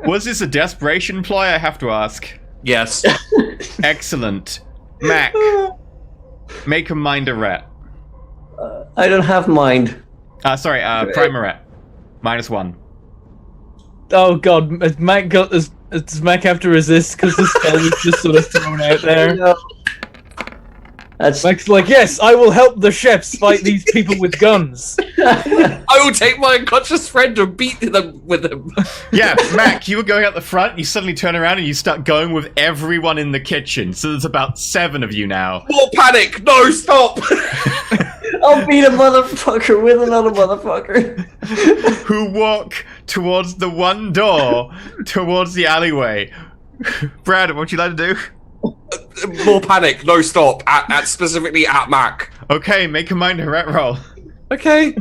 Was this a desperation ploy, I have to ask? Yes. Excellent. Mac, make a minderette. I don't have mind. Sorry, primerette. -1. Oh god, does Mac have to resist because the spell was just sort of thrown out there? No. That's Mac's like, yes, I will help the chefs fight these people with guns. I will take my unconscious friend and beat them with him. Yeah, Mac, you were going out the front, you suddenly turn around and you start going with everyone in the kitchen. So there's about 7 of you now. More panic! No, stop! I'll beat a motherfucker with another motherfucker. Who walk towards the one door towards the alleyway. Brad, what would you like to do? More panic! No, stop! At specifically at Mac. Okay, make a minderette roll. Okay.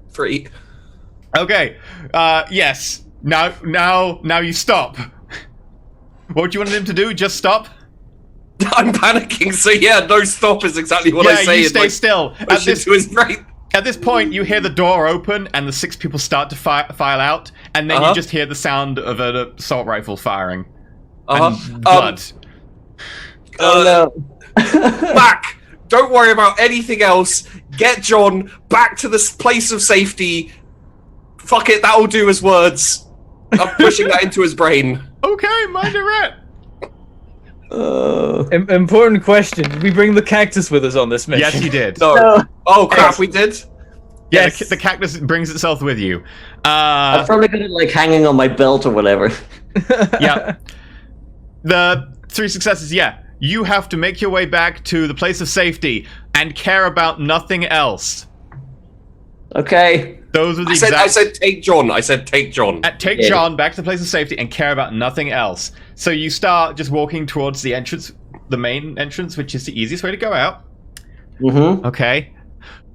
3. Okay, yes. Now you stop. What would you want him to do? Just stop? I'm panicking, so yeah, no, stop is exactly what I Yeah, say. you in stay my still. push into his brain. At this point, you hear the door open and the 6 people start to file out, and then you just hear the sound of an assault rifle firing. And blood. Oh no. Mac, don't worry about anything else. Get John back to this place of safety. Fuck it, that'll do as words. I'm pushing that into his brain. Okay, minderette. Important question. Did we bring the cactus with us on this mission? Yes, you did. No. No. Oh crap, we did? Yeah, Yes. the cactus brings itself with you. I've probably got it like hanging on my belt or whatever. Yeah. The 3 successes, yeah. You have to make your way back to the place of safety and care about nothing else. Okay. Those are the I said take John. I said take John. Take Yeah. John back to the place of safety and care about nothing else. So you start just walking towards the entrance, the main entrance, which is the easiest way to go out. Mm-hmm. Okay.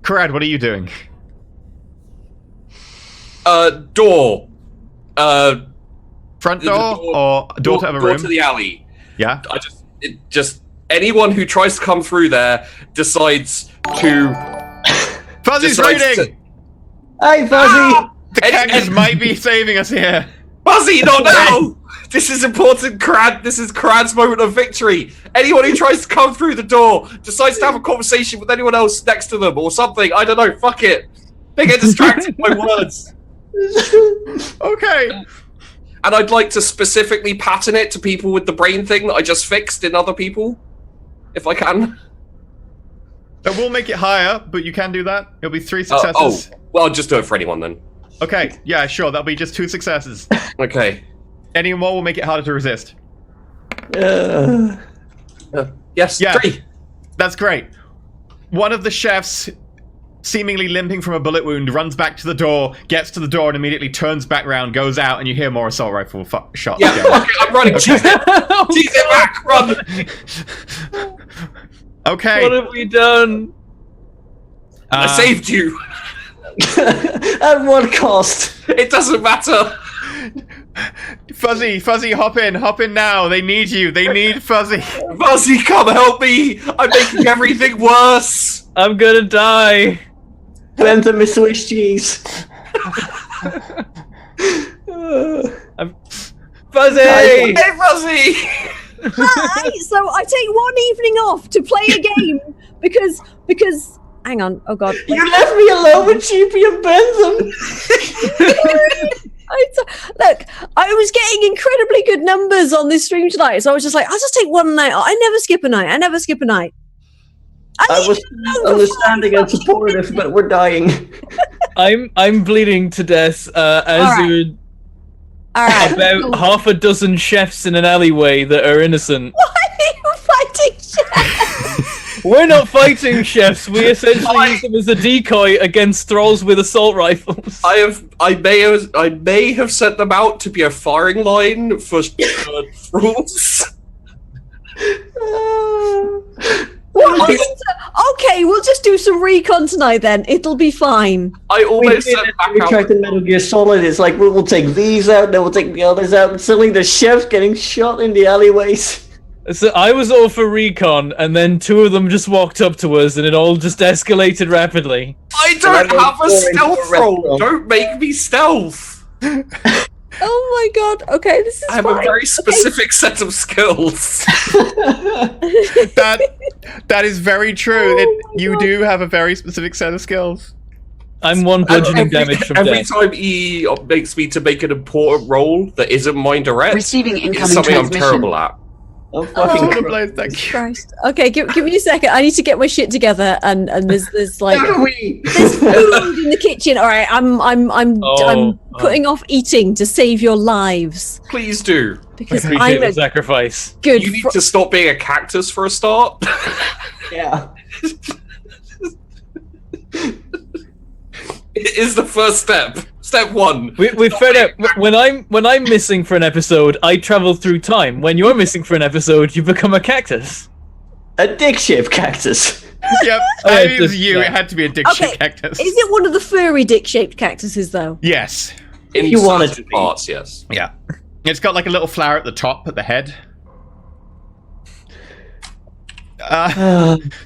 Karad, what are you doing? Door. Front The door or door to other door room? to the alley. Yeah. Just anyone who tries to come through there decides to. Fuzzy's decides reading! Hey, Fuzzy! The cactus might be saving us here. Fuzzy, not now! This is important, Crad. This is Crad's moment of victory. Anyone who tries to come through the door decides to have a conversation with anyone else next to them or something. I don't know. Fuck it. They get distracted by words. Okay. And I'd like to specifically pattern it to people with the brain thing that I just fixed in other people, if I can. It will make it higher, but you can do that. It'll be 3 successes. Well, I'll just do it for anyone then. Okay, yeah, sure. That'll be just 2 successes. Okay. Any more will make it harder to resist. Yes, Yeah. 3. That's great. One of the chefs, seemingly limping from a bullet wound, runs back to the door, gets to the door, and immediately turns back round, goes out, and you hear more assault rifle shots. Yeah, again. fuck it, I'm running. Cheese it. Cheese it back. Run. Okay. What have we done? I saved you. At what cost? It doesn't matter. Fuzzy, hop in now. They need you. They need Fuzzy. Fuzzy, come help me. I'm making everything worse. I'm gonna die. Bentham is Swiss cheese. Fuzzy! Hey, Fuzzy! Hi! So I take one evening off to play a game because hang on, oh god. You left me alone with Cheapy and Bentham. Look, I was getting incredibly good numbers on this stream tonight, so I was just like, I'll just take one night. I never skip a night. I was understanding and supportive, but we're dying. I'm bleeding to death as you about half a dozen chefs in an alleyway that are innocent. Why are you fighting chefs? We're not fighting chefs. We essentially use them as a decoy against thralls with assault rifles. I may have sent them out to be a firing line for thralls. Okay, we'll just do some recon tonight then. It'll be fine. I almost sent We back tried out. to Metal Gear Solid. It's like we'll take these out, then we'll take the others out. And suddenly the chefs getting shot in the alleyways. So I was all for recon, and then two of them just walked up to us, and it all just escalated rapidly. I don't have a stealth roll. Don't make me stealth. Oh my god. Okay, this is I have fine. a very specific set of skills. That is very true. You God. do have a very specific set of skills. I'm one bludgeoning damage from every death. time he makes me to make an important roll that isn't mine direct, Receiving it's incoming something I'm transmission. terrible at. Oh, fucking Oh, Christ. Thank you. Christ. Okay, give me a second. I need to get my shit together, and there's like How do we? there's food in the kitchen. All right, I'm putting off eating to save your lives Please do. because Appreciate I'm the a sacrifice. good. You need to stop being a cactus for a start. Yeah. It is the first step. Step one. We found out when I'm missing for an episode, I travel through time. When you're missing for an episode, you become a cactus. A dick-shaped cactus. Yep. Oh, It was just- you. yeah. It had to be a dick Okay, shaped cactus. Is it one of the furry dick-shaped cactuses though? Yes. In you want it certain to be. parts, yes. Yeah. It's got like a little flower at the top, at the head.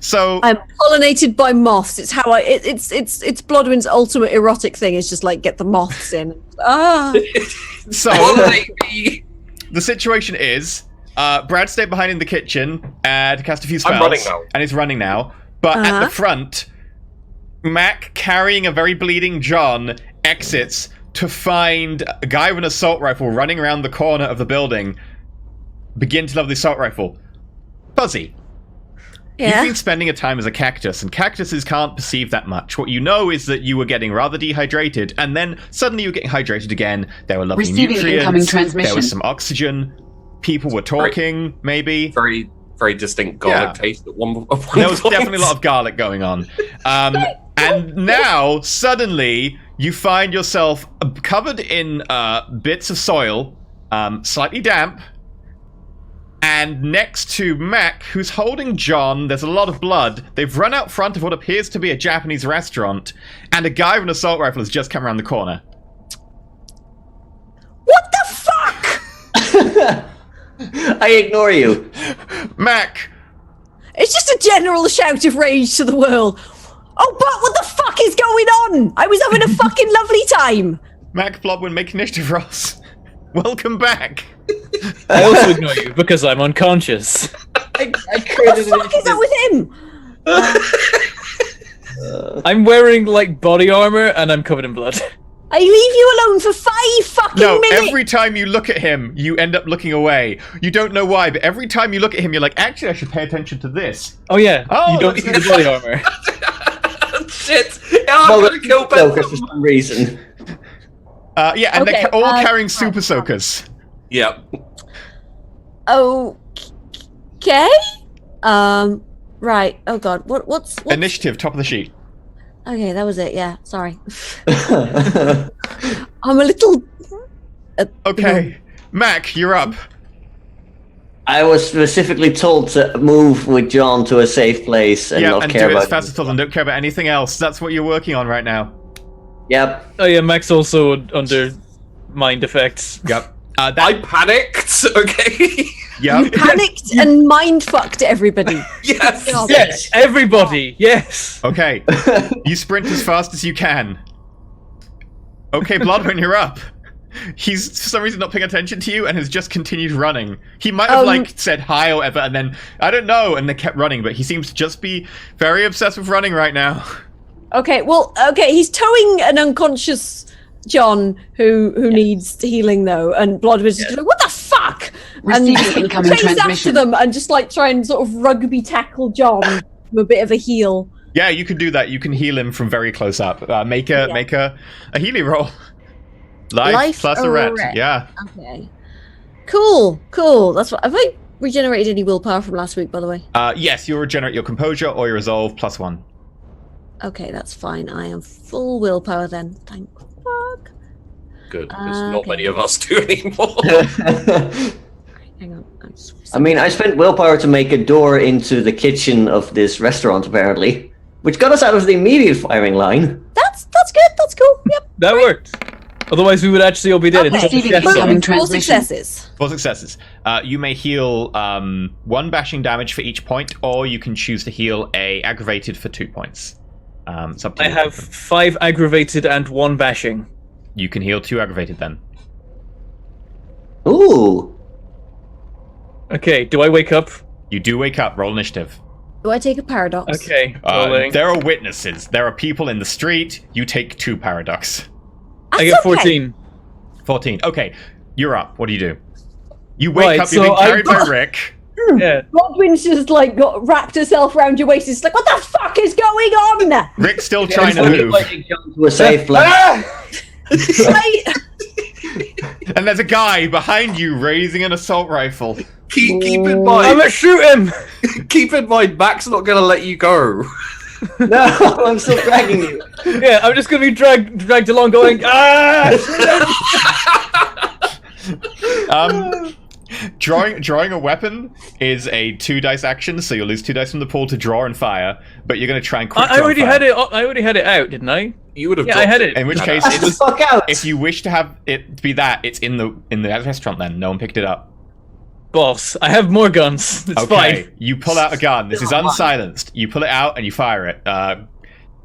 So I'm pollinated by moths. It's how it's Blodwin's ultimate erotic thing. Is just like get the moths in. So Pollinate me. the situation is, Brad stayed behind in the kitchen to cast a few spells. I'm running now. And he's running now. But at the front, Mac, carrying a very bleeding John, exits to find a guy with an assault rifle running around the corner of the building. Begin to level the assault rifle. Fuzzy. You've Yeah. been spending a time as a cactus, and cactuses can't perceive that much. What you know is that you were getting rather dehydrated, and then suddenly you were getting hydrated again. There were lovely Receiving incoming nutrients. transmission. There was some oxygen. People were talking, maybe. Very, very distinct garlic Yeah. taste at one There was point. definitely a lot of garlic going on. And now, suddenly, you find yourself covered in bits of soil, slightly damp, and next to Mac, who's holding John. There's a lot of blood. They've run out front of what appears to be a Japanese restaurant, and a guy with an assault rifle has just come around the corner. What the fuck? I ignore you. Mac! It's just a general shout of rage to the world. Oh, but what the fuck is going on? I was having a fucking lovely time. Mac Blobwin, make initiative rolls. Welcome back. I also ignore you because I'm unconscious. I What the created fuck is that with him? I'm wearing like body armor and I'm covered in blood. I leave you alone for 5 fucking No, minutes. every time you look at him, you end up looking away. You don't know why, but every time you look at him, you're like, actually, I should pay attention to this. Oh yeah, Oh, you don't see the body armor. Shit! I'm gonna kill Joker for Bentham. some reason. Yeah, and Okay, they're all carrying fine, super soakers. Yep. Okay. Right. Oh god. What's Initiative, top of the sheet. Okay, that was it. Yeah. Sorry. I'm a little. Okay. Mac, you're up. I was specifically told to move with John to a safe place and Yeah, not and care do it as about. fast as possible and don't care about anything else. That's what you're working on right now. Yep. Oh yeah, Max also under mind effects. Yep. I panicked. Okay. Yep. You panicked and mind fucked everybody. Yes. God. Yes, everybody. Yes. Okay. You sprint as fast as you can. Okay, Bloodwind, you're up. He's for some reason not paying attention to you and has just continued running. He might have said hi or whatever, and then I don't know, and they kept running. But he seems to just be very obsessed with running right now. Okay, well, he's towing an unconscious John who needs healing though, and Bloodwind's just like, what the fuck? Receiving and incoming chase after transmission. them and just like try and sort of rugby tackle John with a bit of a heal. Yeah, you can do that. You can heal him from very close up. Make a healing roll. Life plus a ret. Yeah. Okay. Cool. That's what. Have I regenerated any willpower from last week, by the way? Yes, you'll regenerate your composure or your resolve plus 1. Okay, that's fine. I am full willpower then. Thank fuck. Good, because not Okay. many of us do anymore. Hang on. I mean, I spent willpower to make a door into the kitchen of this restaurant, apparently, which got us out of the immediate firing line. That's good. That's cool. Yep. That worked. Otherwise, we would actually all be dead. It's Receiving just- incoming Four transmission. successes. 4 successes. You may heal 1 bashing damage for each point, or you can choose to heal a aggravated for 2 points. It's up to I you. have 5 aggravated and 1 bashing. You can heal 2 aggravated then. Ooh. Okay, do I wake up? You do wake up. Roll initiative. Do I take a paradox? Okay, rolling. There are witnesses. There are people in the street. You take 2 paradox. I That's get okay. 14. 14. Okay, you're up. What do you do? You wake Right, up. You're so being carried by Rick. Yeah. Godwin's just like got wrapped herself around your waist. It's like, what the fuck is going on? Rick's still trying to I'm move. like John to a safe place. Right? And there's a guy behind you raising an assault rifle. keep in I'm mind. gonna shoot him! Keep in mind, Mac's not going to let you go. No, I'm still dragging you. Yeah, I'm just gonna be dragged along going, ah! Drawing a weapon is a 2 dice action, so you'll lose 2 dice from the pool to draw and fire. But you're going to try and quick I draw already and had fire. it. I already had it out, didn't I? You would have. Yeah, I had it. In which case, Pass the fuck out. if you wish to have it be that, it's in the restaurant. Then no one picked it up. Boss, I have more guns. It's Okay, fine. you pull out a gun. This is unsilenced. You pull it out and you fire it.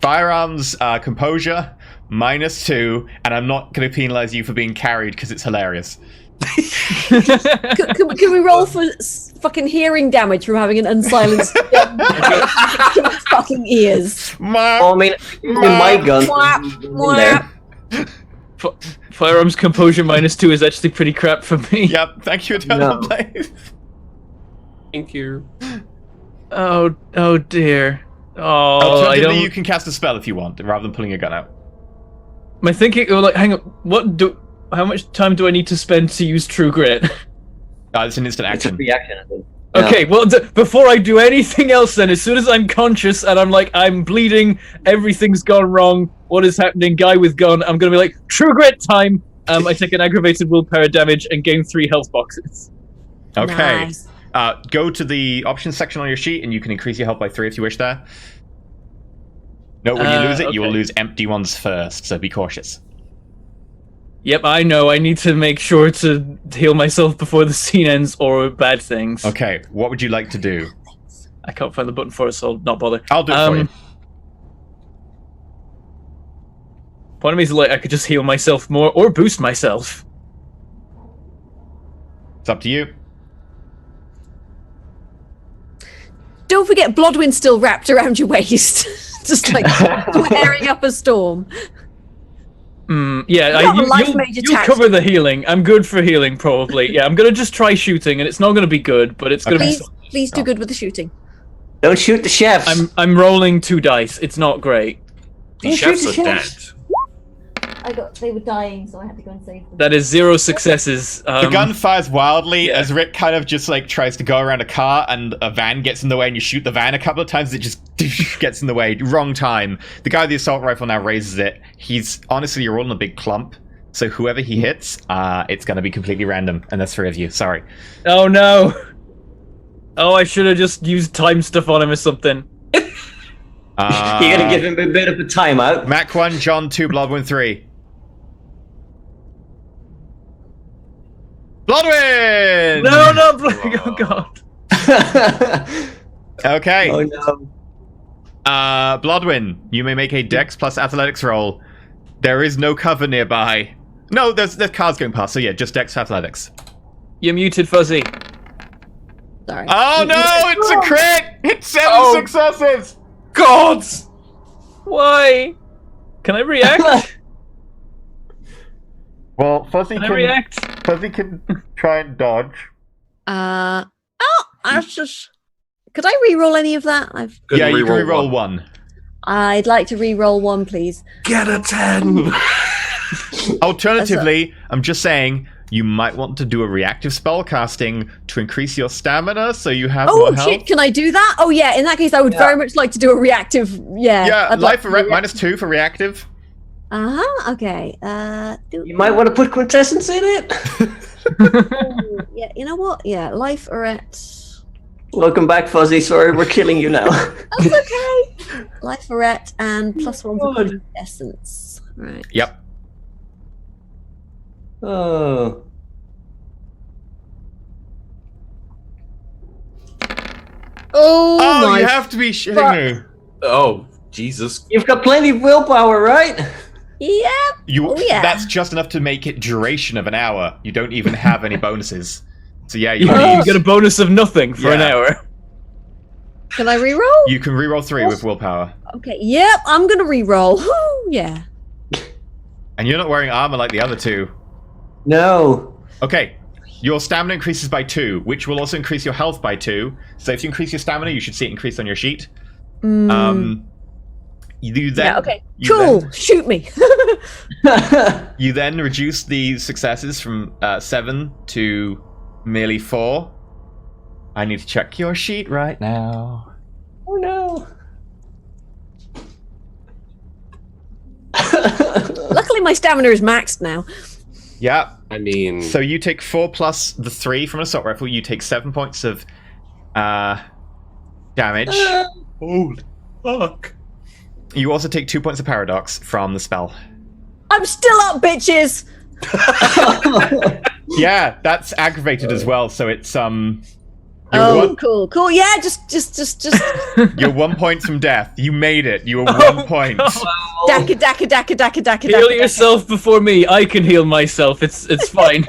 Firearms composure -2, and I'm not going to penalize you for being carried because it's hilarious. Can we roll for fucking hearing damage from having an unsilenced gun to its fucking ears? Oh, I mean, in my gun. in there. Firearms composure -2 is actually pretty crap for me. Yep. Thank you, Eternal No. Blade. Thank you. Oh dear. Oh, I Alternatively, don't. you can cast a spell if you want, rather than pulling a gun out. My thinking. Oh, like, hang on. How much time do I need to spend to use True Grit? It's an instant It's a action. reaction, I think. Okay, well, before I do anything else, then, as soon as I'm conscious and I'm like, I'm bleeding, everything's gone wrong, what is happening, guy with gun, I'm gonna be like, True Grit time! I take an aggravated willpower damage and gain 3 health boxes. Okay. Nice. Go to the options section on your sheet, and you can increase your health by 3 if you wish there. Note when you lose it, you will okay. lose empty ones first, so be cautious. Yep, I know, I need to make sure to heal myself before the scene ends, or bad things. Okay, what would you like to do? I can't find the button for it, so I'll not bother. I'll do it for you. Point of me is like, I could just heal myself more, or boost myself. It's up to you. Don't forget, Bloodwind's still wrapped around your waist, just like flaring up a storm. Yeah, You have a life mage you'll attached. cover the healing. I'm good for healing, probably. Yeah, I'm gonna just try shooting, and it's not gonna be good, but it's gonna Okay. Please do good with the shooting. Don't shoot the chefs. I'm rolling 2 dice. It's not great. The Oh, chefs shoot are the dead. chefs. They were dying, so I had to go and save them. That is 0 successes. The gun fires wildly yeah. as Rick kind of just like tries to go around a car, and a van gets in the way, and you shoot the van a couple of times. It just gets in the way. Wrong time. The guy with the assault rifle now raises it. He's honestly, you're all in a big clump. So whoever he hits, it's going to be completely random, and there's 3 of you. Sorry. Oh no! Oh, I should have just used time stuff on him or something. You're gonna give him a bit of a timeout. Mac 1, John 2, Bloodwind 3. Bloodwind! No, oh god. Okay. Oh no. Bloodwind, you may make a Dex plus Athletics roll. There is no cover nearby. No, there's cars going past, so yeah, just Dex Athletics. You're muted, Fuzzy. Sorry. Oh no, it's a crit! It's 7 successes! Gods! Why? Can I react? Well, Fuzzy Can I react? Fuzzy can try and dodge. I was just. Could I re-roll any of that? Yeah, you can reroll 1. I'd like to re-roll 1, please. Get a 10! Alternatively, I'm just saying, you might want to do a reactive spell casting to increase your stamina so you have more health. Shit, can I do that? Oh yeah, in that case I would very much like to do a reactive, Yeah, I'd life like to do -2 for reactive. okay. You might want to put quintessence in it. Yeah, you know what? Yeah, life arret. Welcome back, Fuzzy. Sorry, we're killing you now. That's okay. Life arret and +1 for God. essence. Right. Yep. Oh. Oh Oh, my you have to be shitting fuck. me. Oh, Jesus. You've got plenty of willpower, right? Yep. Oh, yeah. That's just enough to make it duration of an hour. You don't even have any bonuses. So yeah, you, You get a bonus of nothing for an Yeah. hour. Can I re-roll? you can reroll 3 with willpower. Okay. Yep. I'm gonna re-roll. Yeah. And you're not wearing armor like the other two. No. Okay. Your stamina increases by 2, which will also increase your health by 2. So if you increase your stamina, you should see it increase on your sheet. You then, Yeah. Okay. you Cool. then- Shoot me. You then reduce the successes from 7 to merely 4. I need to check your sheet right now. Oh no. Luckily, my stamina is maxed now. Yeah. I mean... So you take 4 plus the 3 from an assault rifle. You take 7 points of damage. Holy fuck. You also take 2 points of paradox from the spell. I'm still up, bitches. Yeah, that's aggravated as well. So it's Oh, cool. Yeah, just. You're 1 point from death. You made it. You were 1 point. Daka. Heal yourself before me. I can heal myself. It's fine.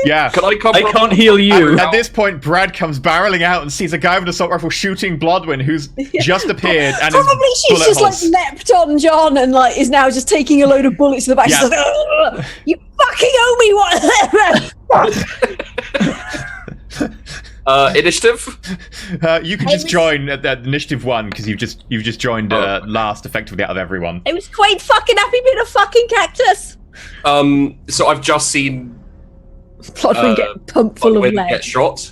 Yeah. Can I come I can't heal you. At this point, Brad comes barreling out and sees a guy with an assault rifle shooting Bloodwind, who's just appeared and Probably is she's bullet just holes. like leapt on John and like is now just taking a load of bullets to the back. Yeah. She's like, "Ugh, you fucking owe me what? Initiative? You can just join at initiative 1 because you've just joined last effectively out of everyone. It was quite fucking happy being a fucking cactus. So I've just seen Bloodwind get pumped full of Bloodwind lead. get shot.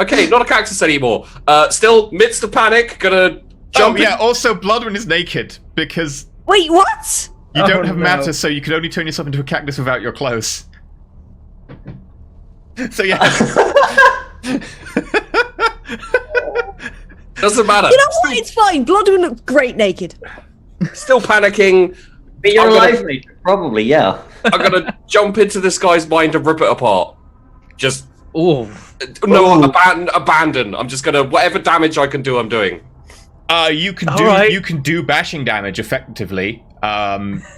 Okay, not a cactus anymore. Still, midst of panic, gonna jump Oh yeah. Also, Bloodwind is naked because Wait, what? you don't Oh, have no. matter, so you can only turn yourself into a cactus without your clothes. So yeah. Doesn't matter. You know what? It's fine. Bloodwind looked great naked. Still panicking. But you're I'm gonna- alive, mate. Probably, yeah. I'm gonna jump into this guy's mind and rip it apart. Just Oh, no, abandon. I'm just gonna whatever damage I can do, I'm doing. You can All do right. you can do bashing damage effectively.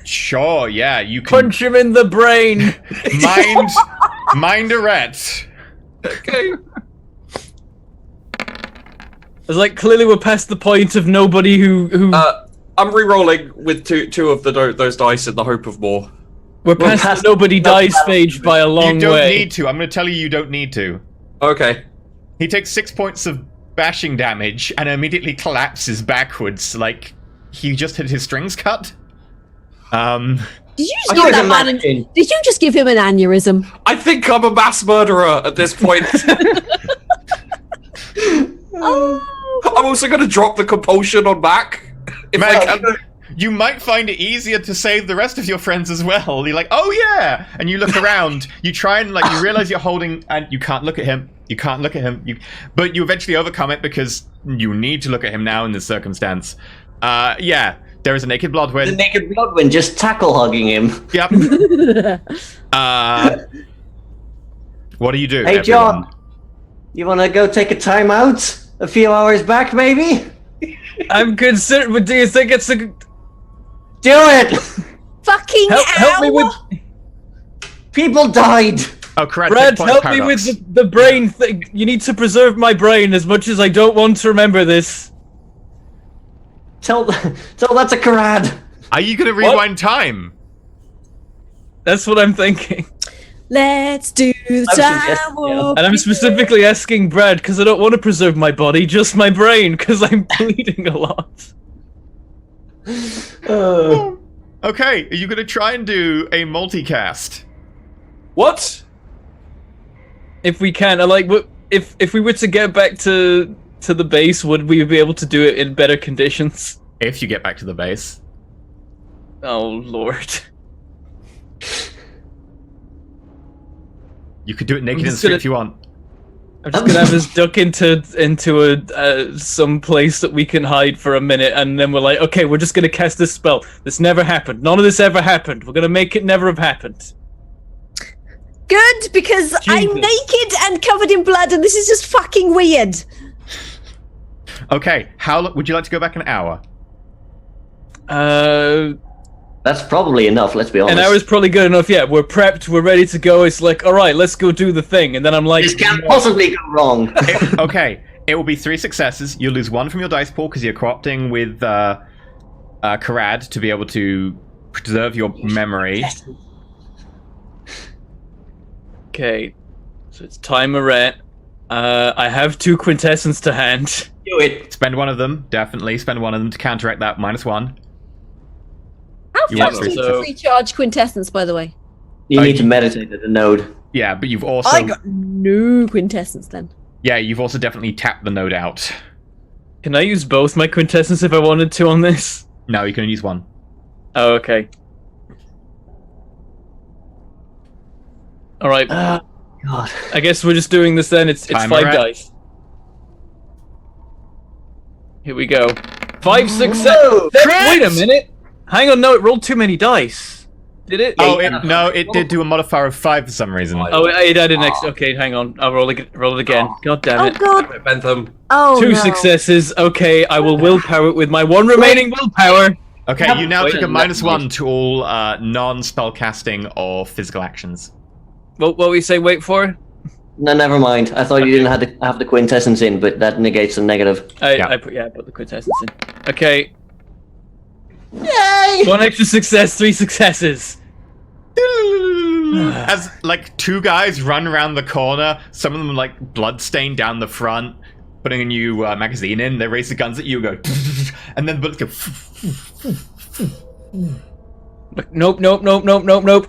Sure, yeah, you can punch him in the brain. mind a ret. Okay. It's like clearly we're past the point of nobody who I'm re-rolling with two of those dice in the hope of more. we're past past- the nobody dies stage by a long You don't way. need to. I'm going to tell you don't need to. Okay. He takes 6 points of bashing damage and immediately collapses backwards like he just had his strings cut. Did you just I give thought that it was man? Did you just give him an aneurysm? I think I'm a mass murderer at this point. Oh, I'm also gonna drop the compulsion on Mac. If I Mac, can. you might find it easier to save the rest of your friends as well. You're like, oh yeah, and you look around. You try and you realize you're holding, and you can't look at him. You can't look at him. But you eventually overcome it because you need to look at him now in this circumstance. Yeah, there is a naked Bloodwind. The naked Bloodwind just tackle hugging him. Yep. What do you do? Hey, everyone? John. You want to go take a time out? A few hours back, maybe? I'm concerned, but do you think it's a... Do it! Fucking Help me with... People died! Oh, correct. Brad, help me with the brain thing. You need to preserve my brain as much as I don't want to remember this. Tell that to Karad. Are you going to rewind time? That's what I'm thinking. Let's do the time warp. And I'm specifically asking Brad because I don't want to preserve my body, just my brain, because I'm bleeding a lot. Okay, are you going to try and do a multicast? What? If we can, if we were to get back to the base, would we be able to do it in better conditions? If you get back to the base. Oh lord. You could do it naked in the street if you want. I'm just gonna have us duck into a some place that we can hide for a minute, and then we're like, okay, we're just gonna cast this spell. This never happened. None of this ever happened. We're gonna make it never have happened. Good, because I'm naked and covered in blood, and this is just fucking weird. Okay, how would you like to go back an hour? That's probably enough, let's be honest. An hour's probably good enough, yeah. We're prepped, we're ready to go. It's like, alright, let's go do the thing. And then I'm like... This can't possibly go wrong. Okay, it will be 3 successes. You'll lose 1 from your dice pool because you're co-opting with Karad to be able to preserve your memory. Okay, so it's time Maret. I have 2 quintessence to hand. Do it. Spend 1 of them, definitely. Spend 1 of them to counteract that -1. How You fast want do you so- recharge quintessence, by the way? You need to meditate at the node. Yeah, but you've also... I got no quintessence then. Yeah, you've also definitely tapped the node out. Can I use both my quintessence if I wanted to on this? No, you can only use 1. Oh, okay. Alright, God. I guess we're just doing this then. It's 5 Timer at- dice. Here we go. 5 success. Whoa, Wait a minute. Hang on, no, it rolled too many dice. Did it? Oh, no, it did do a modifier of 5 for some reason. Oh, it added an extra. Okay, hang on. I'll roll it again. God damn Oh it. god. Bentham. Oh 2 no. successes. Okay, I will willpower it with my 1 remaining willpower. Okay, you now Wait, took a that's -1 to all non-spell casting or physical actions. What we say? Wait for? No, never mind. I thought you didn't have the quintessence in, but that negates the negative. I put the quintessence in. Okay. Yay! 1 extra success, 3 successes. As like 2 guys run around the corner, some of them like bloodstained down the front, putting a new magazine in. They raise the guns at you, go, and then the bullets go. Nope,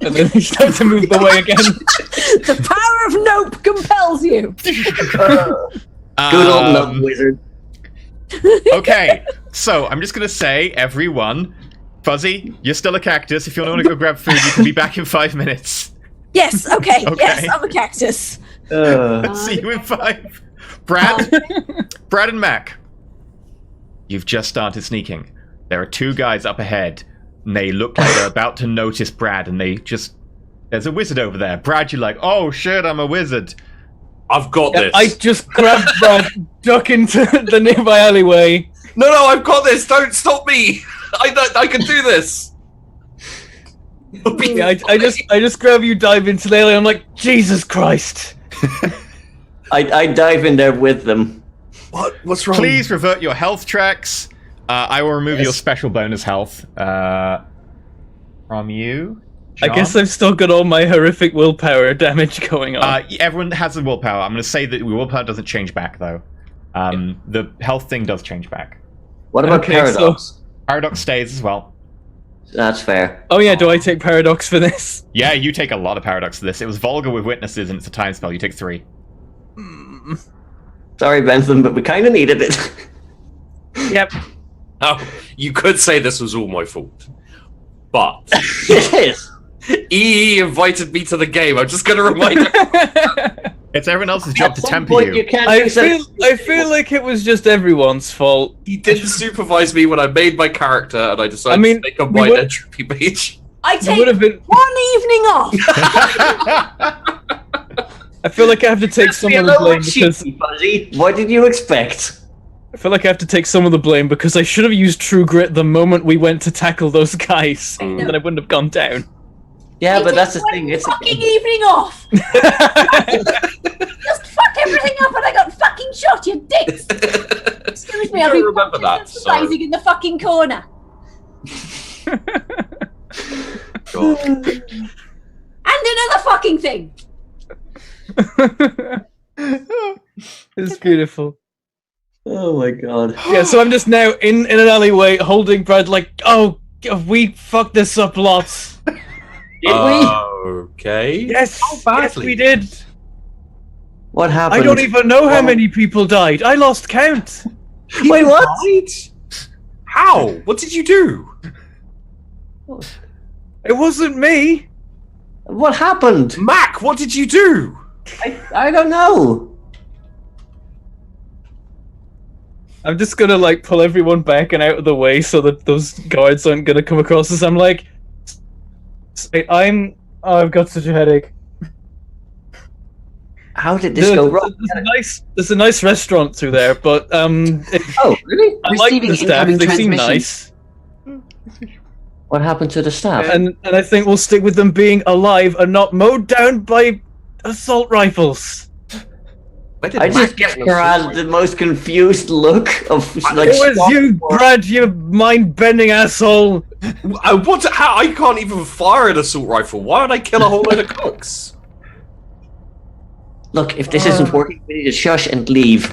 and then they start to move away again. The power of nope compels you. Good old nope wizard. Okay, so I'm just gonna say, everyone, Fuzzy, you're still a cactus. If you want to go grab food, you can be back in 5 minutes. Yes, okay, Okay. yes, I'm a cactus. See you in 5. Brad and Mac, you've just started sneaking. There are 2 guys up ahead, and they look like they're about to notice Brad, and there's a wizard over there. Brad, you're like, oh shit, I'm a wizard. I've got this. I just grabbed Brad, duck into the nearby alleyway. No, I've got this. Don't stop me. I can do this. Yeah, I just grab you, dive into the alley. I'm like, Jesus Christ. I dive in there with them. What's wrong? Please revert your health tracks. I will remove your special bonus health from you. I guess I've still got all my horrific willpower damage going on. Everyone has a willpower. I'm going to say that willpower doesn't change back, though. The health thing does change back. What about Okay, Paradox? Paradox stays as well. That's fair. Oh yeah, do I take Paradox for this? Yeah, you take a lot of Paradox for this. It was Vulgar with Witnesses, and it's a time spell. You take 3. Sorry, Bentham, but we kind of needed it. Yep. Oh, you could say this was all my fault, but It is. EE invited me to the game. I'm just going to remind her. It's everyone else's job to At some temper point, you. can't I do something. feel like it was just everyone's fault. He didn't supervise me when I made my character, and I decided I mean, to make a we minor would- trippy mage. I It take would have been. 1 evening off. I feel like I have to take some Be a of the little blame because cheeky, Fuzzy. What did you expect? I feel like I have to take some of the blame because I should have used True Grit the moment we went to tackle those guys, and then I wouldn't have gone down. Yeah, I but take that's the 1 thing. It's fucking evening off. Just fucked everything up and I got fucking shot, you dicks. Excuse me, I I'll don't be remember fucking that, exercising in the fucking corner. God. And another fucking thing. It's beautiful. Oh my god. Yeah, so I'm just now in an alleyway holding Brad like, oh, we fucked this up lots. Did Okay. Yes, yes, badly? we did. What happened? I don't even know how Well- many people died. I lost count. Wait, what? How? What did you do? It wasn't me. What happened? Mac, what did you do? I don't know. I'm just gonna like pull everyone back and out of the way so that those guards aren't gonna come across us. I'm like, I've got such a headache. How did this go wrong? There's a nice restaurant through there, but Oh, really? I like the Receiving staff. incoming They seem transmission. nice, What happened to the staff? and I think we'll stick with them being alive and not mowed down by assault rifles. Where did I Mac just get give an Brad assault the most confused look of like. It was shock. you, Brad, you mind-bending asshole. What? How? I can't even fire an assault rifle. Why would I kill a whole load of cooks? Look, if this isn't working, we need to shush and leave.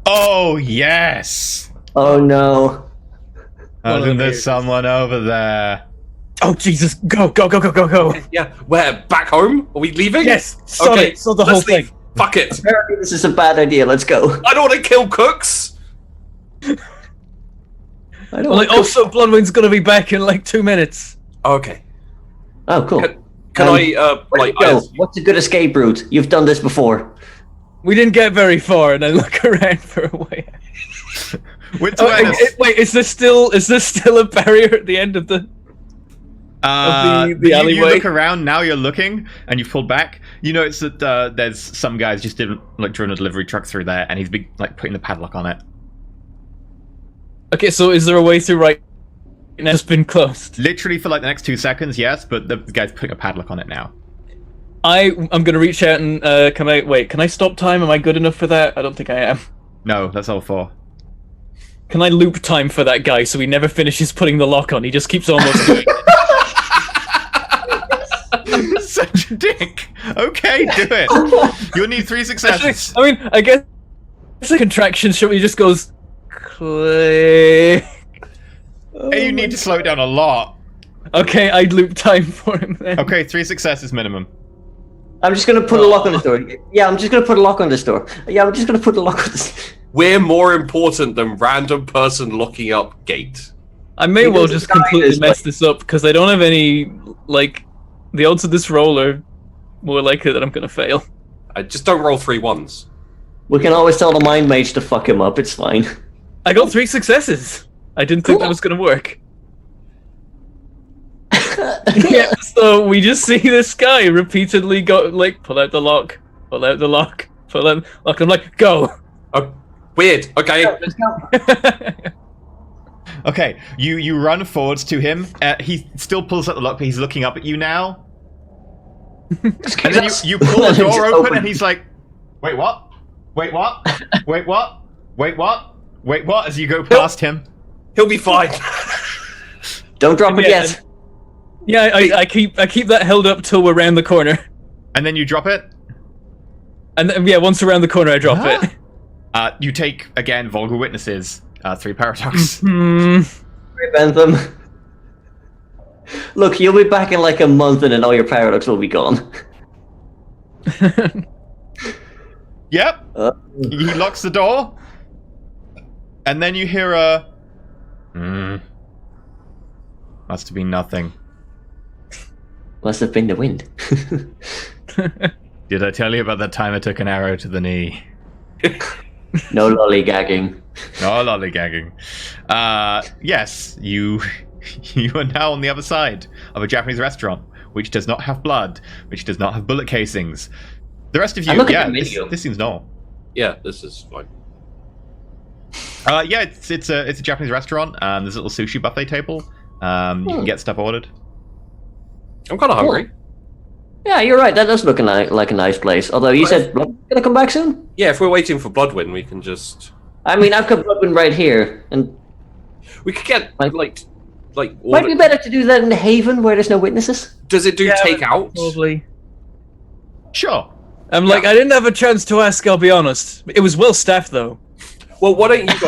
Oh, yes! Oh no. I Well, think there there's it someone over there. Oh Jesus! Go, go, go, go, go, go! Yeah. Where? Back home? Are we leaving? Yes, stop Okay, it! Stop the whole let's leave. thing. Fuck it. Apparently, this is a bad idea. Let's go. I don't want to kill cooks. I don't Well, like, want also, Bloodwind's gonna be back in like 2 minutes. Okay. Oh, cool. Can I Where'd like you go? What's a good escape route? You've done this before. We didn't get very far, and I look around for a way. With Oh, awareness, wait, is this still a barrier at the end of the? the you alleyway? look around, now you're looking, and you've pulled back. You notice that there's some guys just didn't like driven a delivery truck through there, and he's been like putting the padlock on it. Okay, so is there a way through right now? It's been closed. Literally for like the next 2 seconds, yes, but the guy's putting a padlock on it now. I'm gonna reach out and can I wait? Can I stop time? Am I good enough for that? I don't think I am. No, that's all four. Can I loop time for that guy so he never finishes putting the lock on? He just keeps almost doing it. Such a dick. Okay, do it. You'll need 3 successes. I mean, I guess it's a contraction shot. He just goes click. Hey, you need to slow it down a lot. Okay, I'd loop time for him then. Okay, 3 successes minimum. I'm just gonna put a lock on this door. Yeah, I'm just gonna put a lock on this door. Yeah, I'm just gonna put a lock on this. We're more important than random person locking up gate. I may well Because just this guy completely is, mess this up because I don't have any like. The odds of this roll are more likely that I'm gonna fail. I just don't roll 3 1s. We can always tell the mind mage to fuck him up. It's fine. I got 3 successes. I didn't think Cool. that was gonna work. Yeah, so we just see this guy repeatedly go like pull out the lock, pull out the lock, pull out the lock. I'm like, go. Oh, weird. Okay. Let's go. Okay, you run forwards to him. He still pulls up the lock, but he's looking up at you now. And then you pull the Just door open, open. and he's like, "Wait, what? Wait, what? Wait, what? Wait, what? Wait, what?" As you go past him. He'll be fine. Don't drop it Yeah, yet. Yeah, I keep that held up till we're around the corner, And then you drop it. and then, yeah, once around the corner I drop it. You take, again, Vulgar Witnesses, 3 paradox. Hmm. Prevent them. Look, you'll be back in like a month, and then all your paradox will be gone. Yep. He locks the door. And then you hear a... Must have been nothing. Must have been the wind. Did I tell you about that time I took an arrow to the knee? No lollygagging. No lollygagging. Yes, you are now on the other side of a Japanese restaurant, which does not have blood, which does not have bullet casings. The rest of you, this seems normal. Yeah, this is fine. Yeah, it's a Japanese restaurant. There's a little sushi buffet table. You can get stuff ordered. I'm kind of hungry. Cool. Yeah, you're right. That does look like a nice place. Although you said Bloodwind's gonna come back soon. Yeah, if we're waiting for Bloodwind, we can just. I mean, I've got Bloodwind right here, and we could get like. Might be better to do that in the Haven where there's no witnesses. Does it do takeout? Probably. Sure. I didn't have a chance to ask. I'll be honest. It was well staffed though. Well, why don't you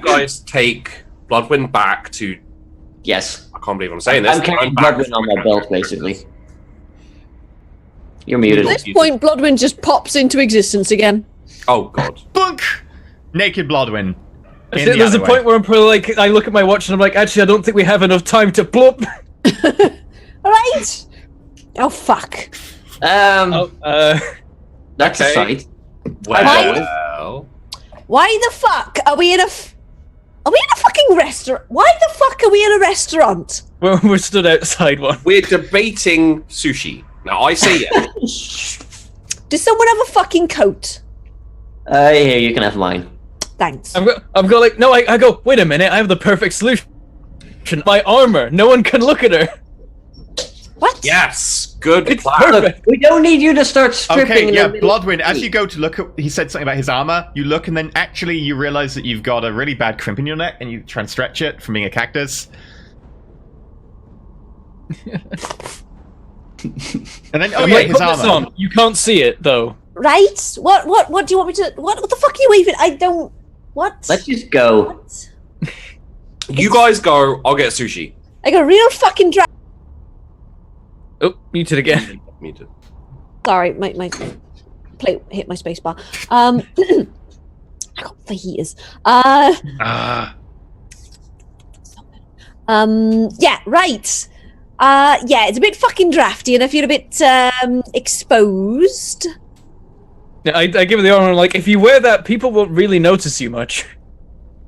guys take Bloodwind back to? Yes. I can't believe I'm saying this. I'm carrying Bloodwind on my belt, basically. You're muted. At this point, Bloodwind just pops into existence again. Oh god. Bunk! Naked Bloodwind. There's a point where I'm probably like, I look at my watch and I'm like, actually, I don't think we have enough time to plop. Alright! Oh, fuck. That's a sight. Well. Why the fuck are we in a fucking restaurant? Why the fuck are we in a restaurant? We're stood outside one. We're debating sushi. Now, I say yes. Does someone have a fucking coat? Here, you can have mine. Thanks. I'm going like, no, I go, wait a minute, I have the perfect solution. My armor, no one can look at her. What? Yes, good It's plan. perfect. Look, we don't need you to start stripping. Okay, yeah, Bloodwind, as you go to look at, he said something about his armor, you look and then actually you realize that you've got a really bad crimp in your neck and you try and stretch it from being a cactus. And then, his put this armor. on. You can't see it, though. Right? What do you want me to... What the fuck are you waving? I don't... What? Let's just go. What? You guys go, I'll get sushi. Like a real fucking Oh, muted again. Muted. Sorry, my plate hit my spacebar. I got fajitas. Yeah, right. Yeah, it's a bit fucking drafty, and I feel a bit exposed. Yeah, I give her the armor, like, if you wear that, people won't really notice you much.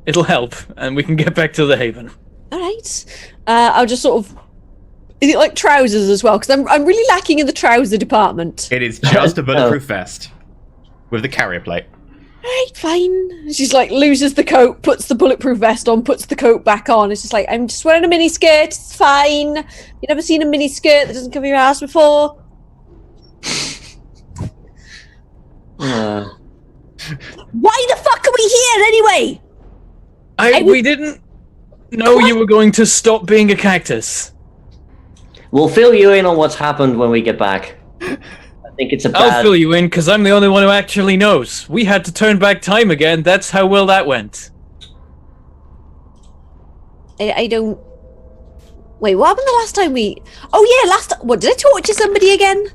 It'll help, and we can get back to the Haven. All right. I'll just sort of. Is it like trousers as well? Because I'm really lacking in the trouser department. It is just a bulletproof vest with the carrier plate. Right, fine. She's like loses the coat, puts the bulletproof vest on, puts the coat back on. It's just like, I'm just wearing a mini skirt. It's fine. You never seen a mini skirt that doesn't cover your ass before? Why the fuck are we here anyway? We didn't know you were going to stop being a cactus. We'll fill you in on what's happened when we get back. I think it's a bad... I'll fill you in, because I'm the only one who actually knows. We had to turn back time again. That's how well that went. I don't... Wait, what happened the last time we... Oh yeah, What, did I torture somebody again?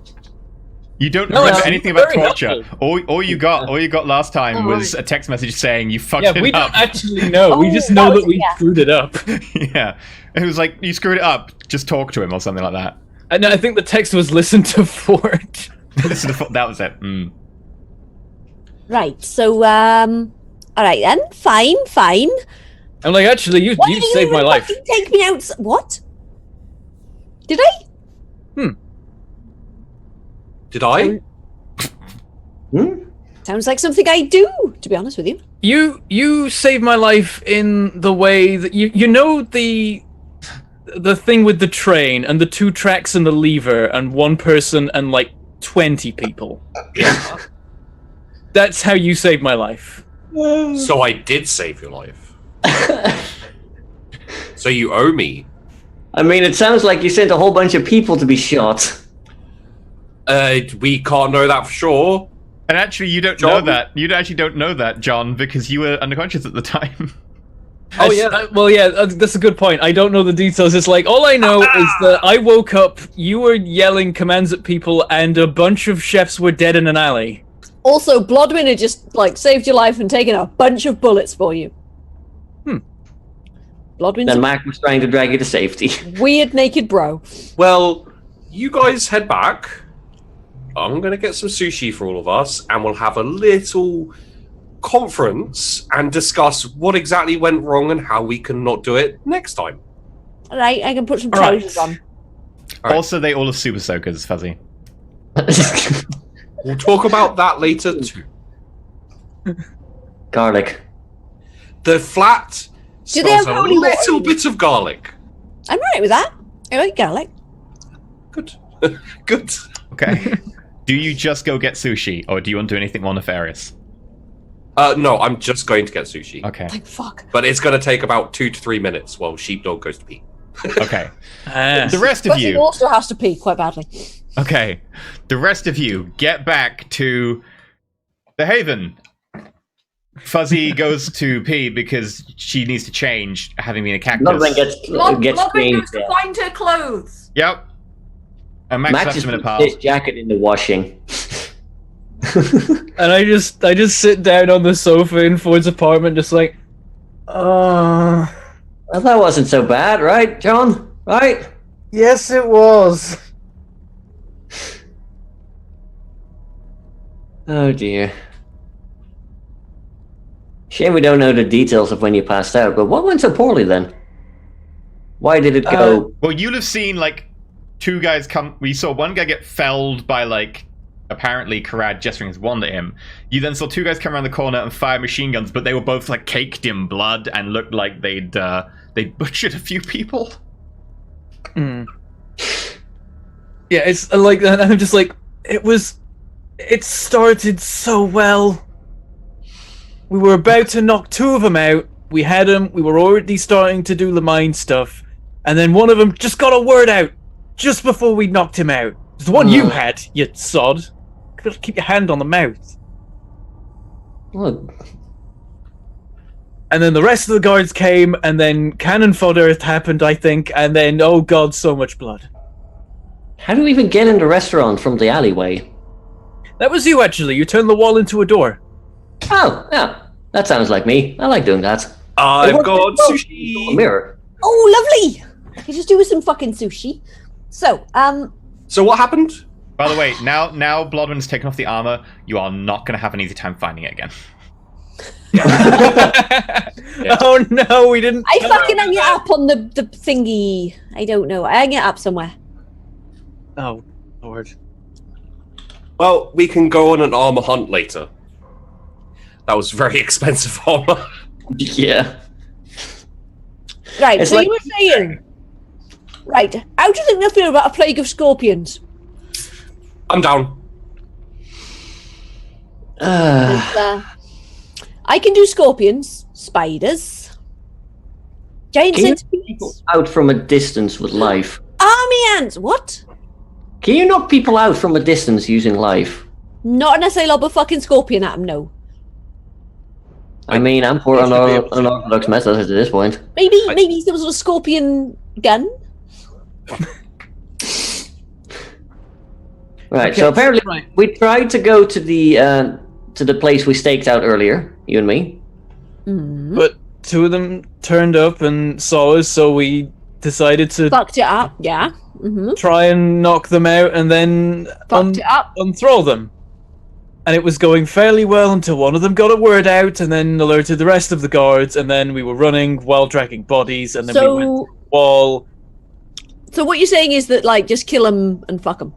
You don't remember anything about very torture. All you got last time was a text message saying you fucked it up. Yeah, we don't actually know. We just know that we screwed it up. Yeah. It was like, you screwed it up, just talk to him or something like that. And I think the text was listen to Ford. That was it. Right, so, alright then, fine. I'm like, actually, you saved my life. Take me out... What? Did I? Did I? Sounds like something I do, to be honest with you. You saved my life in the way that you know the thing with the train and the 2 tracks and the lever and 1 person and like 20 people. Yeah. That's how you saved my life. So I did save your life. So you owe me. I mean, it sounds like you sent a whole bunch of people to be shot. We can't know that for sure. And actually, you don't know that. You actually don't know that, John, because you were unconscious at the time. Oh yeah, that's a good point. I don't know the details. It's like, all I know is that I woke up, you were yelling commands at people, and a bunch of chefs were dead in an alley. Also, Bloodwind had just, like, saved your life and taken a bunch of bullets for you. Bloodwind's Then Mac was trying to drag you to safety. weird naked bro. Well, you guys head back. I'm going to get some sushi for all of us, and we'll have a little conference and discuss what exactly went wrong and how we can not do it next time. All right, I can put some Right. trousers on. All right. Also, they all have super soakers, Fuzzy. We'll talk about that later too. Garlic. The flat Do they smells have a holy water little in bit of garlic. I'm right with that. I like garlic. Good. Good. Okay. Do you just go get sushi, or do you want to do anything more nefarious? No, I'm just going to get sushi. Okay. Thank fuck. But it's going to take about 2 to 3 minutes while Sheepdog goes to pee. Okay. Ah. The rest of But he you. also has to pee quite badly. Okay. The rest of you get back to the Haven. Fuzzy goes to pee because she needs to change, having been a cactus. Nothing gets Bloodwing changed. goes to find her clothes. Yep. And Max Max left just him in a put pile. this jacket in the washing. And I just sit down on the sofa in Ford's apartment, just like, Well, that wasn't so bad, right, John? Right? yes, it was. Oh dear. Shame we don't know the details of when you passed out, but what went so poorly then? Why did it go? Well, you'll have seen, like, two guys come. We saw one guy get felled by, like, apparently Karad gesturing his wand at him. You then saw two guys come around the corner and fire machine guns, but they were both, like, caked in blood and looked like they'd butchered a few people. Yeah, it's like that. I'm just like, it started so well. We were about to knock two of them out. We had them. We were already starting to do the mind stuff. And then one of them just got a word out just before we knocked him out. It's the one you had, you sod. Gotta keep your hand on the mouth. Look, And then the rest of the guards came, and then cannon fodder happened, I think, and then, oh god, so much blood. how do we even get in the restaurant from the alleyway? That was you, actually. You turned the wall into a door. Oh, yeah. That sounds like me. I like doing that. I've got A sushi. mirror. Oh, lovely! I could just do with some fucking sushi. So, So what happened? By the way, now Blodwin's taken off the armor, you are not going to have an easy time finding it again. Oh no, we didn't. I fucking hang it up on the thingy. I don't know. I hang it up somewhere. Oh, Lord. Well, we can go on an armor hunt later. That was very expensive armor. Yeah. Right, It's so like- you were saying... Right, how do you think they'll feel about a plague of scorpions? I'm down. I can do scorpions, spiders, giant Can you knock people centipedes, out from a distance with life? army ants. What? Can you knock people out from a distance using life? Not unless I lob a fucking scorpion at them, no. I mean, I'm for an unorthodox method at this point. Maybe some sort of scorpion gun? Right, Okay, so apparently right. we tried to go to the place we staked out earlier, you and me. But two of them turned up and saw us, so we decided to Fucked it up, yeah. Mm-hmm. try and knock them out and then Fucked it up. unthrow them. And it was going fairly well until one of them got a word out and then alerted the rest of the guards, and then we were running while tracking bodies, and then we went to the wall. So what you're saying is that, like, just kill them and fuck them.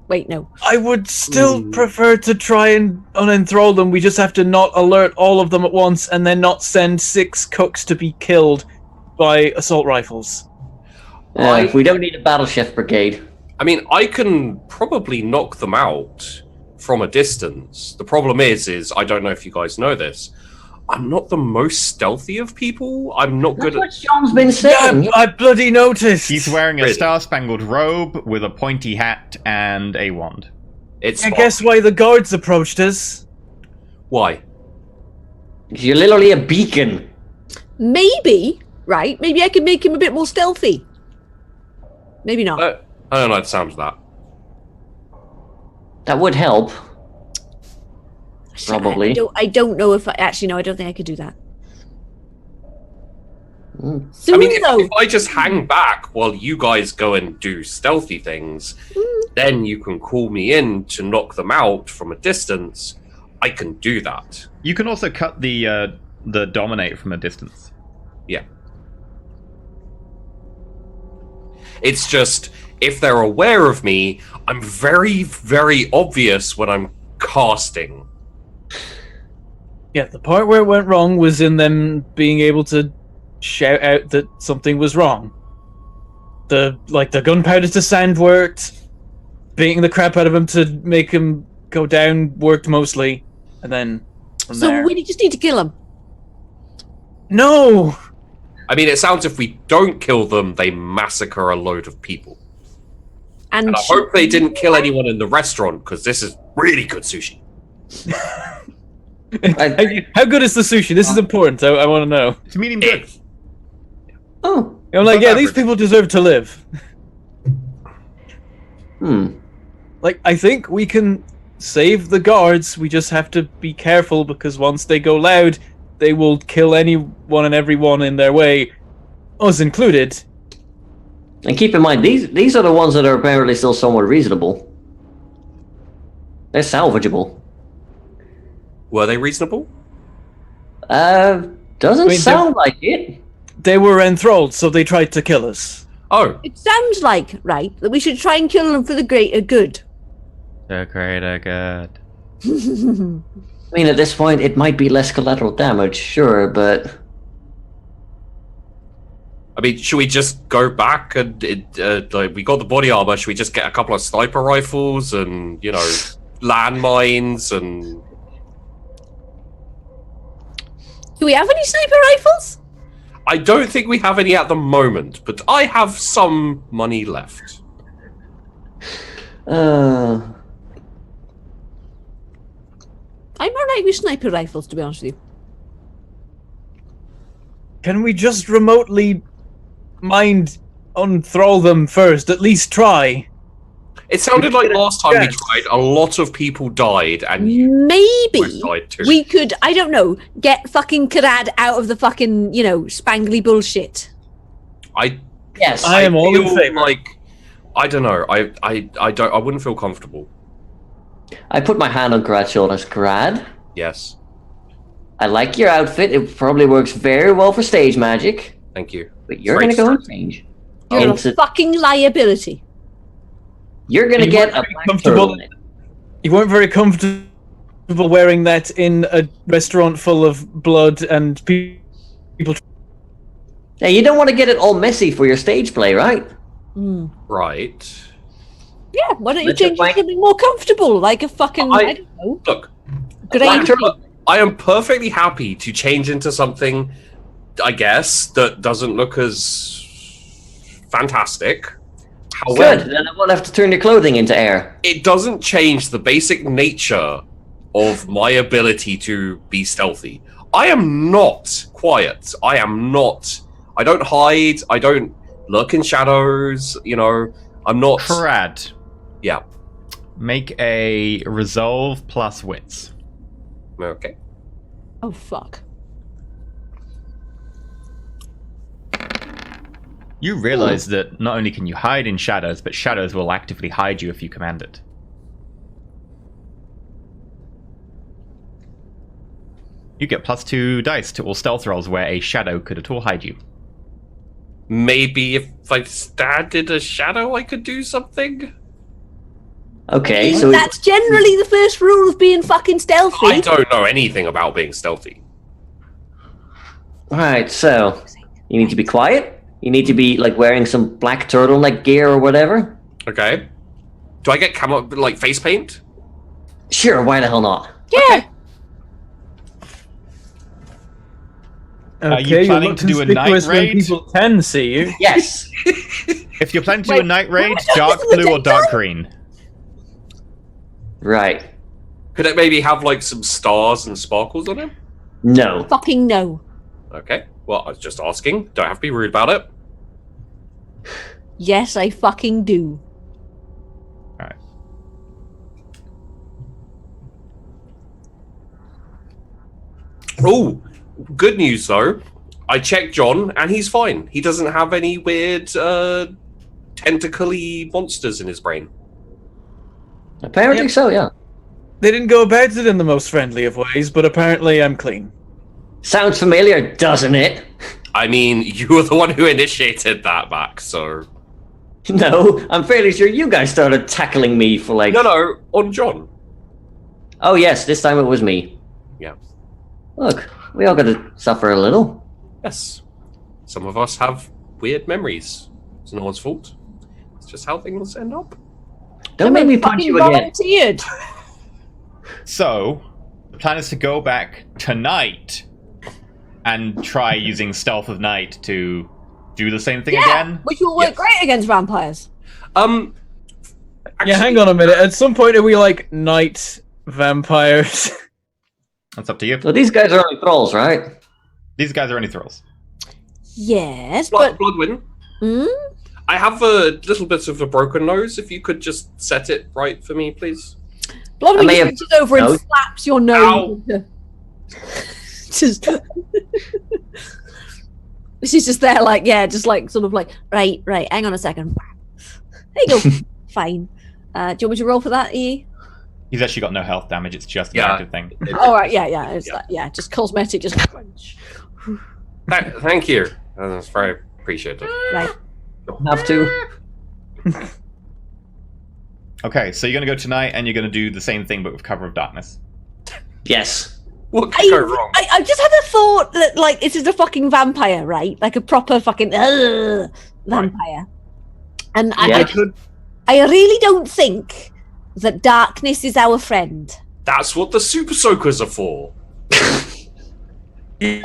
Wait, no. I would still prefer to try and unenthrall them. We just have to not alert all of them at once and then not send 6 cooks to be killed by assault rifles. We don't need a battle chef brigade. I mean, I can probably knock them out from a distance. The problem is I don't know if you guys know this. I'm not the most stealthy of people. I'm not good That's what at... Sean's been saying. Yeah, I bloody noticed. He's wearing a Really? star-spangled robe with a pointy hat and a wand. It's I guess why the guards approached us. Why? You're literally a beacon. Maybe, right? Maybe I can make him a bit more stealthy. Maybe not. I don't know the sound of that. That would help. Probably. I don't know if I actually no. I don't think I could do that. Mm. Soon I mean, though. if I just hang back while you guys go and do stealthy things, then you can call me in to knock them out from a distance, I can do that. You can also cut the dominate from a distance. Yeah. It's just, if they're aware of me, I'm very, very obvious when I'm casting. Yeah, the part where it went wrong was in them being able to shout out that something was wrong. The gunpowder to sand worked, beating the crap out of him to make him go down worked mostly, and then from So there... we just need to kill him. No! I mean, it sounds if we don't kill them, they massacre a load of people. And I hope they didn't kill anyone in the restaurant, because this is really good sushi. How good is the sushi? This is important. I want to know. It's medium good. Oh. I'm like, Above yeah, these average. people deserve to live. Hmm. Like, I think we can save the guards. We just have to be careful, because once they go loud, they will kill anyone and everyone in their way, us included. And keep in mind, these are the ones that are apparently still somewhat reasonable. They're salvageable. Were they reasonable? Doesn't mean, sound like it. They were enthralled, so they tried to kill us. Oh, It sounds like, right, that we should try and kill them for the greater good. The greater good. I mean, at this point, it might be less collateral damage, sure, but... I mean, should we just go back and like, we got the body armor? Should we just get a couple of sniper rifles and landmines and? Do we have any sniper rifles? I don't think we have any at the moment, but I have some money left. I'm alright with sniper rifles, to be honest with you. Can we just remotely unthrall them first? At least try. It sounded like last time we tried, a lot of people died, and you Maybe died too. we could, I don't know, get fucking Karad out of the fucking, spangly bullshit. Yes. I am all in feel favor. like I don't know. I wouldn't feel comfortable. I put my hand on Grad's shoulders. Grad, Yes, I like your outfit. It probably works very well for stage magic. thank you. But you're Great gonna go and start. change. You're Into- a fucking liability. You're gonna You get weren't a very black comfortable- turtleneck. You weren't very comfortable wearing that in a restaurant full of blood and people. Yeah, you don't want to get it all messy for your stage play, right? Right. Yeah, why don't you Let's just change to like- something more comfortable, like a fucking, I don't know, Look, grey black turtle- I am perfectly happy to change into something, I guess, that doesn't look as fantastic. However, Good. Then I won't have to turn your clothing into air. it doesn't change the basic nature of my ability to be stealthy. I am not quiet. I don't hide. I don't lurk in shadows. I'm not. Crad. Yeah. Make a resolve plus wits. Okay. Oh, fuck. You realize that not only can you hide in shadows, but shadows will actively hide you if you command it. You get +2 dice to all stealth rolls where a shadow could at all hide you. Maybe if I started a shadow, I could do something. Okay, so That's generally the first rule of being fucking stealthy. I don't know anything about being stealthy. alright, so you need to be quiet. You need to be like wearing some black turtleneck gear or whatever. Okay. Do I get face paint? Sure, why the hell not? Yeah. Are you Okay, planning look to do a conspicuous night when raid? people can see you. Yes. If you're planning to do Wait, a night raid, what? dark This is the blue or daytime? dark green. Right. Could it maybe have some stars and sparkles on it? No. Fucking no. Okay. Well, I was just asking. Don't have to be rude about it. Yes, I fucking do. Alright. Oh, good news though. I checked John, and he's fine. He doesn't have any weird tentacly monsters in his brain. Apparently so, yeah. They didn't go about it in the most friendly of ways, but apparently I'm clean. Sounds familiar, doesn't it? I mean, you were the one who initiated that, Max, so... No, I'm fairly sure you guys started tackling me for like... No, on John. Oh yes, this time it was me. Yeah. Look, we all gotta suffer a little. Yes. Some of us have weird memories. It's no one's fault. It's just how things end up. Don't make me punch you again. Volunteered. So, the plan is to go back tonight and try using Stealth of Night to do the same thing again. Which will work great against vampires. Actually, Yeah, hang on a minute. At some point, are we like night vampires? That's up to you. So these guys are only trolls, right? These guys are only thralls. Yes, but Bloodwin. Hmm? I have a little bit of a broken nose. If you could just set it right for me, please. Bloodwing may have- reaches over and no. slaps your nose. Just she's just there, like, yeah, just like sort of like, right, hang on a second. There you go. Fine. Do you want me to roll for that, E? He's actually got no health damage, it's just an Yeah. active thing. All right, yeah, it's that, yeah, just cosmetic, just crunch. Thank you. That's very appreciated. Right. Have to. Okay, so you're going to go tonight and you're going to do the same thing but with cover of darkness. Yes. What could go wrong? I just had a thought that, like, this is a fucking vampire, right? Like a proper fucking vampire. And Yeah. I really don't think that darkness is our friend. That's what the super soakers are for. Yeah,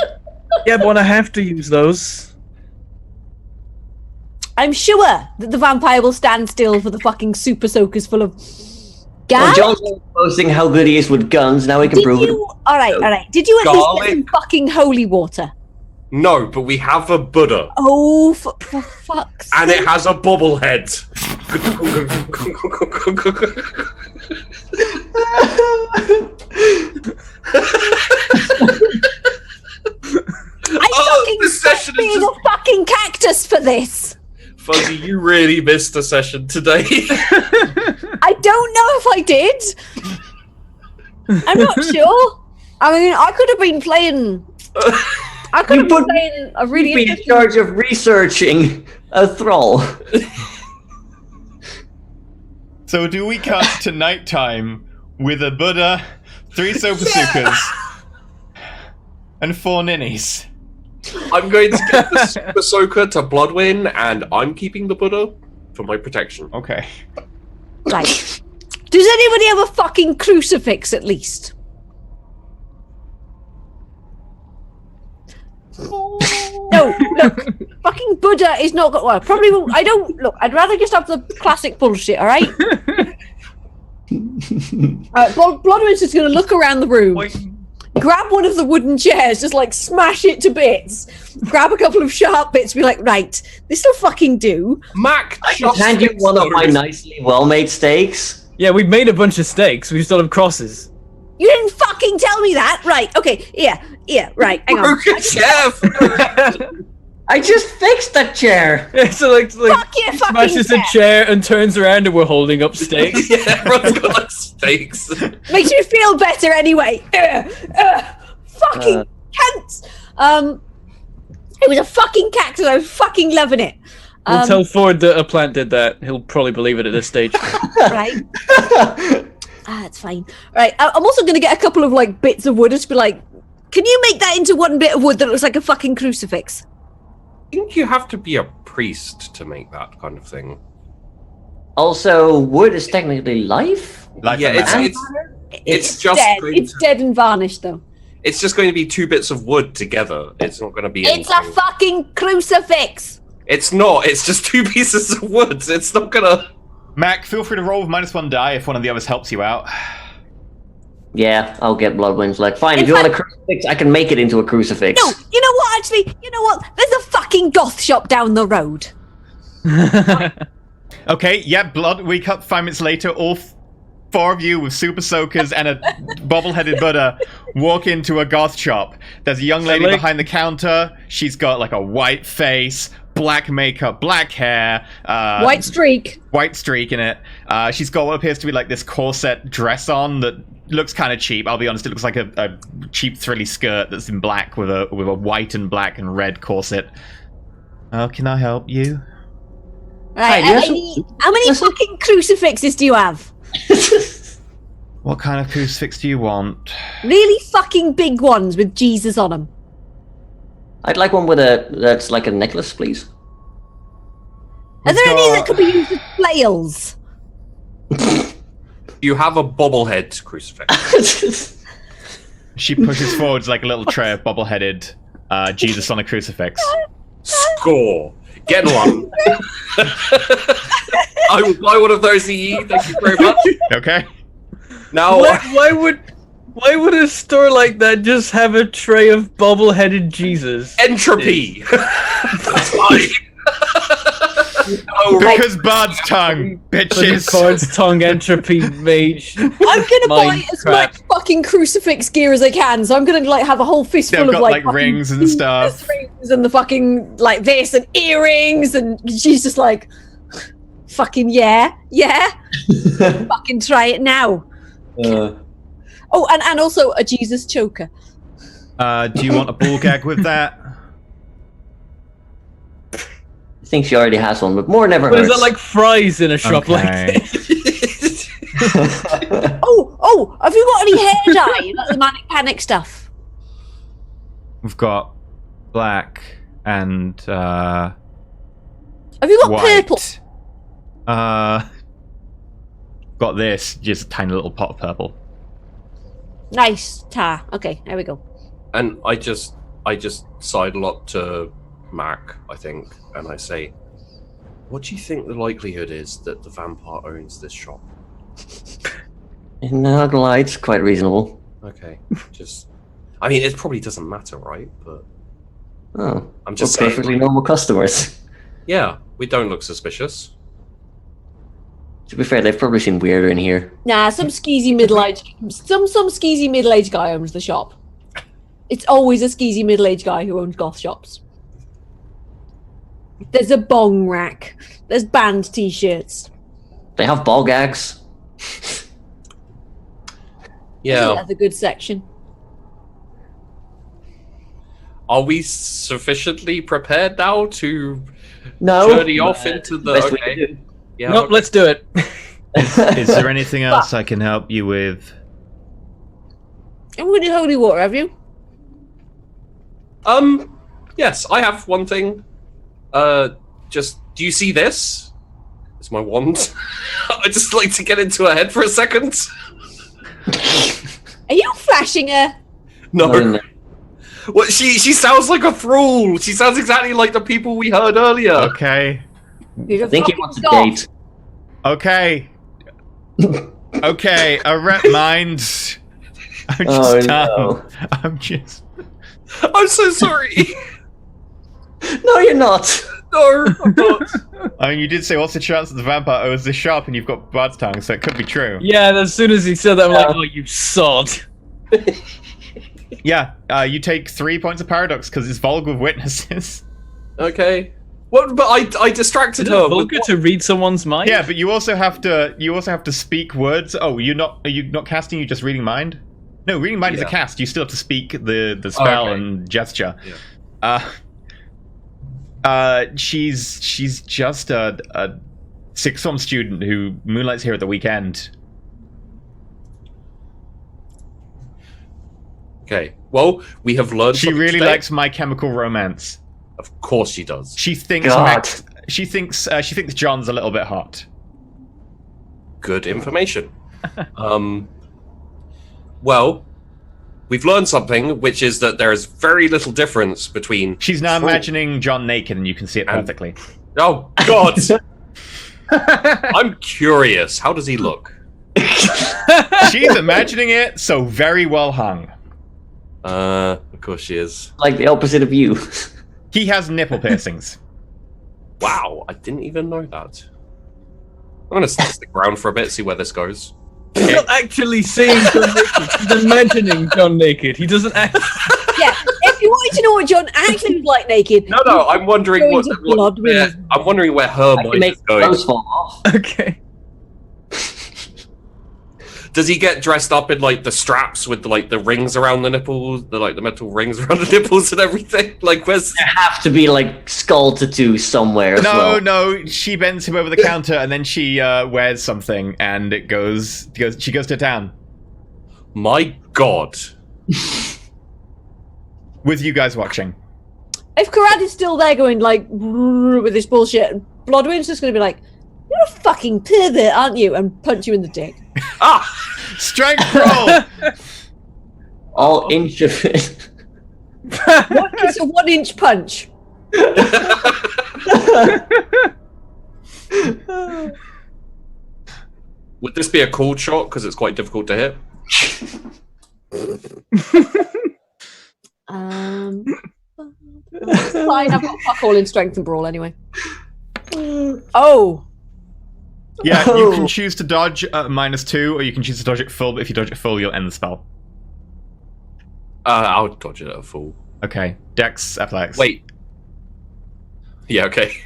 but when I have to use those. I'm sure that the vampire will stand still for the fucking super soakers full of Well, gas. John's posting how good he is with guns. Now he can Did prove you? All right. Did you at least get some Garlic. fucking holy water? No, but we have a Buddha. Oh, for fuck's And sake. it has a bobblehead. I fucking this session is being just... a fucking cactus for this. Fuzzy, you really missed a session today. I don't know if I did. I'm not sure. I mean, I could have been playing. I could have been playing a really Be in interesting. charge of researching a thrall. So do we cut to nighttime with a Buddha, 3 Sopazukas, and 4 ninnies? I'm going to give the super soaker to Bloodwin, and I'm keeping the Buddha for my protection. Okay. Right. Does anybody have a fucking crucifix at least? No, look, fucking Buddha is not got. Well, probably won't. I don't look. I'd rather just have the classic bullshit. All right. Bloodwin's just going to look around the room, grab one of the wooden chairs, just like smash it to bits, grab a couple of sharp bits, be like, right, this'll fucking do. Mac, I can hand you one of my nicely well-made steaks. Yeah, we've made a bunch of steaks. We just don't have crosses. You didn't fucking tell me that. Right, okay, yeah, right, hang on. Broken chef. I just fixed that chair. Yeah, so like Fuck your fucking smashes a chair. chair and turns around and we're holding up steaks. Yeah, everyone's got like steaks. Makes me feel better anyway. Fucking cunts. It was a fucking cactus. I was fucking loving it. We'll tell Ford that a plant did that. He'll probably believe it at this stage. Right. That's fine. Right. I'm also going to get a couple of like bits of wood and just be like, can you make that into one bit of wood that looks like a fucking crucifix? I think you have to be a priest to make that kind of thing. Also, wood is technically life. Life Yeah, and it's matter. it's just dead. going It's to- dead and varnished though. It's just going to be 2 bits of wood together. It's not going to be. It's a anything. fucking crucifix. It's not. It's just 2 pieces of wood. It's not gonna. Mac, feel free to roll with -1 die if one of the others helps you out. Yeah, I'll get Bloodwind's like, fine, In if you want a fact- crucifix, I can make it into a crucifix. No, you know what? Actually, you know what? There's a fucking goth shop down the road. Okay, yeah, Blood, we cut 5 minutes later, all 4 of you with super soakers and a bobble-headed Buddha walk into a goth shop. There's a young lady like- behind the counter. She's got like a white face, black makeup, black hair, White streak. white streak in it. She's got what appears to be like this corset dress on that looks kind of cheap. I'll be honest, it looks like a cheap frilly skirt that's in black with a white and black and red corset. How can I help you? Right, Hi, how many fucking crucifixes do you have? What kind of crucifix do you want? Really fucking big ones with Jesus on them. I'd like one that's like a necklace, please. Are there any that got- could be used as flails? You have a bobblehead crucifix. She pushes forwards like a little tray of bobble-headed Jesus on a crucifix. Score. Get one. I will buy one of those, EE. Thank you very much. Okay. Now, Why would a store like that just have a tray of bobble-headed Jesus? entropy. That's fine. Oh, Because Bard's tongue, bitches. Card's tongue entropy mage. I'm gonna buy as Minecraft. much fucking crucifix gear as I can, so I'm gonna like have a whole fistful They've of got like like fucking rings and stuff. rings and the fucking like this and earrings, and she's just like, fucking yeah, fucking try it now. Oh, and also a Jesus choker. Do you want a ball gag with that? I think she already has one, but more never But hurts. is that like fries in a shop Okay. like this? Oh, have you got any hair dye? Like the manic panic stuff. We've got black and Have you got white. purple? Got this, just a tiny little pot of purple. Nice tar. Okay, there we go. and I just sidle up to Mac, I think, and I say, "What do you think the likelihood is that the vampire owns this shop?" Not gonna lie, it's quite reasonable. Okay, I mean, it probably doesn't matter, right? But Oh, I'm just we're saying, perfectly normal customers. yeah, we don't look suspicious. To be fair, they've probably seen weirder in here. Nah, some skeezy middle-aged guy owns the shop. It's always a skeezy middle-aged guy who owns goth shops. There's a bong rack. There's band t-shirts. They have ball gags. Yeah, That's a good section. are we sufficiently prepared now to No. journey off into the? Best we Okay, can do. yeah. Nope, okay. let's do it. Is there anything else I can help you with? I'm going to holy water, have you? Yes, I have one thing. Just, do you see this? It's my wand. I just like to get into her head for a second. Are you flashing her? No. What? She sounds like a thrall. She sounds exactly like the people we heard earlier. Okay. You're I think he fucking wants a goth. date. Okay. Okay, a rep mind. I'm Oh, just done. no. I'm just. I'm so sorry. No, you're not. No, I'm not. I mean, you did say, what's the chance that the vampire owns this shop, and you've got Bard's tongue, so it could be true. Yeah, and as soon as he said that, I'm like, oh, you sod. Yeah, you take 3 points of paradox because it's vulgar with witnesses. Okay. What? But I distracted Is it her. with vulgar what- to read someone's mind? Yeah, but you also have to speak words. Oh, are you not casting? You're just reading mind? No, reading mind is a Yeah. cast. You still have to speak the spell okay. and gesture. Yeah. She's just a sixth form student who moonlights here at the weekend. Okay. Well, we have learned. She something really today. likes My Chemical Romance. Of course, she does. She thinks God. she thinks John's a little bit hot. Good information. Well, we've learned something, which is that there is very little difference between. She's now thrall- imagining John naked, and you can see it And- perfectly. Oh God! I'm curious. How does he look? She's imagining it so very well hung. Of course she is. Like the opposite of you. He has nipple piercings. Wow, I didn't even know that. I'm gonna stick around for a bit, see where this goes. He's not actually seeing John naked. He's imagining John naked. He doesn't actually. Yeah, if if you wanted to know what John actually was like naked. No, I'm wondering Going to Bloodwind. I'm wondering where her I can mind make is going. clothes fall off. Okay. Does he get dressed up in like the straps with the rings around the nipples, the metal rings around the nipples and everything? Like, where's? There have to be like skull tattoos somewhere as well. No. She bends him over the counter, and then she wears something, and she goes to town My God. with you guys watching. If Karad is still there going like with this bullshit, Bloodwind's just going to be like, "You're a fucking pervert, aren't you?" and punch you in the dick. Strength roll. All inch of it. It's a 1-inch punch. Would this be a cold shot because it's quite difficult to hit? Fine, I've got fuck all in strength and brawl anyway. Oh. Yeah, you can choose to dodge at -2, or you can choose to dodge it full, but if you dodge it full, you'll end the spell. I'll dodge it at a full. Okay. Dex, athletics. Wait. Yeah, okay.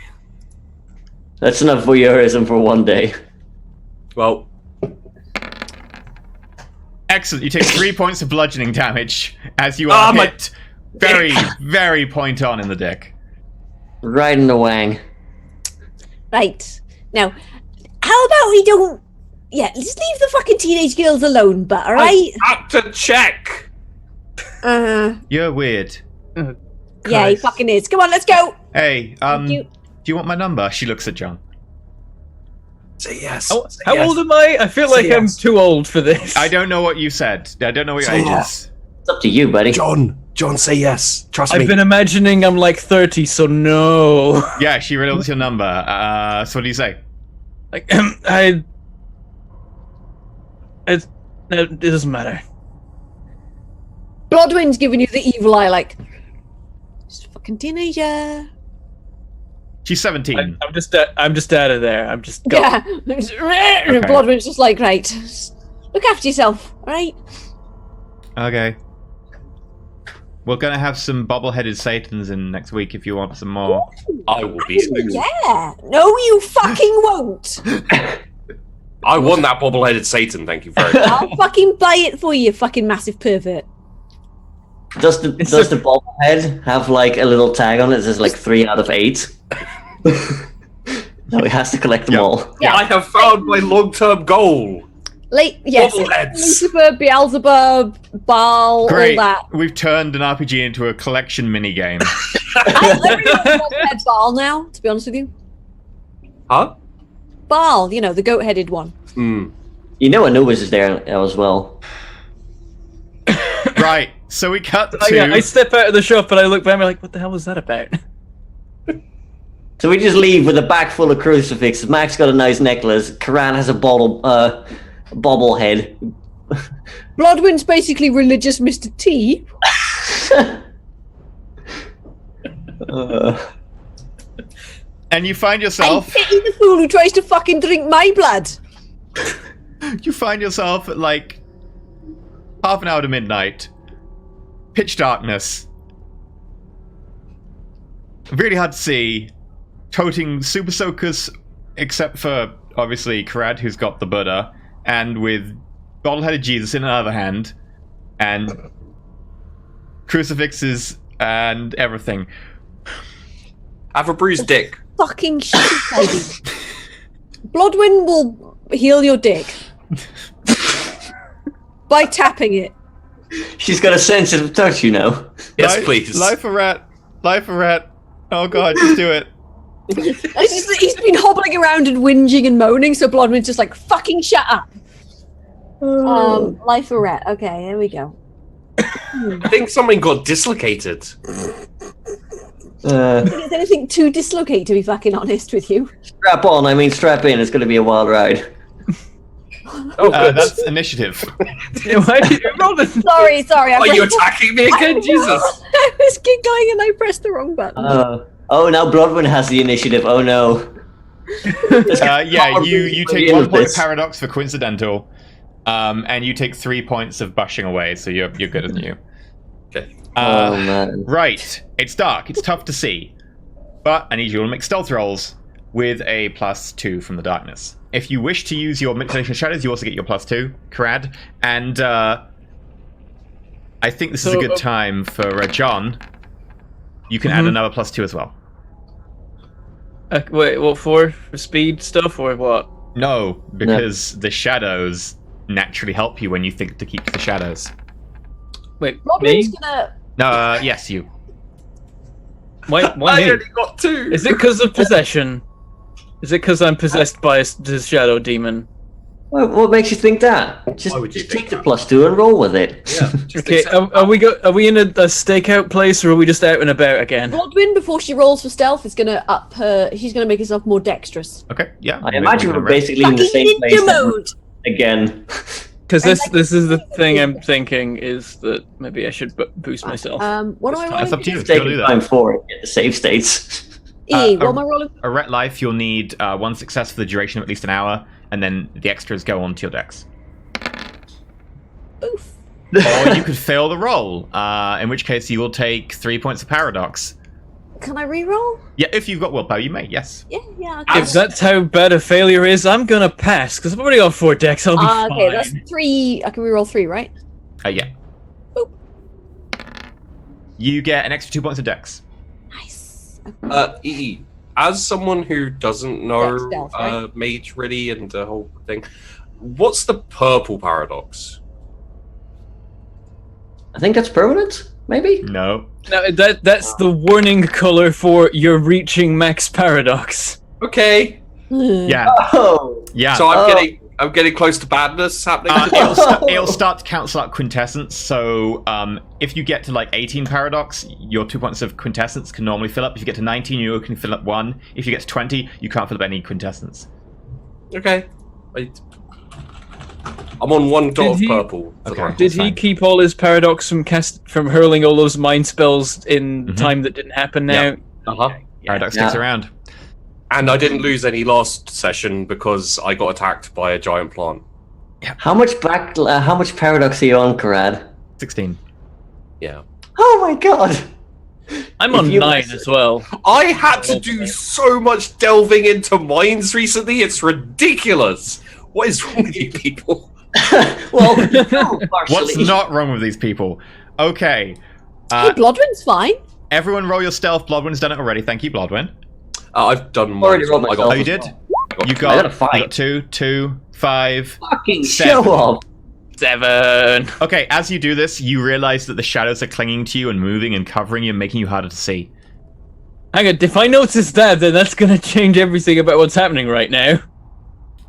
That's enough voyeurism for one day. Well, Excellent. You take 3 points of bludgeoning damage as you are hit very, very point on in the dick. Right in the wang. Right. Now, how about we don't... Yeah, just leave the fucking teenage girls alone, but, alright? I have to check. You're weird. Yeah, he fucking is. Come on, let's go! Hey, Thank you. do you want my number? She looks at John. Say yes. How old am I? I feel like I'm too old for this. I don't know what you said. I don't know what your Say age yes. is. It's up to you, buddy. John, say yes. Trust me. I've been imagining I'm like 30, so no. Yeah, she reveals your number. So what do you say? Like, it doesn't matter. Bloodwind's giving you the evil eye, like, just a fucking teenager. She's 17. I'm just out of there. I'm just gone. Yeah. Bloodwind's just like, right, look after yourself, alright? Okay. We're gonna have some bobble-headed Satans in next week if you want some more. I will be. Yeah. No, you fucking won't. I want that bobble-headed Satan. Thank you very much. I'll fucking buy it for you, fucking massive pervert. Does the bobblehead have like a little tag on it that says like 3 out of 8? No, he has to collect them all. Yeah. I have found my long-term goal. Yes, Bobbleheads. Lucifer, Beelzebub, Baal, Great. all that. We've turned an RPG into a collection minigame. I really want to head Baal now, to be honest with you. Huh? Baal, you know, the goat-headed one. Hmm. You know Anubis is there as well. Right. So we cut to... I step out of the shop and I look back and I'm like, what the hell was that about? So we just leave with a bag full of crucifixes. Max got a nice necklace. Karan has a bobblehead. Bloodwind's basically religious Mr. T. And you find I yourself... pity the fool who tries to fucking drink my blood. You find yourself at like half an hour to midnight. Pitch darkness. Really hard to see. Toting super soakers, except for obviously Karad, who's got the Buddha, and with bottle-headed Jesus in another hand, and crucifixes and everything. I have a bruised dick. Fucking shit, baby. Bloodwind will heal your dick. By tapping it. She's got a sensitive touch, you know. Yes, please. Life a rat. Life a rat. Oh god, just do it. He's been hobbling around and whinging and moaning, so Bloodwind's just like, fucking shut up. Life a rat. Okay, here we go. I think something got dislocated. Is anything too dislocate, to be fucking honest with you? Strap on, I mean strap in. It's going to be a wild ride. Oh, good. That's initiative. Why did you roll this? Sorry. Are you attacking me again? Jesus. I was giggling and I pressed the wrong button. Oh, now Bloodwind has the initiative. Oh no. Yeah, you take 1 point of this. paradox for coincidental, and you take 3 points of bushing away, so you're good, aren't you? Okay. Oh man. Right. It's dark. It's tough to see. But I need you to make stealth rolls with a +2 from the darkness. If you wish to use your manipulation of shadows, you also get your +2, Karad. And I think this is a good time for John. You can add another +2 as well. Wait, what for? For speed stuff or what? No, because the shadows naturally help you when you think to keep the shadows. Wait, Rodwin's me? gonna. Yes, you. Why I me? only got 2. Is it because of possession? Is it because I'm possessed by the shadow demon? What makes you think that? Just Why would you take think the that? +2 and roll with it. Yeah. just Okay, accept are we in a stakeout place, or are we just out and about again? Rodwin, before she rolls for stealth, is gonna up her. She's gonna make herself more dexterous. Okay, yeah. I imagine we're basically in the Fucking same place ninja mode. again. Because this is the thing I'm thinking is that maybe I should boost myself. What am I rolling? That's up to you. It's You'll do taking that. time for it. Get the save states. What am I rolling? A ret life, you'll need 1 success for the duration of at least an hour, and then the extras go onto your dex. Oof. Or you could fail the roll, in which case you will take 3 points of paradox. Can I re-roll? Yeah, if you've got willpower, you may, yes. Yeah. Okay. If that's how bad a failure is, I'm gonna pass, because I've already got 4 decks, I'll be fine. Okay, that's 3. I can re-roll 3, right? Yeah. Boop. You get an extra 2 points of dex. Nice. EE, as someone who doesn't know Stealth, right? Mage really and the whole thing, what's the purple paradox? I think that's permanent, maybe? No. Now, that's the warning color for you're reaching max paradox. Okay, Yeah. Oh! Yeah. so I'm getting close to badness happening. It'll start to cancel out quintessence, so if you get to like 18 paradox, your 2 points of quintessence can normally fill up. If you get to 19, you can fill up 1. If you get to 20, you can't fill up any quintessence. Okay, I'm on 1 dot of Did he- purple. for Okay. the record. Did he Fine. keep all his paradox from hurling all those mind spells in time that didn't happen now? Yep. Uh-huh. Paradox Yeah. sticks around. And I didn't lose any last session because I got attacked by a giant plant. How much paradox are you on, Karad? 16. Yeah. Oh my god! I'm If on you- 9 as well. I had to do so much delving into mines recently, it's ridiculous. What is wrong with you people? Well, no, What's partially. not wrong with these people? Okay. Hey, Blodwin's fine. Everyone roll your stealth. Blodwin's done it already. Thank you, Blodwin. I've done mine. Already as well. rolled I got myself. Oh, you as did? well. You I got, got a 5. you got 2, 5. Fucking 7. show off! 7. Okay, as you do this, you realize that the shadows are clinging to you and moving and covering you and making you harder to see. Hang on, if I notice that, then that's gonna change everything about what's happening right now.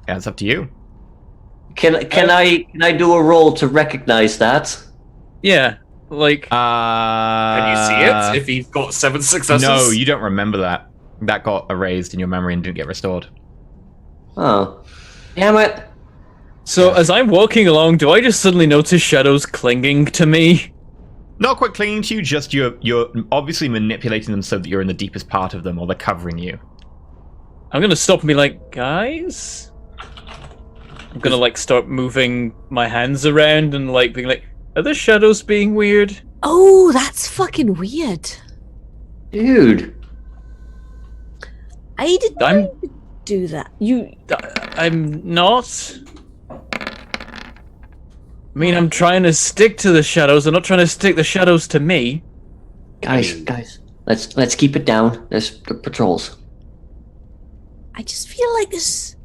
Yeah, it's up to you. Can I do a roll to recognize that? Yeah, like Can you see it if he's got 7 successes? No, you don't remember that. That got erased in your memory and didn't get restored. Oh, damn it! so. As I'm walking along, do I just suddenly notice shadows clinging to me? Not quite clinging to you, just you're obviously manipulating them so that you're in the deepest part of them, or they're covering you. I'm gonna stop and be like, guys. I'm gonna like start moving my hands around and like being like, are the shadows being weird? Oh, that's fucking weird. Dude, I didn't I'm do that. You. I'm not. I mean, I'm trying to stick to the shadows. I'm not trying to stick the shadows to me. guys, let's keep it down. There's patrols. I just feel like this.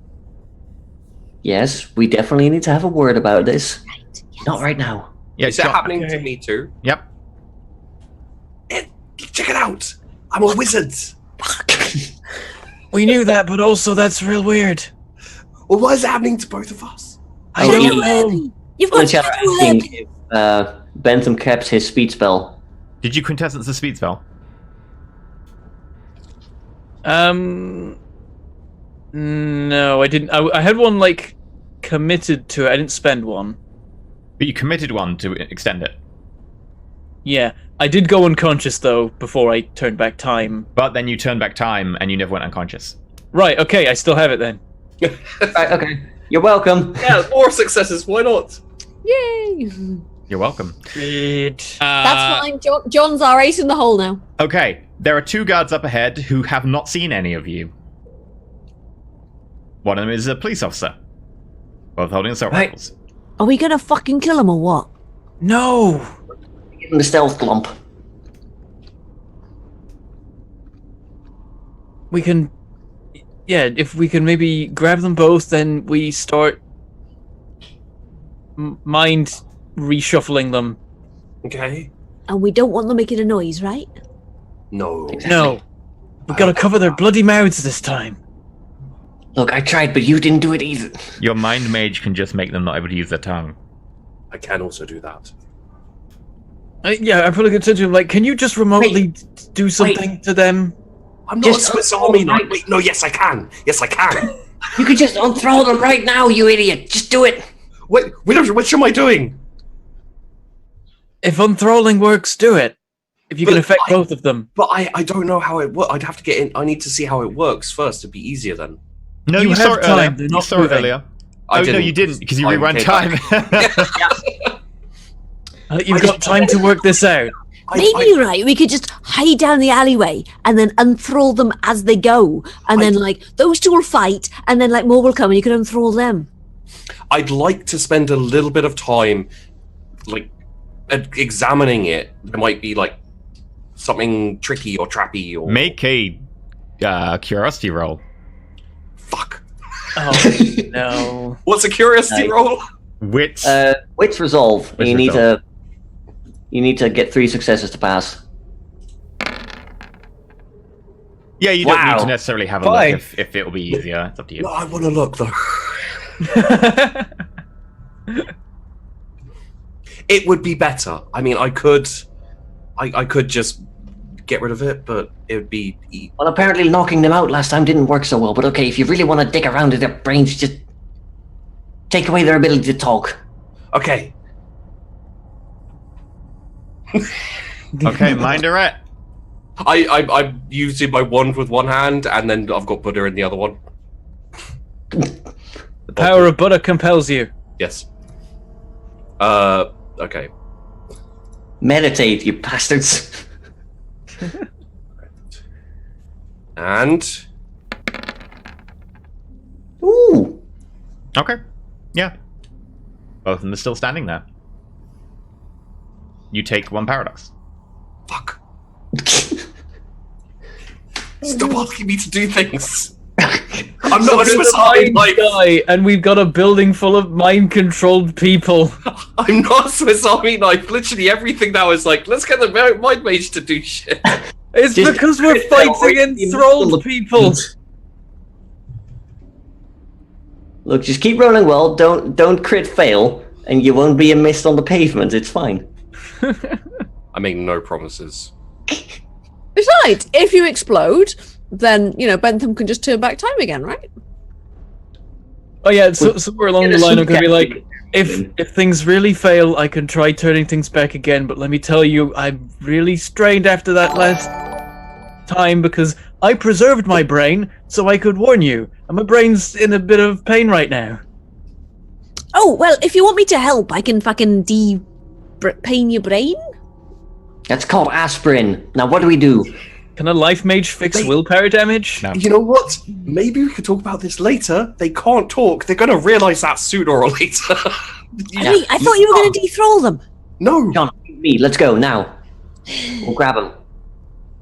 Yes, we definitely need to have a word about this. Right. Yes. Not right now. Yeah, Is it John- happening to Okay. me too? Yep. Check it out! I'm a wizard! We knew that, but also that's real weird. Well, what is happening to both of us? I Oh, don't you- know. You've Well, got chat shadow asking head. if Bentham kept his speed spell. Did you quintessence the speed spell? No, I didn't. I had one like committed to it. I didn't spend one. But you committed one to extend it. Yeah, I did go unconscious though before I turned back time. But then you turned back time and you never went unconscious. Right. Okay, I still have it then. Right, okay. You're welcome. Yeah, more successes, why not? Yay! You're welcome. That's fine. John's our ace in the hole now. Okay, there are 2 guards up ahead who have not seen any of you. One of them is a police officer, both holding assault rifles. Are we gonna fucking kill him or what? No! Give him the stealth lump. We can... Yeah, if we can maybe grab them both, then we start... mind reshuffling them. Okay. And we don't want them making a noise, right? No. No. We've got to cover their bloody mouths this time. Look, I tried, but you didn't do it either. Your mind mage can just make them not able to use their tongue. I can also do that. Yeah, I probably could say to him, like, can you just remotely do something to them? I'm not Just a Swiss Army knife. right. Wait, no, yes, I can. Yes, I can. You could just unthrow them right now, you idiot. Just do it. Wait, what am I doing? If unthralling works, do it. If you can But affect both of them. But I don't know how it works. I'd have to get in. I need to see how it works first. It'd be easier then. No, You you saw have it time, earlier. they're You not saw it moving. earlier. I Oh, no, didn't. you didn't, because you Time reran came time. You've got time to work this out. Maybe, right, we could just hide down the alleyway and then unthrall them as they go. And then, like, those 2 will fight, and then, like, more will come and you can unthrall them. I'd like to spend a little bit of time, like, examining it. There might be, like, something tricky or trappy or... Make a curiosity roll. Fuck. Oh, no. What's a curiosity Nice. roll? Wits. Wits resolve. Wits You need resolve. to. You need to get 3 successes to pass. Yeah, you don't need Wow. to necessarily have a Fine. look if it'll be easier. It's up to you. No, I want to look, though. It would be better. I mean, I could just get rid of it, but it would be... Well, apparently knocking them out last time didn't work so well. But okay, if you really want to dig around in their brains, just take away their ability to talk. Okay. Okay, mind her at. I'm using my wand with one hand, and then I've got Buddha in the other one. The power of Buddha compels you. Yes. Okay. Meditate, you bastards. And... Ooh. Okay. Yeah. Both of them are still standing there. You take 1 paradox. Fuck. Stop asking me to do things. I'm not a Swiss Army knife. Guy, and we've got a building full of mind-controlled people. I'm not a Swiss Army knife. Literally everything now is like, let's get the mind mage to do shit. It's Just- because we're fighting enthralled people. Look, just keep rolling well. Don't crit fail, and you won't be a mist on the pavement. It's fine. I make no promises. Besides, if you explode, then, you know, Bentham can just turn back time again, right? Oh yeah, so somewhere along Yeah, the line some I'm gonna be like, captain. if things really fail, I can try turning things back again, but let me tell you, I'm really strained after that last time because I preserved my brain so I could warn you, and my brain's in a bit of pain right now. Oh, well, if you want me to help, I can fucking pain your brain. That's called aspirin. Now, what do we do? Can a life mage fix They- willpower damage? No. You know what? Maybe we could talk about this later. They can't talk. They're going to realize that sooner or later. Wait, I thought you were going to dethrall them. No. John, me. Let's go now. We'll grab him.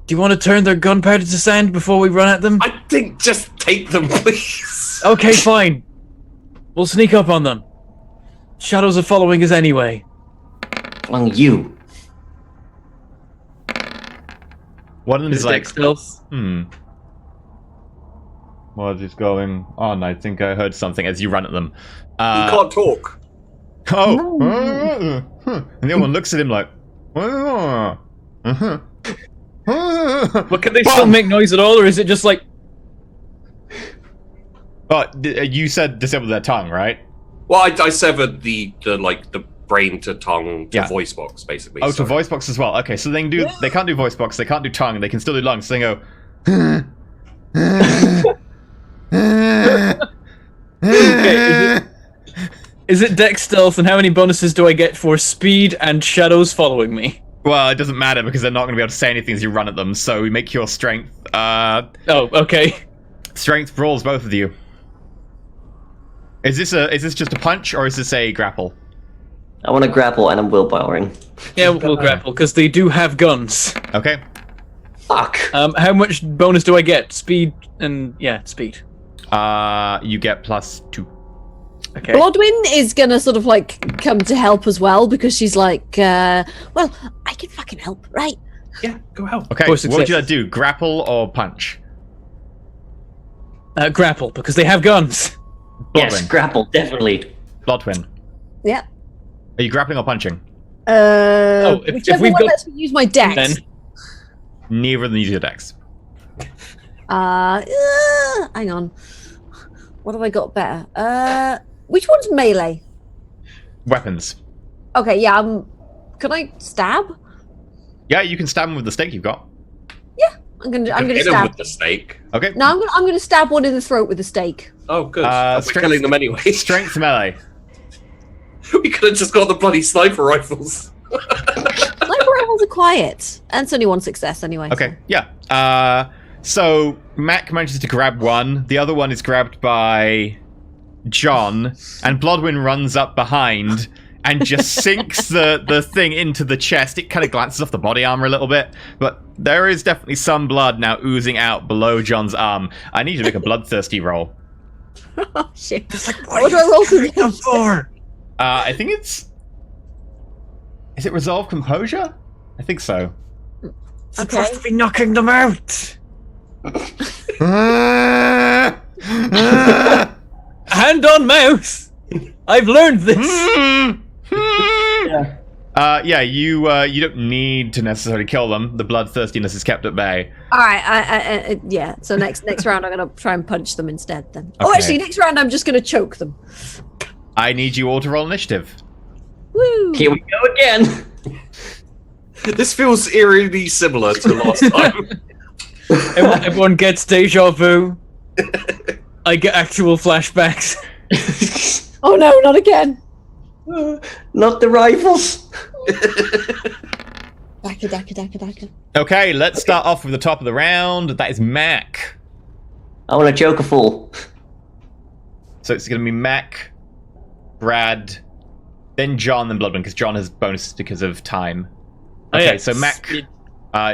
Do you want to turn their gunpowder to sand before we run at them? I think just take them, please. Okay, fine. We'll sneak up on them. Shadows are following us anyway. On you. One of them is like, stealth. what is going on? I think I heard something as you run at them. You can't talk. Oh! And the other one looks at him like, uh-huh. But can they still make noise at all, or is it just like... But you said disable their tongue, right? Well, I severed the brain to tongue to Yeah. voice box, basically. Oh, so. to voice box as well. Okay, so they can't do voice box, they can't do tongue, they can still do lungs, so they go. Is it dex stealth, and how many bonuses do I get for speed and shadows following me? Well, it doesn't matter because they're not going to be able to say anything as you run at them. So we make your strength. Oh, okay. Strength brawls, both of you. Is this just a punch or is this a grapple? I want to grapple and I'm willpowering. Yeah, we'll grapple because they do have guns. Okay. Fuck. How much bonus do I get? Speed and speed. You get +2. Okay. Blodwyn is gonna sort of like come to help as well because she's like, well, I can fucking help, right? Yeah, go help. Okay. What would you do? Grapple or punch? Grapple because they have guns. Yes, Blodwyn. grapple, definitely. Blodwyn. Yeah. Are you grappling or punching? If Whichever we've one got- lets me use my dex. Then Neither of them use your dex. Hang on. What have I got better? Which one's melee? Weapons. Okay, yeah. Can I stab? Yeah, you can stab him with the stake you've got. I'm gonna Hit him stab. with the stake. Okay. No, I'm gonna stab one in the throat with a stake. Oh, good. We're strength- killing them anyway. Strength melee. We could have just got the bloody sniper rifles. Sniper rifles are quiet, and it's only one success anyway. Okay. Yeah. So Mac manages to grab one. The other one is grabbed by John, and Blodwyn runs up behind and just sinks the thing into the chest. It kind of glances off the body armor a little bit, but there is definitely some blood now oozing out below John's arm. I need you to make a bloodthirsty roll. Oh shit! What do I roll for this? I think it's... Is it Resolve Composure? I think so. Okay. be knocking them out. Hand on mouse. I've learned this. Yeah, you don't need to necessarily kill them. The bloodthirstiness is kept at bay. All right. Yeah. So next round, I'm gonna try and punch them instead. Then. Oh, Okay. actually, next round, I'm just gonna choke them. I need you all to roll initiative. Woo! Here we go again. This feels eerily similar to last time. Everyone gets deja vu. I get actual flashbacks. Oh no, not again. Not the rifles. Daka. Okay, let's start off with the top of the round. That is Mac. I want to choke a fool. So it's going to be Mac, Brad, then John, then Bloodman, because John has bonuses because of time. Oh, Okay, yeah. so Mac,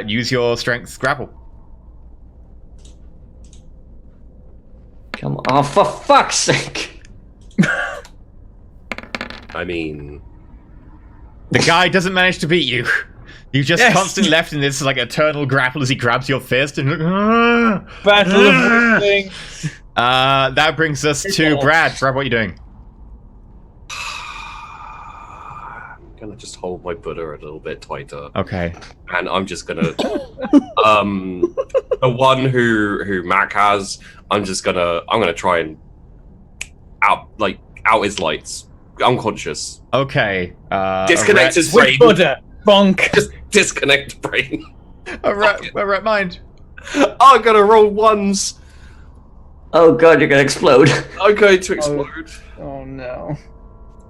use your strength grapple. Come on. Oh, for fuck's sake. I mean, The guy doesn't manage to beat you. You just Yes. constantly left in this like eternal grapple as he grabs your fist and Battle of thing. that brings us to Brad. Brad, what are you doing? I'm gonna just hold my Buddha a little bit tighter, Okay. and I'm just gonna, the one who Mac has, I'm gonna try and out his lights, unconscious, Okay. disconnect his With brain, Buddha. Bonk. just disconnect brain. A rat mind. I'm gonna roll ones. Oh god, you're gonna explode. I'm going to explode. Oh no.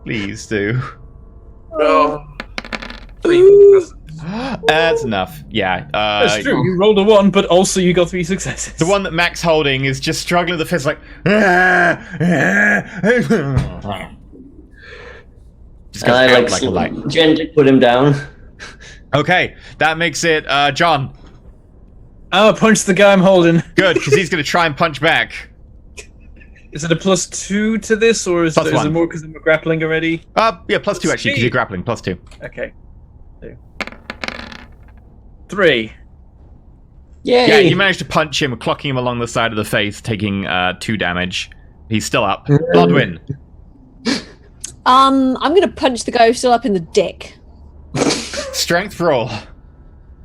Please do. Oh. That's enough. Yeah. That's true. You rolled a 1, but also you got 3 successes. The one that Mac's holding is just struggling with the fist, like. Just goes I out like a light. gently put him down. Okay, that makes it John. I'll punch the guy I'm holding. Good, because he's going to try and punch back. Is it a +2 to this, or is Plus it 1. more because I'm grappling already? Yeah, +2 actually, because you're grappling. +2. Okay. 2. 3. Yay! Yeah, you managed to punch him, clocking him along the side of the face, taking 2 damage. He's still up. Bloodwyn. I'm gonna punch the guy who's still up in the dick. Strength roll.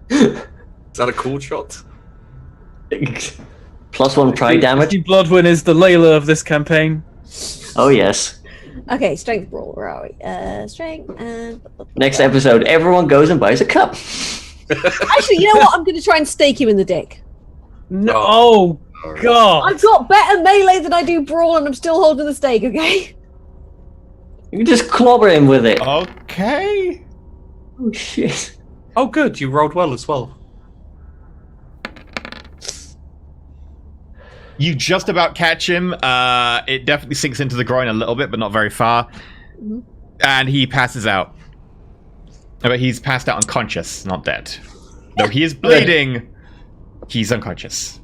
Is that a cool shot? +1 pride damage. Bloodwyn is the Layla of this campaign. Oh yes. Okay, strength roll. Where are we? Strength and. Next episode, everyone goes and buys a cup. Actually, you know what? I'm gonna try and stake him in the dick. No. Oh, God. I've got better melee than I do brawl, and I'm still holding the stake. Okay. You can just clobber him with it. Okay. Oh shit. Oh, good. You rolled well as well. You just about catch him. It definitely sinks into the groin a little bit, but not very far. Mhm. And he passes out. But he's passed out unconscious, not dead. Though he is bleeding, he's unconscious.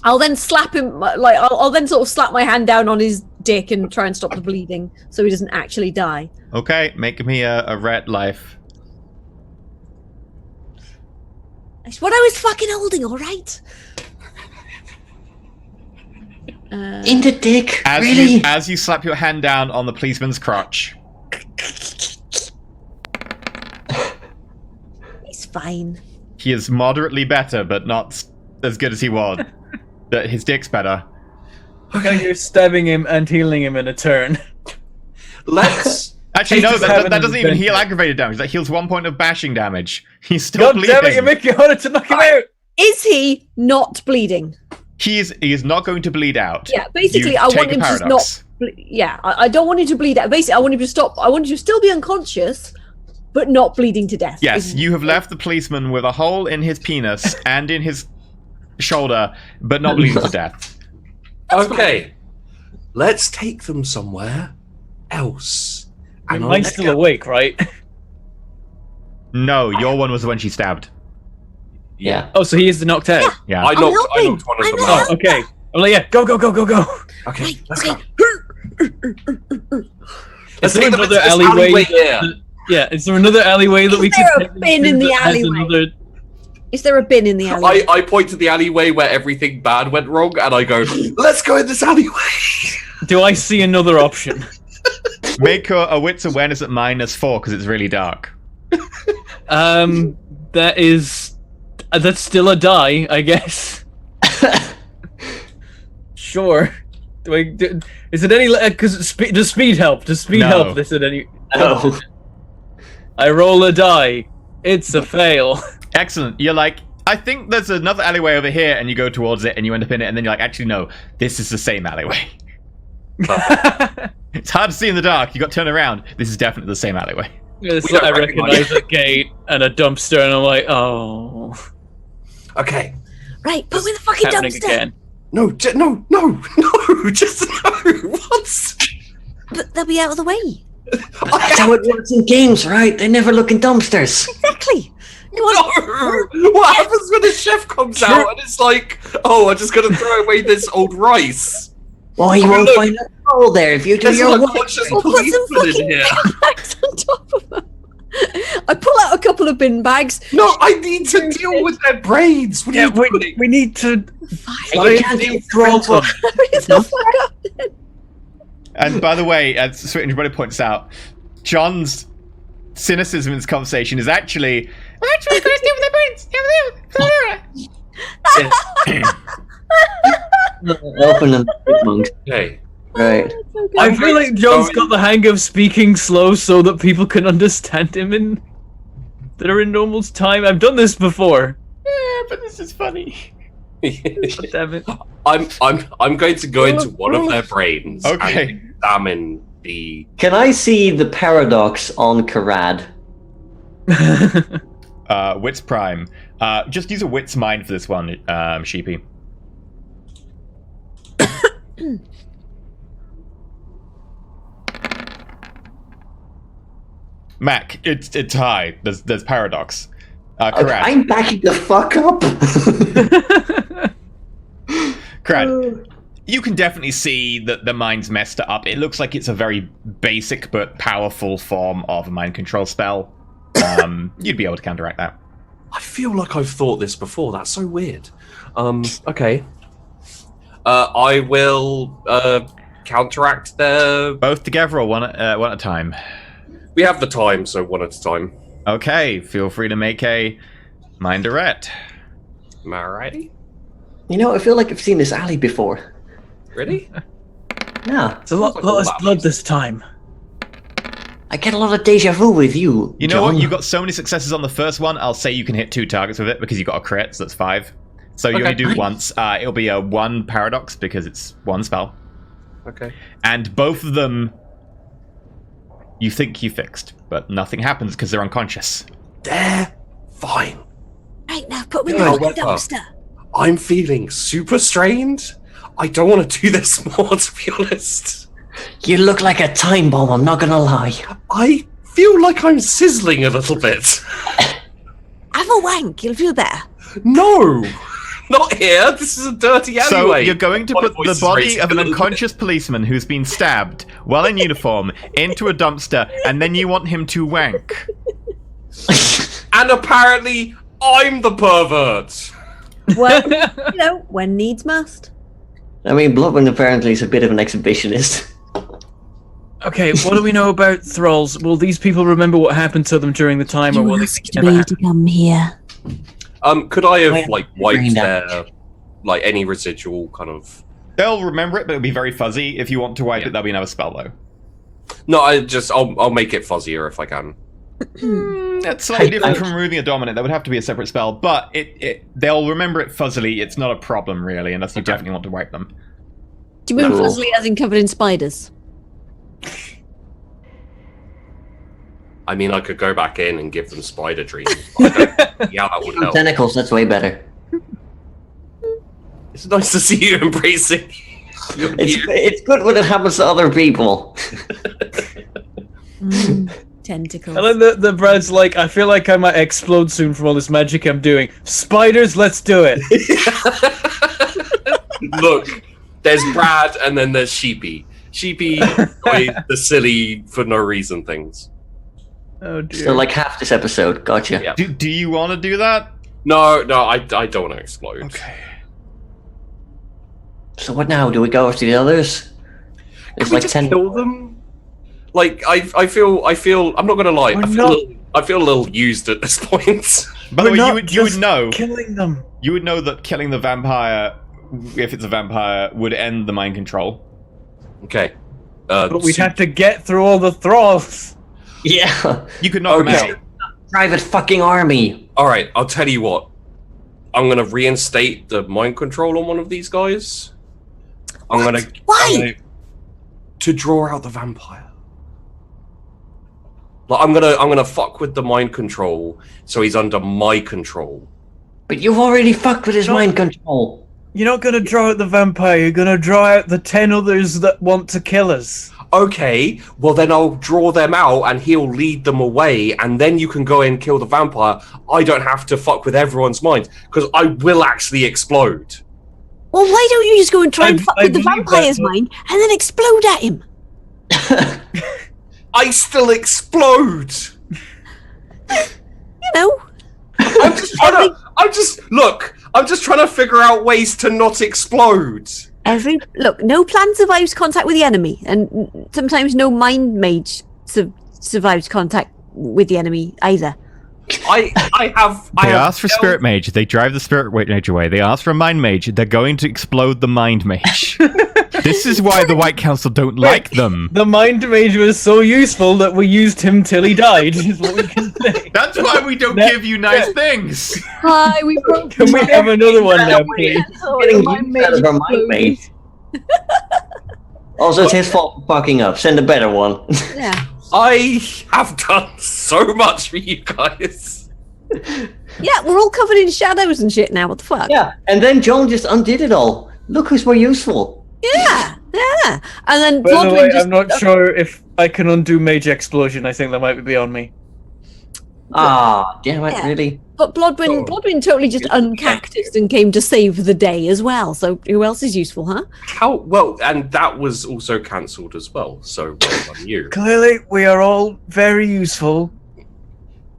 I'll then slap him, like, I'll then sort of slap my hand down on his dick and try and stop the bleeding so he doesn't actually die. Okay, make me a red life. It's what I was fucking holding, alright? In the dick? As Really? as you slap your hand down on the policeman's crotch, He's fine. he is moderately better, but not as good as he was. But his dick's better. I'm gonna go stabbing him and healing him in a turn. Let's. Actually, no, Just that having doesn't an even heal adventure. aggravated damage. That heals 1 point of bashing damage. He's still God bleeding. damn it, you make it harder to knock him out! Is he not bleeding? He is not going to bleed out. Yeah, basically, You I take want a him to paradox. not. Yeah, I don't want him to bleed out. Basically, I want him to stop. I want him to still be unconscious, but not bleeding to death. Yes, you have left the policeman with a hole in his penis and in his shoulder, but not bleeding to death. Okay. Let's take them somewhere else. And Mine's I'll still let- awake, right? No, your one was the one she stabbed. Yeah. Oh, so he is knocked out. Yeah. I knocked helping. one of I'm them helping. out. Oh, okay. I'm like, yeah, go. Okay, Right, let's okay. go. Is Let's there take them into another this alleyway? here. Yeah, is there another alleyway that Is we there could a take bin them in to the that has alleyway? another- Is there a bin in the alley? I point to the alleyway where everything bad went wrong, and I go, "Let's go in this alleyway." Do I see another option? Make a wits awareness at -4 because it's really dark. That is... that's still a die, I guess. Sure. Is it any... Because does speed help? Does speed No. help this at any... Oh. I roll a die. It's a fail. Excellent. You're like, I think there's another alleyway over here, and you go towards it, and you end up in it, and then you're like, actually, no, this is the same alleyway. It's hard to see in the dark. You got to turn around. This is definitely the same alleyway. It's We like don't I recognize recognize a gate and a dumpster, and I'm like, oh... Okay. Right, put me in the fucking happening dumpster. again. No, just no. What? But they'll be out of the way. That's how it works in games, right? They never look in dumpsters. Exactly. You want- No! What happens when the chef comes out and it's like, oh, I'm just gonna throw away this old rice? Oh, you Oh, won't look. find a hole there if you do There's your an work. unconscious We'll put some policeman in fucking here. bin bags on top of them. I pull out a couple of bin bags. No, I need to deal with their brains. What are you doing? we need to... And you can't even throw up. Hurry the fuck up then. And by the way, as everybody points out, John's cynicism in this conversation is actually, we're actually going to deal with their brains. Open and monks. Okay. Right. I feel like John's got the hang of speaking slow so that people can understand him in... that are in normal time. I've done this before. Yeah, but this is funny. God damn it. I'm going to go into one of their brains Okay. and examine the. Can I see the paradox on Karad? Wits Prime. Just use a Wits Mind for this one, Sheepy. Mac, it's high. There's paradox. Karad. I'm backing the fuck up. Karad. You can definitely see that the mind's messed up. It looks like it's a very basic but powerful form of a mind control spell. You'd be able to counteract that. I feel like I've thought this before. That's so weird. Okay. I will counteract their. Both together or one at a time? We have the time, so one at a time. Okay, feel free to make a mind direct. Alrighty. You know, I feel like I've seen this alley before. Ready? Yeah. It's a lot less blood this time. I get a lot of deja vu with you. You know John. what? You got so many successes on the first one, I'll say you can hit 2 targets with it because you got a crit, so that's 5. So you only do nice. once. It'll be a 1 paradox because it's 1 spell. Okay. And both of them you think you fixed, but nothing happens because they're unconscious. They're fine. Right now, put me in the However, dumpster. I'm feeling super strained. I don't want to do this more, to be honest. You look like a time bomb, I'm not gonna lie. I feel like I'm sizzling a little bit. Have a wank, you'll feel better. No! Not here. This is a dirty alleyway. So you're going to My put voice the is body raising of a an little unconscious policeman who's been stabbed, well in uniform, into a dumpster, and then you want him to wank. And apparently, I'm the pervert. Well, you know, when needs must. I mean, Bloodwind apparently is a bit of an exhibitionist. Okay, what do we know about thralls? Will these people remember what happened to them during the time, or will they think it never happened? come here. Could I have Well, wiped brain their any residual kind of? They'll remember it, but it'll be very fuzzy. If you want to wipe it, there'll be another spell though. No, I'll make it fuzzier if I can. That's slightly different from removing a dominant. That would have to be a separate spell, but they'll remember it fuzzily. It's not a problem really, unless you definitely want to wipe them. Do you mean Cool. fuzzily as in covered in spiders? I mean, I could go back in and give them spider dreams. But I don't, yeah, that would help. Tentacles, that's way better. It's nice to see you embracing. It's good when it happens to other people. Tentacles. And then the Brad's like, I feel like I might explode soon from all this magic I'm doing. Spiders, let's do it. Look, there's Brad and then there's Sheepy. Sheepy enjoys the silly for no reason things. Oh dear. So like half this episode, gotcha. Yeah. Do you want to do that? No, I don't want to explode. Okay. So what now? Do we go after the others? Can we just kill them? Like I feel. I'm not gonna lie. I feel a little used at this point. By the We're way, not you would just know. killing them. You would know that killing the vampire, if it's a vampire, would end the mind control. Okay. But we'd have to get through all the thralls. Yeah. You could knock Okay. them out. Private fucking army. All right. I'll tell you what. I'm gonna reinstate the mind control on one of these guys. Why? To draw out the vampire. Like I'm gonna fuck with the mind control so he's under my control. But you've already fucked with his mind control. You're not gonna draw out the vampire, you're gonna draw out the 10 others that want to kill us. Okay, well then I'll draw them out and he'll lead them away and then you can go in and kill the vampire. I don't have to fuck with everyone's minds because I will actually explode. Well, why don't you just go and try and fuck I with the believe that, vampire's but- mind and then explode at him? I still explode. You know? I'm just trying to figure out ways to not explode. Look, no plan survives contact with the enemy, and sometimes no mind mage survives contact with the enemy either. I have Ask for spirit mage. They drive the spirit mage away. They ask for a mind mage. They're going to explode the mind mage. This is why the White Council don't like them. The mind mage was so useful that we used him till he died, is what we can say. That's why we don't give you nice things. Hi, we broke. Can we have another one now, please? Getting use out of our mind mate. Also, it's his fault for fucking up. Send a better one. Yeah. I have done so much for you guys. Yeah, we're all covered in shadows and shit now. What the fuck? Yeah, and then Joan just undid it all. Look who's more useful. Yeah. And then By the way, Bloodwind just. I'm not sure if I can undo Mage Explosion. I think that might be beyond me. Ah, damn it, Yeah. really? But Bloodwind totally just uncactused and came to save the day as well. So who else is useful, huh? How well, and that was also cancelled as well. So well done you. Clearly, we are all very useful.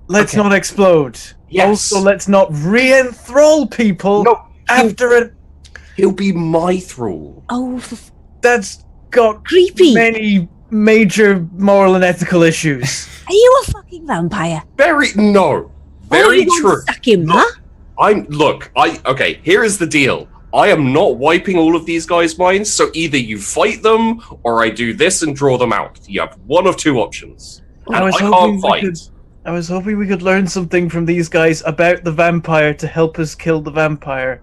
Let's Okay. not explode. Yes. Also, let's not re-enthrall people No, after it. he'll be my thrall. Oh, That's got creepy. many major moral and ethical issues. Are you a fucking vampire? Very Why don't very you go and true. Sack him, huh? Okay, here is the deal. I am not wiping all of these guys' minds, so either you fight them or I do this and draw them out. You have one of two options. And I can't fight. I was hoping we could learn something from these guys about the vampire to help us kill the vampire.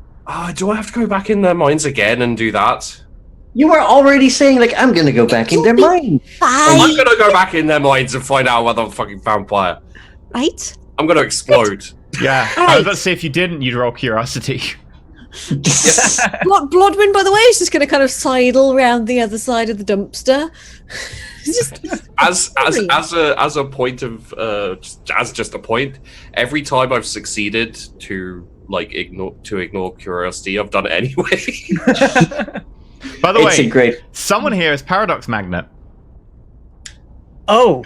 Do I have to go back in their minds again and do that? You were already saying, like, I'm gonna go back in their mind. I'm Fine. gonna go back in their minds and find out whether I'm a fucking vampire. Right? I'm gonna explode. Yeah, I was about to say if you didn't, you'd roll curiosity. Bloodwind, by the way, is just going to kind of sidle around the other side of the dumpster. as a point of just a point, every time I've succeeded to ignore curiosity, I've done it anyway. By the It's a way, great. someone here is Paradox Magnet. Oh,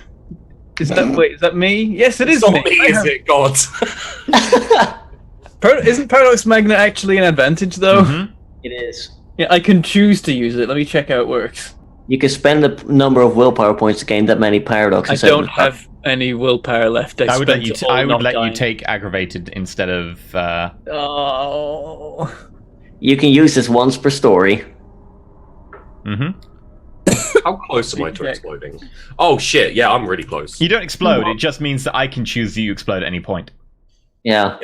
is that me? Yes, it is It's not me. me, is it? God. Isn't Paradox Magnet actually an advantage though? Mhm. It is. Yeah, I can choose to use it. Let me check how it works. You can spend a number of willpower points to gain that many I paradoxes. don't have any willpower left. I would let spent you. it all I would not let you dying. take aggravated instead of. Oh. You can use this once per story. Mhm. How close am I to Check. exploding? Oh shit! Yeah, I'm really close. You don't explode. It just means that I can choose that you explode at any point. Yeah.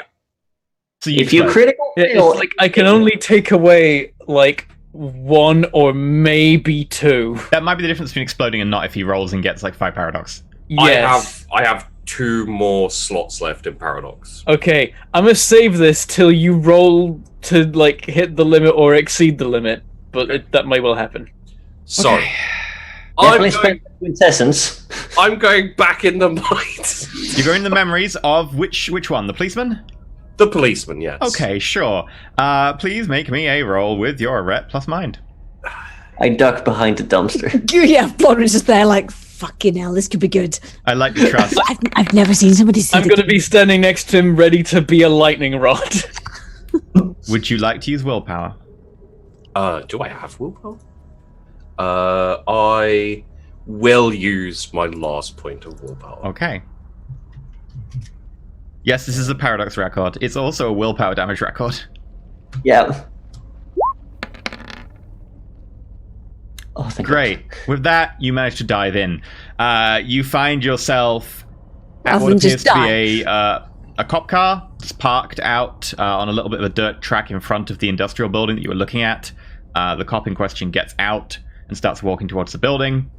So If you explode. critical Yeah, fail, it's like I can only take away like 1 or maybe 2. That might be the difference between exploding and not if he rolls and gets like 5 paradox. Yes. I have 2 more slots left in Paradox. Okay, I'm gonna save this till you roll to like hit the limit or exceed the limit, but that may well happen. So Okay. definitely spend quintessence. I'm going back in the mind. You go in the memories of which one? The policeman? The policeman, yes. Okay, sure. Please make me a roll with your ret plus mind. I duck behind the dumpster. Yeah, Bloodwind's just there like, fucking hell, this could be good. I like the trust. I've never seen somebody say I'm gonna be standing next to him ready to be a lightning rod. Would you like to use willpower? Do I have willpower? I will use my last point of willpower. Okay. Yes, this is a paradox record. It's also a willpower damage record. Yeah. Oh, thank Great. With that, you manage to dive in. You find yourself at Rather what than appears just to be a cop car. It's parked out on a little bit of a dirt track in front of the industrial building that you were looking at. The cop in question gets out and starts walking towards the building.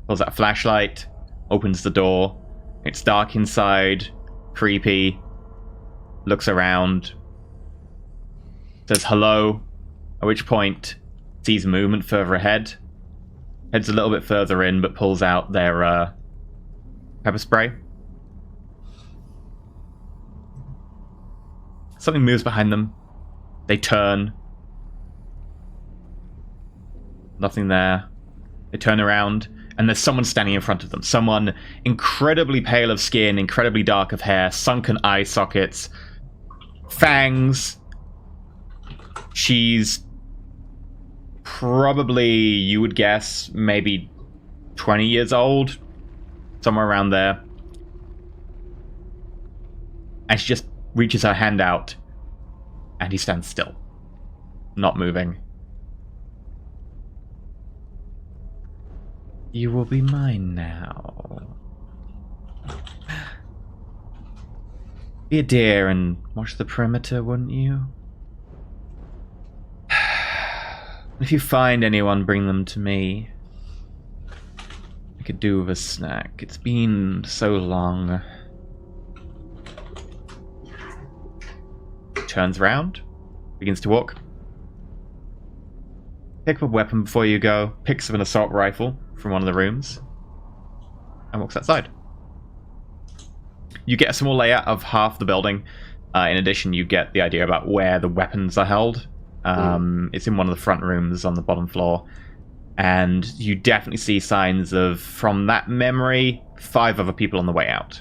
Pulls out a flashlight, opens the door. It's dark inside, creepy. Looks around. Says hello. At which point, sees movement further ahead. Heads a little bit further in, but pulls out their pepper spray. Something moves behind them. They turn. Nothing there. They turn around, and there's someone standing in front of them. Someone incredibly pale of skin, incredibly dark of hair, sunken eye sockets, fangs. She's probably, you would guess, maybe 20 years old. Somewhere around there. And she just reaches her hand out, and he stands still. Not moving. You will be mine now. Be a dear and watch the perimeter, wouldn't you? If you find anyone, bring them to me. I could do with a snack. It's been so long. Turns around, begins to walk. Pick up a weapon before you go, picks up an assault rifle from one of the rooms, and walks outside. You get a small layout of half the building. In addition, you get the idea about where the weapons are held. It's in one of the front rooms on the bottom floor. And you definitely see signs of, from that memory, 5 other people on the way out.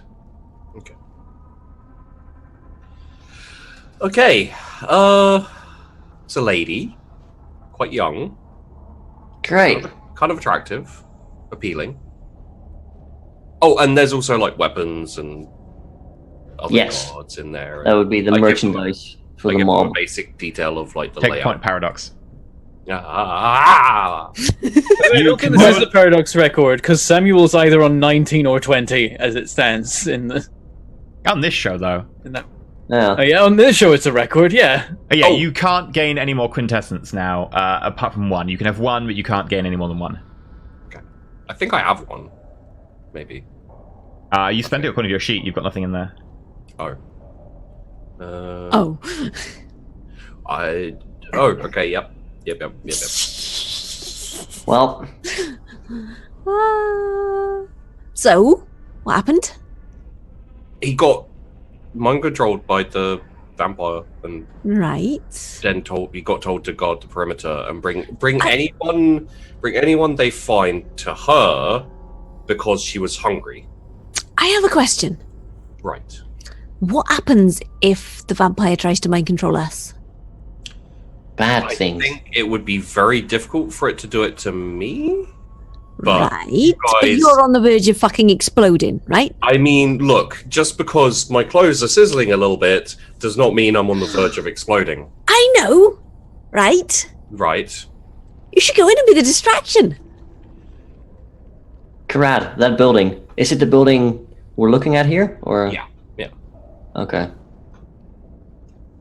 Okay. It's a lady. Quite young. Great. Kind of attractive. Appealing. Oh, and there's also like weapons and other Yes. cards in there. That would be the I give merchandise for I the give them a mob. basic detail of like the Take a layout. point paradox. Ah! I don't think this is a paradox record because Samuel's either on 19 or 20 as it stands in the On this show, though. in that. Yeah. Oh yeah, on this show it's a record, yeah. Yeah, you can't gain any more quintessence now, apart from one. You can have one, but you can't gain any more than one. Okay. I think I have one. Maybe. You spend it according to your sheet. You've got nothing in there. Oh. Oh. Okay, yep. Well, So, what happened? He got mind controlled by the vampire, and Right. then he got told to guard the perimeter and bring anyone they find to her because she was hungry. I have a question. Right. What happens if the vampire tries to mind control us? bad I things. think it would be very difficult for it to do it to me. But right. But guys- you're on the verge of fucking exploding, right? I mean, look, just because my clothes are sizzling a little bit does not mean I'm on the verge of exploding. I know, right? Right. You should go in and be the distraction. Karad, that building. Is it the building we're looking at here? Or Yeah. Okay.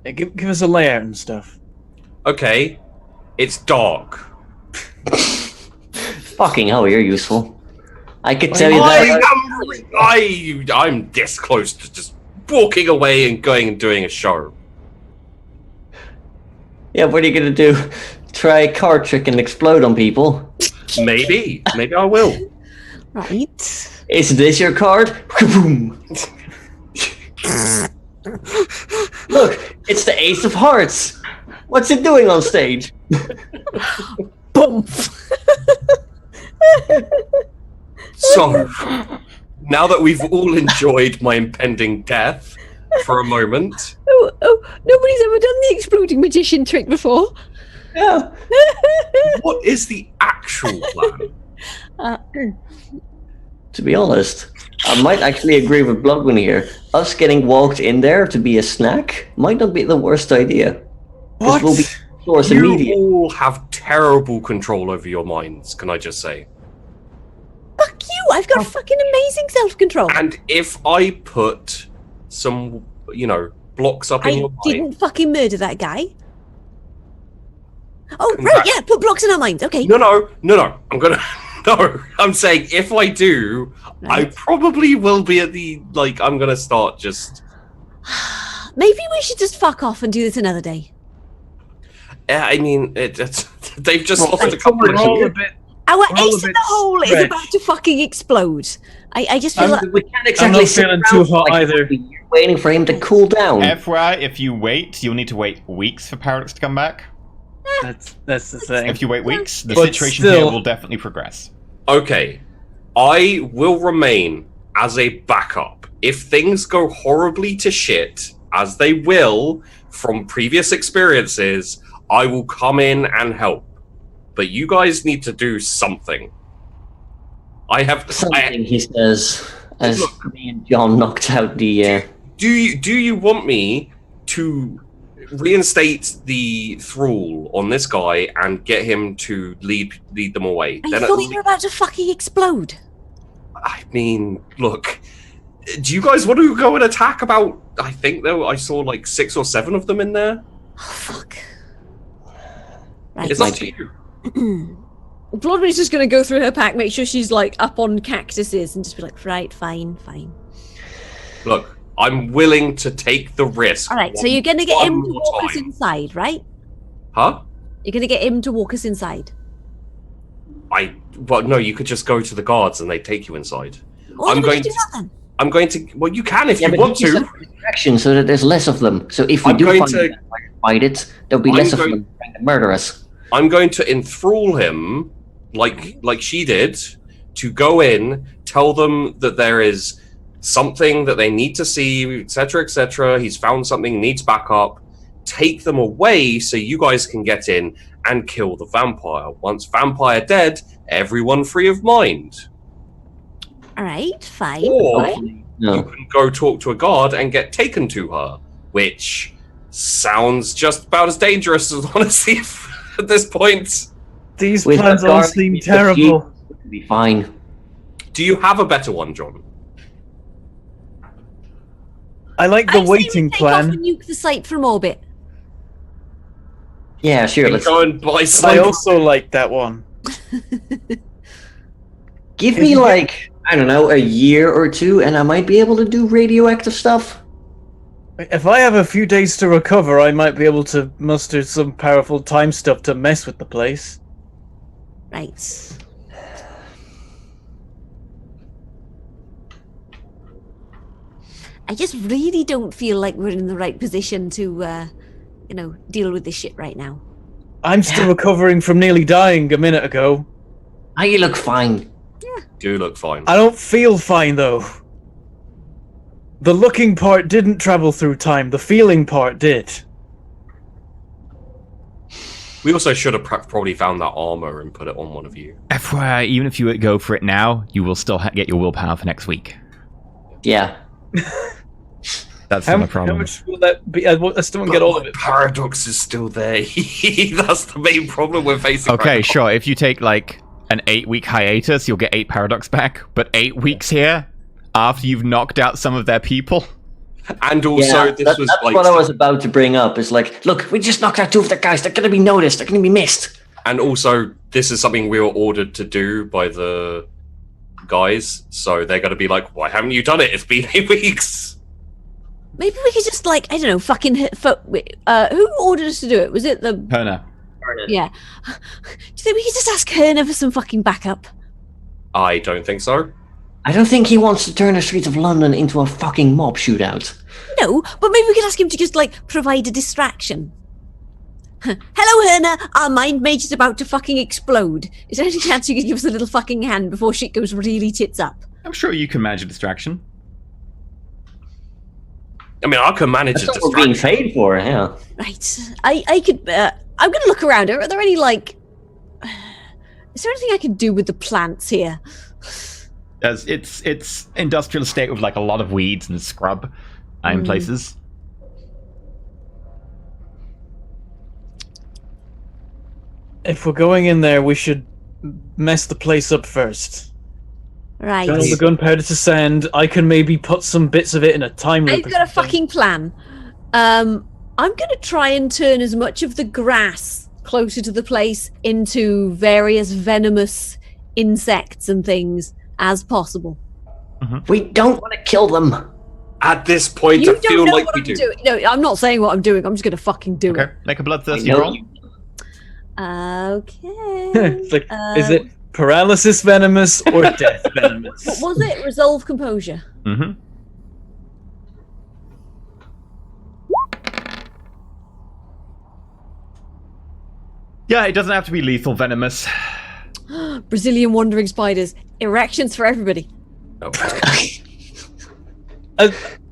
Yeah, give us a layout and stuff. Okay. It's dark. Fucking hell, you're useful. I could tell you that. I'm this close to just walking away and going and doing a show. Yeah, what are you gonna do? Try a card trick and explode on people? Maybe I will. Right. Is this your card? Boom. Look, it's the Ace of Hearts. What's it doing on stage? Boom. So, now that we've all enjoyed my impending death for a moment, Oh, nobody's ever done the exploding magician trick before. Yeah. what is the actual plan? To be honest, I might actually agree with Bloodwind here. Us getting walked in there to be a snack might not be the worst idea. What? We'll be source You immediate. all have terrible control over your minds, can I just say? Fuck you! I've got fucking amazing self-control. And if I put some, blocks up in I your mind, didn't fucking murder that guy. Oh, right, yeah, put blocks in our minds. Okay. No. I'm gonna. No, I'm saying if I do, I Right. probably will be at the I'm gonna start just. Maybe we should just fuck off and do this another day. I mean, they've just Well, lost a that's couple We're all a of. bit. Our We're all a ace in bit the hole is stretched. about to fucking explode. I just feel like... We can't I'm exactly not sit feeling around too hot like either. you're waiting for him to cool down. FYI, if you wait, you'll need to wait weeks for Paradox to come back. That's the thing. If you wait weeks, the But situation still- here will definitely progress. Okay, I will remain as a backup. If things go horribly to shit, as they will from previous experiences, I will come in and help. But you guys need to do something. Something, he says, as Look. me and John knocked out the... Do you want me to reinstate the thrall on this guy and get him to lead them away? I Then at thought least- you were about to fucking explode. I mean, look, do you guys want to go and attack about, I think though I saw 6 or 7 of them in there? Oh, fuck. Right. It's up to you. Bloodwind's just going to go through her pack, make sure she's up on cactuses and just be like, right, fine. Look, I'm willing to take the risk. All right, so you're going to get him one to more walk us time. inside, right? Huh? You're going to get him to walk us inside. Well, no, you could just go to the guards and they take you inside. Why I'm don't we going do to- that then? I'm going to. Well, you can if Yeah, you but want you to. set a distraction so that there's less of them. So if we I'm do going find to- them and fight it, there'll be I'm less of going- them trying to murder us. I'm going to enthrall him, like she did, to go in, tell them that there is something that they need to see, etc., etc. He's found something, needs backup. Take them away so you guys can get in and kill the vampire. Once vampire dead, everyone free of mind. All right, fine. Or fine. you No. can go talk to a guard and get taken to her, which sounds just about as dangerous as honestly at this point. These With plans the all guard, seem with the terrible. jeep, it'll be fine. Do you have a better one, John? I like the waiting Take off plan. and nuke the site from orbit. Yeah, sure. Let's Go and buy I some. also like that one. give me like I don't know, a year or two, and I might be able to do radioactive stuff. If I have a few days to recover, I might be able to muster some powerful time stuff to mess with the place. Right. I just really don't feel like we're in the right position to, deal with this shit right now. I'm still recovering from nearly dying a minute ago. You look fine. Do look fine. I don't feel fine, though. The looking part didn't travel through time, the feeling part did. We also should have probably found that armor and put it on one of you. FYI, even if you go for it now, you will still get your willpower for next week. Yeah. That's How not a problem. much will that be? I still won't get all of it. Paradox is still there. That's the main problem we're facing. Okay, right now. sure. If you take like an 8-week hiatus, you'll get 8 paradox back. But 8 weeks here, after you've knocked out some of their people. And also, that's what I was about to bring up. Is like, look, we just knocked out 2 of the guys. They're going to be noticed. They're going to be missed. And also, this is something we were ordered to do by the guys. So they're going to be like, why haven't you done it? It's been 8 weeks. Maybe we could just, who ordered us to do it? Was it the... Perna. Yeah. Do you think we could just ask Herna for some fucking backup? I don't think so. I don't think he wants to turn the streets of London into a fucking mob shootout. No, but maybe we could ask him to just, provide a distraction. Hello, Herna. Our mind mage is about to fucking explode. Is there any chance you could give us a little fucking hand before shit goes really tits up? I'm sure you can manage a distraction. I mean, I can manage a That's what we're being distraction. paid for, yeah. Right. I could... I'm going to look around. Are there any, is there anything I can do with the plants here? As it's industrial estate with a lot of weeds and scrub in places. If we're going in there, we should mess the place up first. Right. Turn all the gunpowder to sand. I can maybe put some bits of it in a time loop. I've got a fucking plan. I'm going to try and turn as much of the grass closer to the place into various venomous insects and things as possible. We don't want to kill them. At this point, You I don't feel know like what we I'm do. doing. No, I'm not saying what I'm doing. I'm just going to fucking do Okay, make a bloodthirsty know roll. you- Okay. It's is it paralysis venomous or death venomous? What was it? Resolve composure. Mm-hmm. Yeah, it doesn't have to be lethal venomous. Brazilian wandering spiders. Erections for everybody. Okay.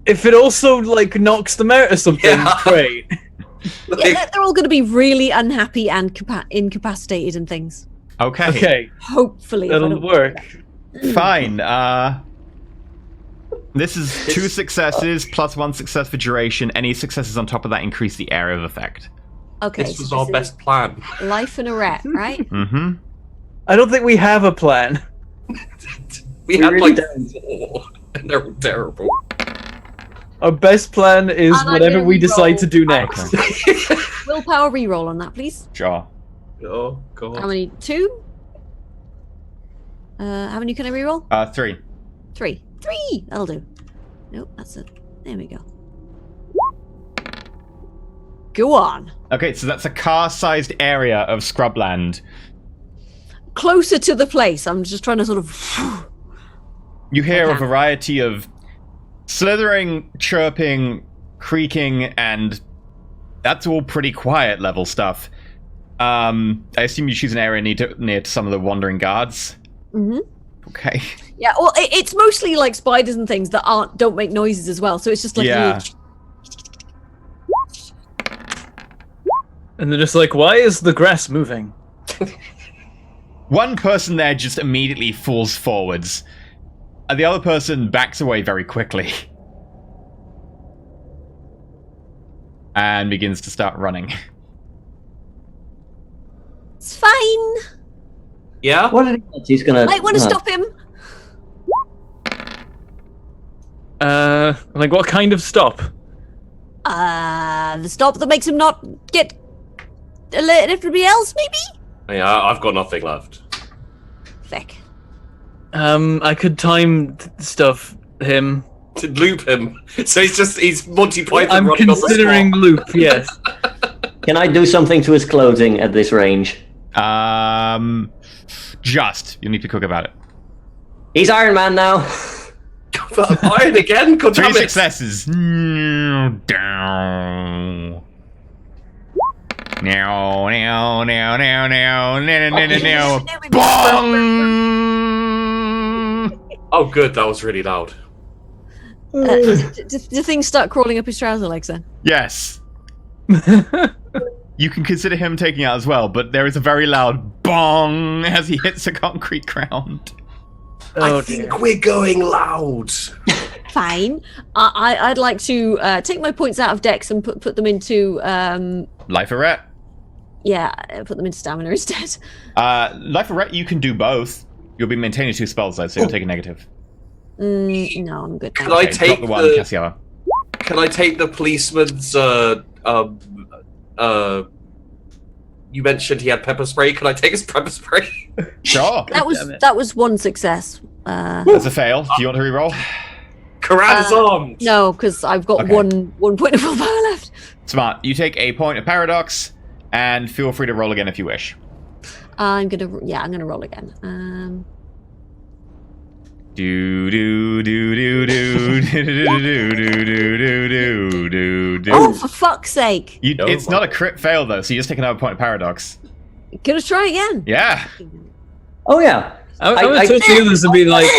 If it also knocks them out or something, Yeah. great. Yeah, they're all going to be really unhappy and incapacitated and things. Okay. Okay, Hopefully. if I that'll don't- work. Fine. This is 2 successes plus 1 success for duration. Any successes on top of that increase the area of effect. Okay. This was so our is best plan. life and a rat, right? Mm-hmm. I don't think we have a plan. We had really 4, and they're all terrible. Our best plan is And I'm whatever gonna we decide reroll. to do next. Willpower reroll on that, please. Sure. Oh god. How many? 2? How many can I reroll? 3. 3. 3! That'll do. Nope, that's it. There we go. Go on. Okay, so that's a car-sized area of scrubland. Closer to the place. I'm just trying to sort of... You hear a Okay. variety of slithering, chirping, creaking, and that's all pretty quiet level stuff. I assume you choose an area near to some of the wandering guards. Mhm. Okay. Yeah, well, it's mostly like spiders and things that don't make noises as well. So it's just like... Yeah. And they're just like, why is the grass moving? One person there just immediately falls forwards, and the other person backs away very quickly. And begins to start running. It's fine. Yeah? What did he want? He's gonna. Might want to stop him. Like what kind of stop? The stop that makes him not get alerted everybody else, maybe? Yeah, I've got nothing left. Feck. I could time stuff him. To loop him. So he's Monty Python I'm running on the considering spot. loop, yes. Can I do something to his clothing at this range? Just. You'll need to cook about it. He's Iron Man now. Iron again? God damn 3 it. successes. Down. Now. Bong! Oh, good. That was really loud. Do things start crawling up his trouser legs then? Yes. You can consider him taking out as well, but there is a very loud bong as he hits the concrete ground. Oh, I think we're going loud. Fine. I'd like to take my points out of Dex and put them into Life or Ret. put them into stamina instead. Life or Ret, you can do both. You'll be maintaining 2 spells though, so you'll take a negative. No, I'm good. Can now. I Okay, drop take the one, Cassiara. Can I take the policeman's you mentioned he had pepper spray. Can I take his pepper spray? Sure. That was one success. That's a fail. Do you want to reroll? Karan's armed. No, because I've got Okay. one point of willpower left. Smart. You take a point of paradox, and feel free to roll again if you wish. I'm gonna roll again. Do do do do do do do do do do do. Oh, for fuck's sake! It's not a crit fail though, so you just take another point of paradox. Gonna try again. Yeah. Oh yeah. I would touch the others and be like,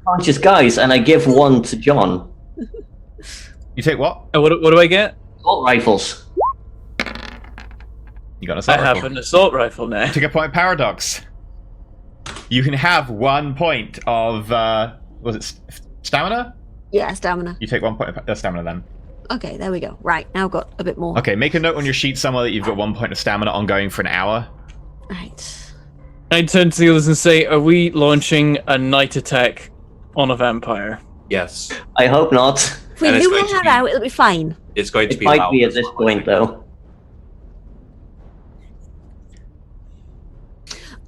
Conscious guys, and I give one to John. You take what? what do I get? Assault rifles. You got an I assault have rifle. an assault rifle now. Take a point of paradox. You can have 1 point of was it stamina? Yeah, stamina. You take 1 point of stamina then. Okay, there we go. Right, now I've got a bit more. Okay, make a note on your sheet somewhere that you've got 1 point of stamina ongoing for an hour. Right. I turn to the others and say, are we launching a night attack on a vampire? Yes, I hope not. If we And it's move going our to head be- out, it'll be fine. it's going to It be might loud be at as this well. point, though.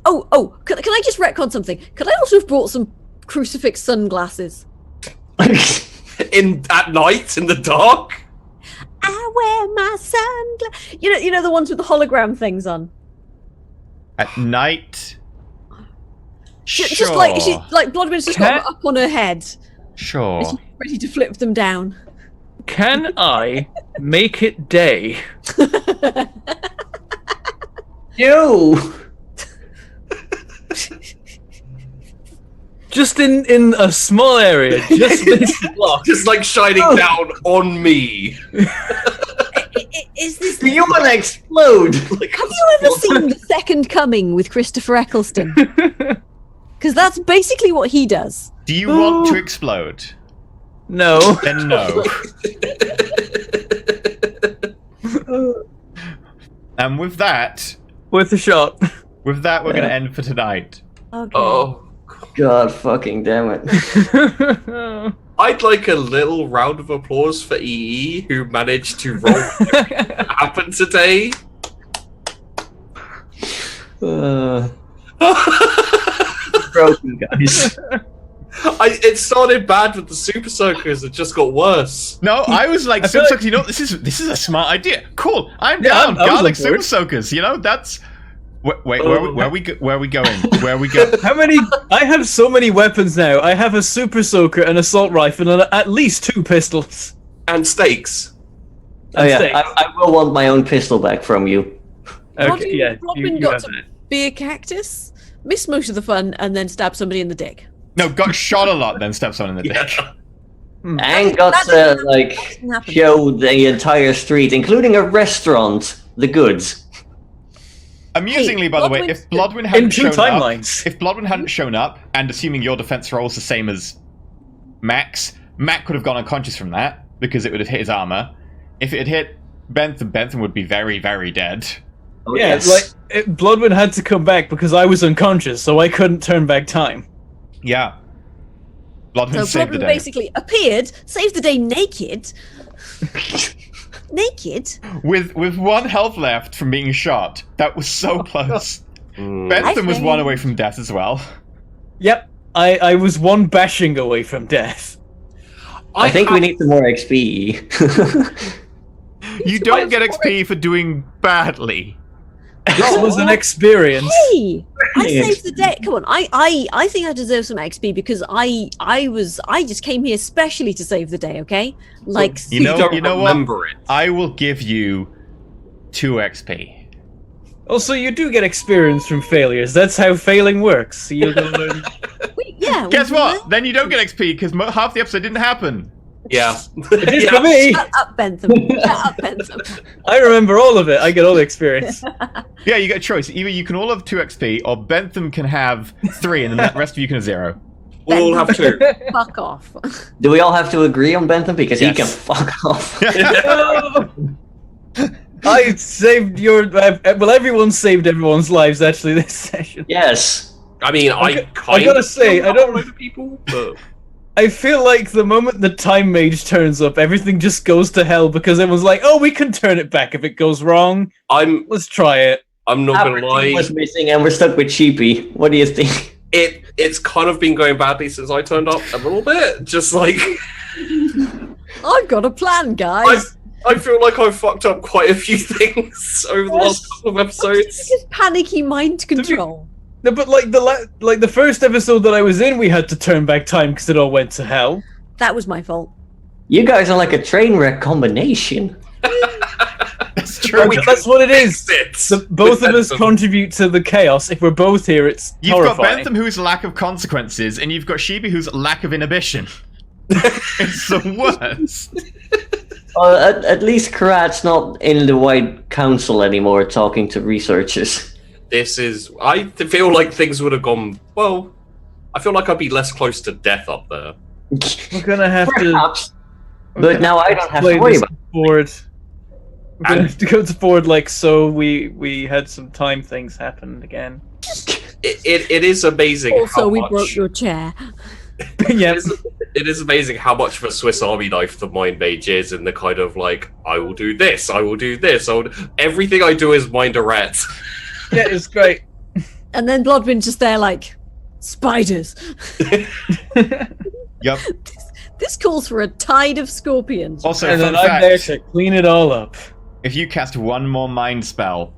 Oh, can I just retcon something? Could I also have brought some crucifix sunglasses? At night in the dark. I wear my sunglasses. You know the ones with the hologram things on. At night. Just like Bloodwind's just got Can- them up on her head, Sure. and she's ready to flip them down. Can I make it day? You! Just in a small area, just this block. Just like shining down on me. Is this? Do you want to explode? Have you ever seen The Second Coming with Christopher Eccleston? Because that's basically what he does. Do you want to explode? No. Then no. And with that, Worth a shot. we're going to end for tonight. Okay. Oh, God fucking damn it. I'd like a little round of applause for EE, who managed to roll everything that happened today. Broken, guys. It started bad with the super soakers. It just got worse. No, I was like, I feel Super like- Soakers, you know, this is a smart idea. Cool, I'm Yeah, down. I was Garlic on Super board. Soakers, you know, that's... Wait, where are we going? Where are we going? How many? I have so many weapons now. I have a super soaker, an assault rifle, and at least 2 pistols. And stakes. Oh And yeah, stakes. I will want my own pistol back from you. Okay, yeah. Bloodwind You got have to that. be a cactus, miss most of the fun, and then stab somebody in the dick. No, got shot a lot, then stepped someone in the dick. And got That to, doesn't like, happen. show the entire street, including a restaurant, the goods. Amusingly, by the way, Bloodwind- if Bloodwind In hadn't 2 shown up, timelines. if Bloodwind hadn't shown up, and assuming your defense roll's the same as Mac could have gone unconscious from that because it would have hit his armor. If it had hit Bentham would be very, very dead. Oh, Yeah, yes. Bloodwind had to come back because I was unconscious, so I couldn't turn back time. Yeah. Bloodman So saved the Bloodman day. basically appeared, saved the day naked. Naked? With 1 health left from being shot. That was so close. Bentham was 1 away from death as well. Yep, I was 1 bashing away from death. I think we need some more XP. You don't get XP for doing badly. This was an experience. Hey! I saved the day. Come on, I think I deserve some XP because I just came here specially to save the day, okay? Like You know what? remember it. I will give you 2 XP. Also, you do get experience from failures. That's how failing works. So you're gonna learn. yeah. Guess what? Then you don't get XP because half the episode didn't happen. Yeah. It is for me. Shut up, Bentham. Shut up, Bentham. I remember all of it. I get all the experience. Yeah, you get a choice. Either you can all have 2 XP, or Bentham can have 3, and then the rest of you can have 0. We'll all have 2. Fuck off. Do we all have to agree on Bentham? Because he Yes. can fuck off. I saved your. Well, everyone saved everyone's lives actually this session. Yes. I mean, I gotta say, I don't- know people, but I feel like the moment the time mage turns up, everything just goes to hell because everyone's like, "Oh, we can turn it back if it goes wrong. I'm Let's try it." not Our gonna team was lie. missing and we're stuck with Cheapy. What do you think? It's kind of been going badly since I turned up a little bit. Just like I've got a plan, guys. I feel like I've fucked up quite a few things over the last couple of episodes. Just panicky mind control. No, but like the first episode that I was in, we had to turn back time because it all went to hell. That was my fault. You guys are like a train wreck combination. That's true. That's what it is. It. So both of us Bentham. contribute to the chaos. If we're both here, it's You've horrifying. got Bentham who's lack of consequences, and you've got Shibi who's lack of inhibition. It's the worst. At least Karat's not in the White Council anymore talking to researchers. This is. I feel like things would have gone well. I feel like I'd be less close to death up there. We're gonna have Perhaps. to. But now I don't have play to worry this about it. forward. We're gonna have to go to forward like so. We had some time things happen again. It is amazing. Also, how we much, broke your chair. Yeah. It is amazing how much of a Swiss Army knife the mind mage is, in the kind of like, I will do this, I will do this, everything I do is mind a rat. Yeah, it's great. And then Bloodwind's just there like, spiders. Yep. This calls for a tide of scorpions. Also, And fun then I'm there fact, to clean it all up. if you cast 1 more mind spell,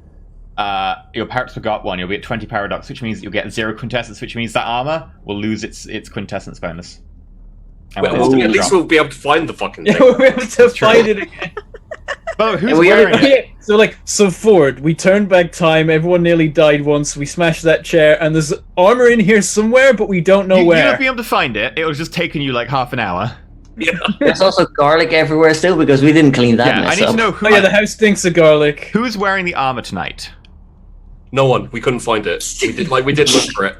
your Paradox forgot 1, you'll be at 20 Paradox, which means you'll get 0 Quintessence, which means that armor will lose its Quintessence bonus. And Well, when it's at least dropped. we'll be able to find the fucking Yeah, thing. we have to find it again. By the way, who's And we wearing haven't- it? So forward, we turned back time, everyone nearly died once, we smashed that chair, and there's armor in here somewhere, but we don't know You'll where. be able to find it. It was just taking you like half an hour. Yeah. There's also garlic everywhere still because we didn't clean that Yeah, I mess need up. to know who, Oh yeah, the house stinks of garlic. who's wearing the armor tonight. No one. We couldn't find it. We didn't look for it.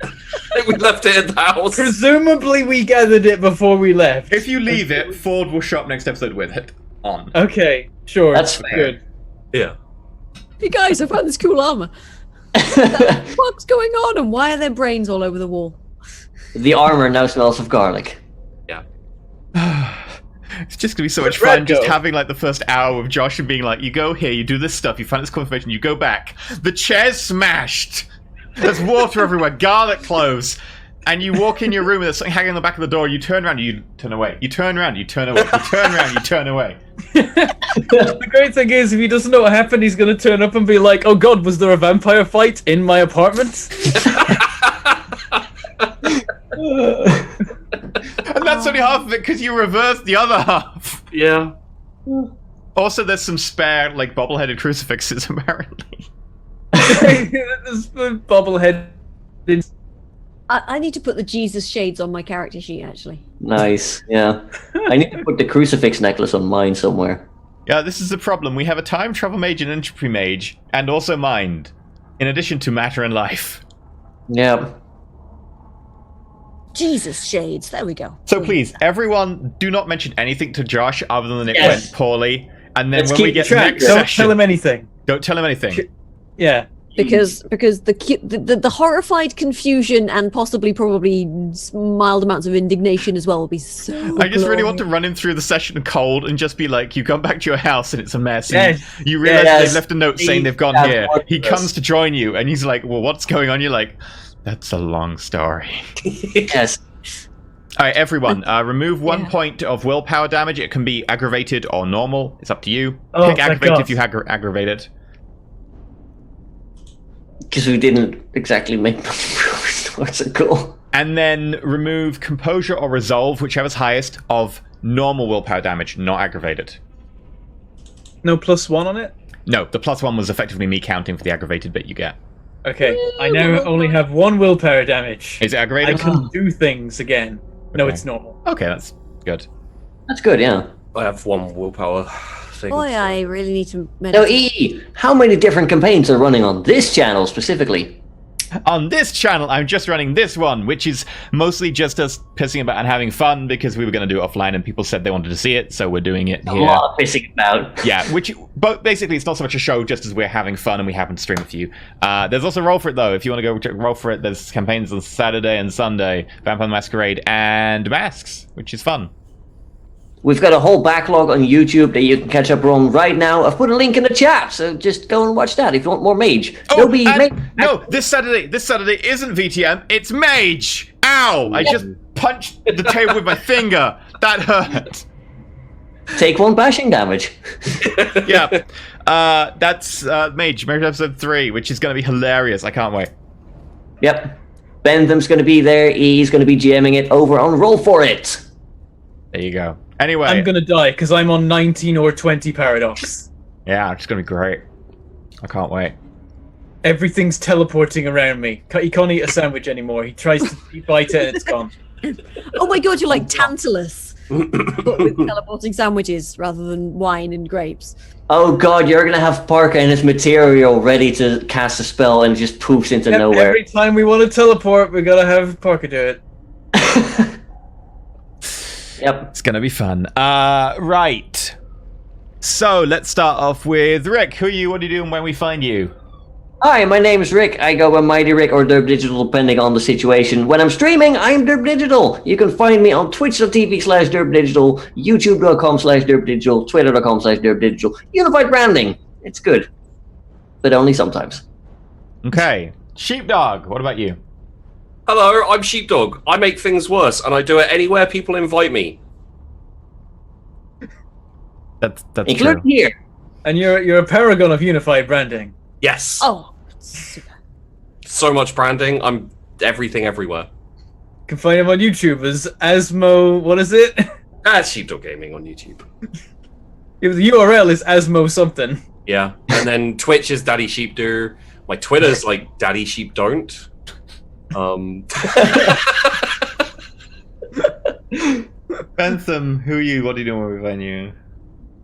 We left it in the house. Presumably we gathered it before we left. If you leave it, Ford will show up next episode with it on. Okay, sure. That's fair. good. Yeah. Hey guys, I found this cool armor. What's going on and why are there brains all over the wall? The armor now smells of garlic. It's just gonna be so much Where'd fun Brad just go? having like the first hour with Josh and being like, you go here, you do this stuff, you find this confirmation, you go back. The chair's smashed. There's water everywhere, garlic cloves. And you walk in your room and there's something hanging on the back of the door, you turn around, you turn away. You turn around, you turn away. You turn around, you turn away. The great thing is, if he doesn't know what happened, he's gonna turn up and be like, "Oh God, was there a vampire fight in my apartment?" And that's only half of it because you reversed the other half. Yeah. Also, there's some spare, like, bobbleheaded crucifixes, apparently. This bobblehead. I need to put the Jesus shades on my character sheet, actually. Nice, yeah. I need to put the crucifix necklace on mine somewhere. Yeah, this is the problem. We have a time travel mage and entropy mage, and also mind, in addition to matter and life. Yep. Jesus shades, there we go. So please, everyone, do not mention anything to Josh other than it Yes. went poorly. And then Let's when we keep get to track. next Don't session, tell him anything. don't tell him anything. Yeah. because the horrified confusion and probably mild amounts of indignation as well will be so. I just really want to run him through the session cold and just be like, you come back to your house and it's a mess. And Yes. you realize Yes. they've left a note saying they've gone That's here. He wondrous. comes to join you and he's like, well, what's going on? You're like, that's a long story. Yes. All right, everyone, remove 1 Yeah. point of willpower damage. It can be aggravated or normal. It's up to you. Oh, Pick thank aggravated God. if you aggravate it. Because we didn't exactly make towards a goal. And then remove composure or resolve, whichever's highest, of normal willpower damage, not aggravated. No +1 on it? No, the +1 was effectively me counting for the aggravated bit you get. Okay, I now only have 1 willpower damage. Is it I aggravated? can do things again. No, Okay. it's normal. Okay, that's good. That's good, yeah. I have 1 willpower thing. Boy, I really need to. Now, meditate. how many different campaigns are running on this channel specifically? On this channel, I'm just running this one, which is mostly just us pissing about and having fun because we were going to do it offline and people said they wanted to see it, so we're doing it A here. lot of pissing about. Yeah, but basically it's not so much a show just as we're having fun and we happen to stream a few. There's also Roll For It though. If you want to go roll for it, there's campaigns on Saturday and Sunday, Vampire the Masquerade and Masks, which is fun. We've got a whole backlog on YouTube that you can catch up on right now. I've put a link in the chat, so just go and watch that if you want more Mage. There'll be no, this Saturday isn't VTM, it's Mage! Ow! I just punched the table with my finger. That hurt. Take 1 bashing damage. Yeah. That's Mage episode 3, which is going to be hilarious. I can't wait. Yep. Bentham's going to be there. He's going to be GMing it over on Roll For It. There you go. Anyway. I'm gonna die because I'm on 19 or 20 paradox. Yeah, it's going to be great. I can't wait. Everything's teleporting around me. He can't eat a sandwich anymore. He tries to bite it and it's gone. Oh my god, you're like Tantalus, but with teleporting sandwiches rather than wine and grapes. Oh god, you're going to have Parker and his material ready to cast a spell and it just poofs into nowhere. Every time we want to teleport, we gotta have Parker do it. Yep. It's going to be fun. Right. So, let's start off with Rick. Who are you? What do you do and when we find you? Hi, my name is Rick. I go by Mighty Rick or Derp Digital depending on the situation. When I'm streaming, I'm Derp Digital. You can find me on twitch.tv/Derp Digital, youtube.com/Derp Digital, twitter.com/Derp Digital. Unified branding. It's good. But only sometimes. Okay. Sheepdog, what about you? Hello, I'm Sheepdog. I make things worse, and I do it anywhere people invite me. That's Including true. here. And you're a paragon of unified branding. Yes. Oh, super. So much branding. I'm everything everywhere. You can find him on YouTube as Asmo. What is it? That's Sheepdog Gaming on YouTube. The URL is Asmo something. Yeah. And then Twitch is Daddy Sheepdo. My Twitter's like Daddy Sheep Don't. Bentham, who are you? What are you doing when we find you?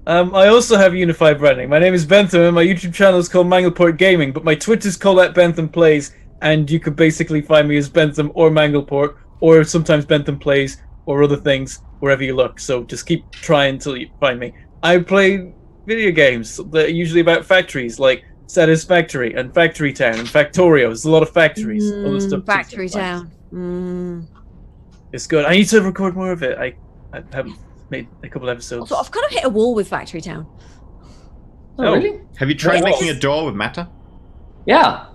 I also have unified branding. My name is Bentham, and my YouTube channel is called Mangleport Gaming, but my Twitter's called @BenthamPlays, and you could basically find me as Bentham or Mangleport, or sometimes Bentham Plays, or other things, wherever you look. So just keep trying till you find me. I play video games that are usually about factories, like Satisfactory and Factory Town and Factorio. There's a lot of factories. Other stuff Factory too, Town. Mm. It's good. I need to record more of it. I haven't made a couple episodes. Also, I've kind of hit a wall with Factory Town. Oh, really? Have you tried What? making a door with matter? Yeah.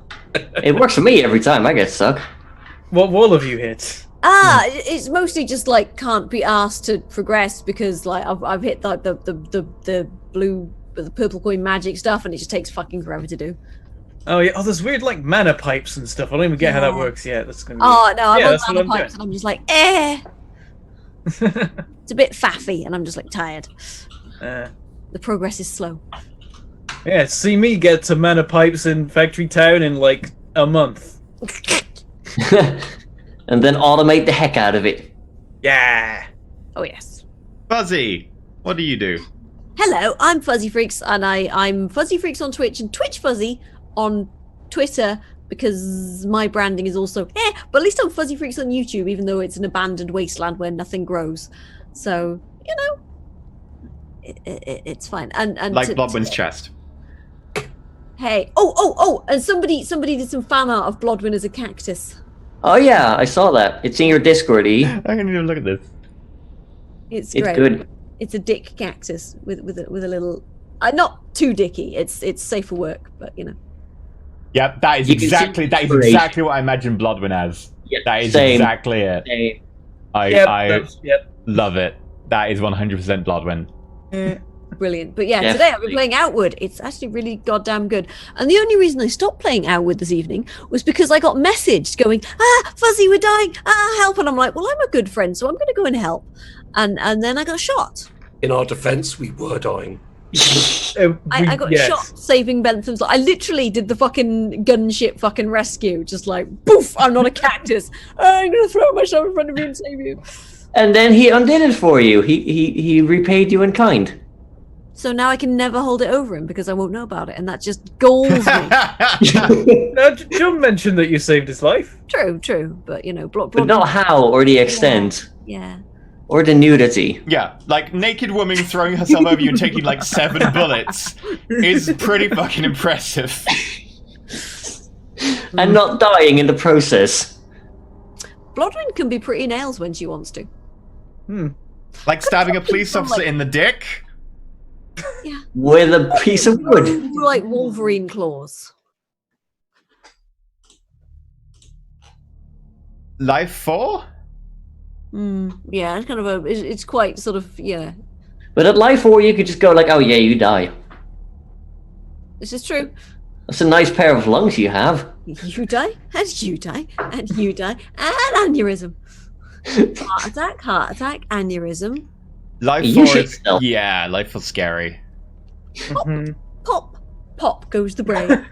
It works for me every time. I get stuck. What wall have you hit? It's mostly just like can't be asked to progress because like I've hit like the purple coin magic stuff and it just takes fucking forever to do. Oh yeah. Oh, there's weird like mana pipes and stuff. I don't even get how that Yeah. works yet. That's gonna be... Oh no, I'm Yeah, on that's what mana I'm pipes and I'm just like It's a bit faffy and I'm just like tired. The progress is slow. Yeah, see me get to mana pipes in Factory Town in like a month. And then automate the heck out of it. Yeah. Oh yes. Fuzzy, what do you do? Hello, I'm Fuzzy Freaks, and I'm Fuzzy Freaks on Twitch and Twitch Fuzzy on Twitter because my branding is also but at least I'm Fuzzy Freaks on YouTube, even though it's an abandoned wasteland where nothing grows. So you know, it's fine. And Like Blobwin's chest. Hey. Oh! And somebody did some fan art of Blodwyn as a cactus. Oh yeah, I saw that. It's in your Discord, E. I'm gonna need to look at this. It's It's great. good. It's a dick cactus with a little. Not too dicky. It's safe for work, but you know. Yeah, that is You can see exactly what I imagine Bloodwyn as. Yeah, That is same. exactly it. Same. I love it. That is 100% Bloodwyn. Brilliant. But yeah, today I've Definitely. been playing Outward. It's actually really goddamn good. And the only reason I stopped playing Outward this evening was because I got messaged going, Fuzzy, we're dying, help. And I'm like, well, I'm a good friend, so I'm going to go and help. And then I got shot. In our defense, we were dying. I got shot saving Bentham's life. I literally did the fucking gunship fucking rescue. Just like, poof, I'm not a cactus. I'm going to throw myself in front of you and save you. And then he undid it for you. He repaid you in kind. So now I can never hold it over him because I won't know about it. And that just galls me. Now, John mentioned that you saved his life. True. But, you know, But not how, or the extent, Yeah. or the nudity. Yeah, like naked woman throwing herself over you and taking like 7 bullets is pretty fucking impressive. And not dying in the process. Blodwyn can be pretty nails when she wants to. Like stabbing a police officer in the dick. Yeah. With a piece of wood. Like Wolverine claws. Life 4? Yeah, it's kind of it's quite sort of, yeah. But at Life 4, you could just go like, oh yeah, you die. This is true. That's a nice pair of lungs you have. You die, and you die, and you die, and aneurysm. Heart attack, aneurysm. Life You 4 should is... know. Yeah, Life 4's scary. Pop goes the brain.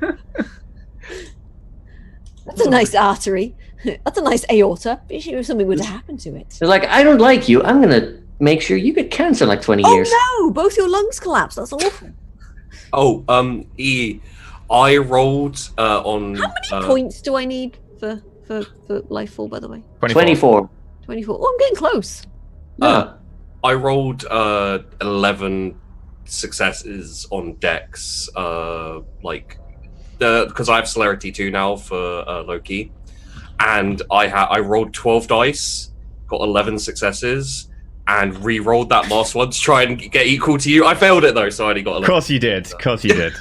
That's a nice artery. That's a nice aorta. Be sure if something were to happen to it. They're like, I don't like you. I'm gonna make sure you get cancer in like 20 years. Oh no! Both your lungs collapse. That's awful. Oh, E, I rolled on. How many points do I need for life fall? By the way, 24. 24. Oh, I'm getting close. I rolled 11 successes on Dex, like because I have Celerity 2 now for Loki, and I rolled 12 dice, got 11 successes, and re-rolled that last one to try and get equal to you. I failed it though, so I only got 11. Of course you did.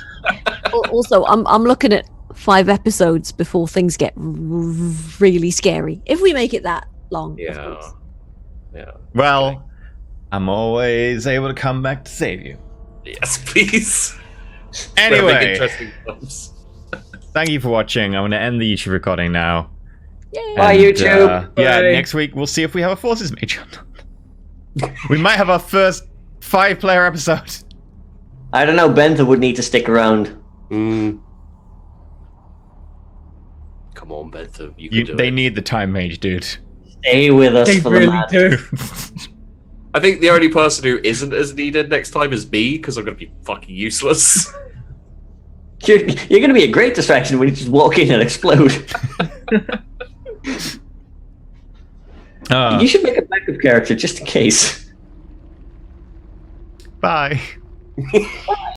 Also, I'm looking at 5 episodes before things get really scary. If we make it that long, of Yeah. course. Yeah. Well, I'm always able to come back to save you. Yes, please. Anyway, Interesting films. thank you for watching. I'm going to end the YouTube recording now. Yay. Bye, YouTube. Yeah, Bye. next week we'll see if we have a Forces Mage or not. We might have our first 5-player episode. I don't know, Bentha would need to stick around. Come on, Bentham. You can do They it. need the time mage, dude. Stay with us They for the really match. do. I think the only person who isn't as needed next time is me, because I'm going to be fucking useless. You're going to be a great distraction when you just walk in and explode. You should make a backup character just in case. Bye.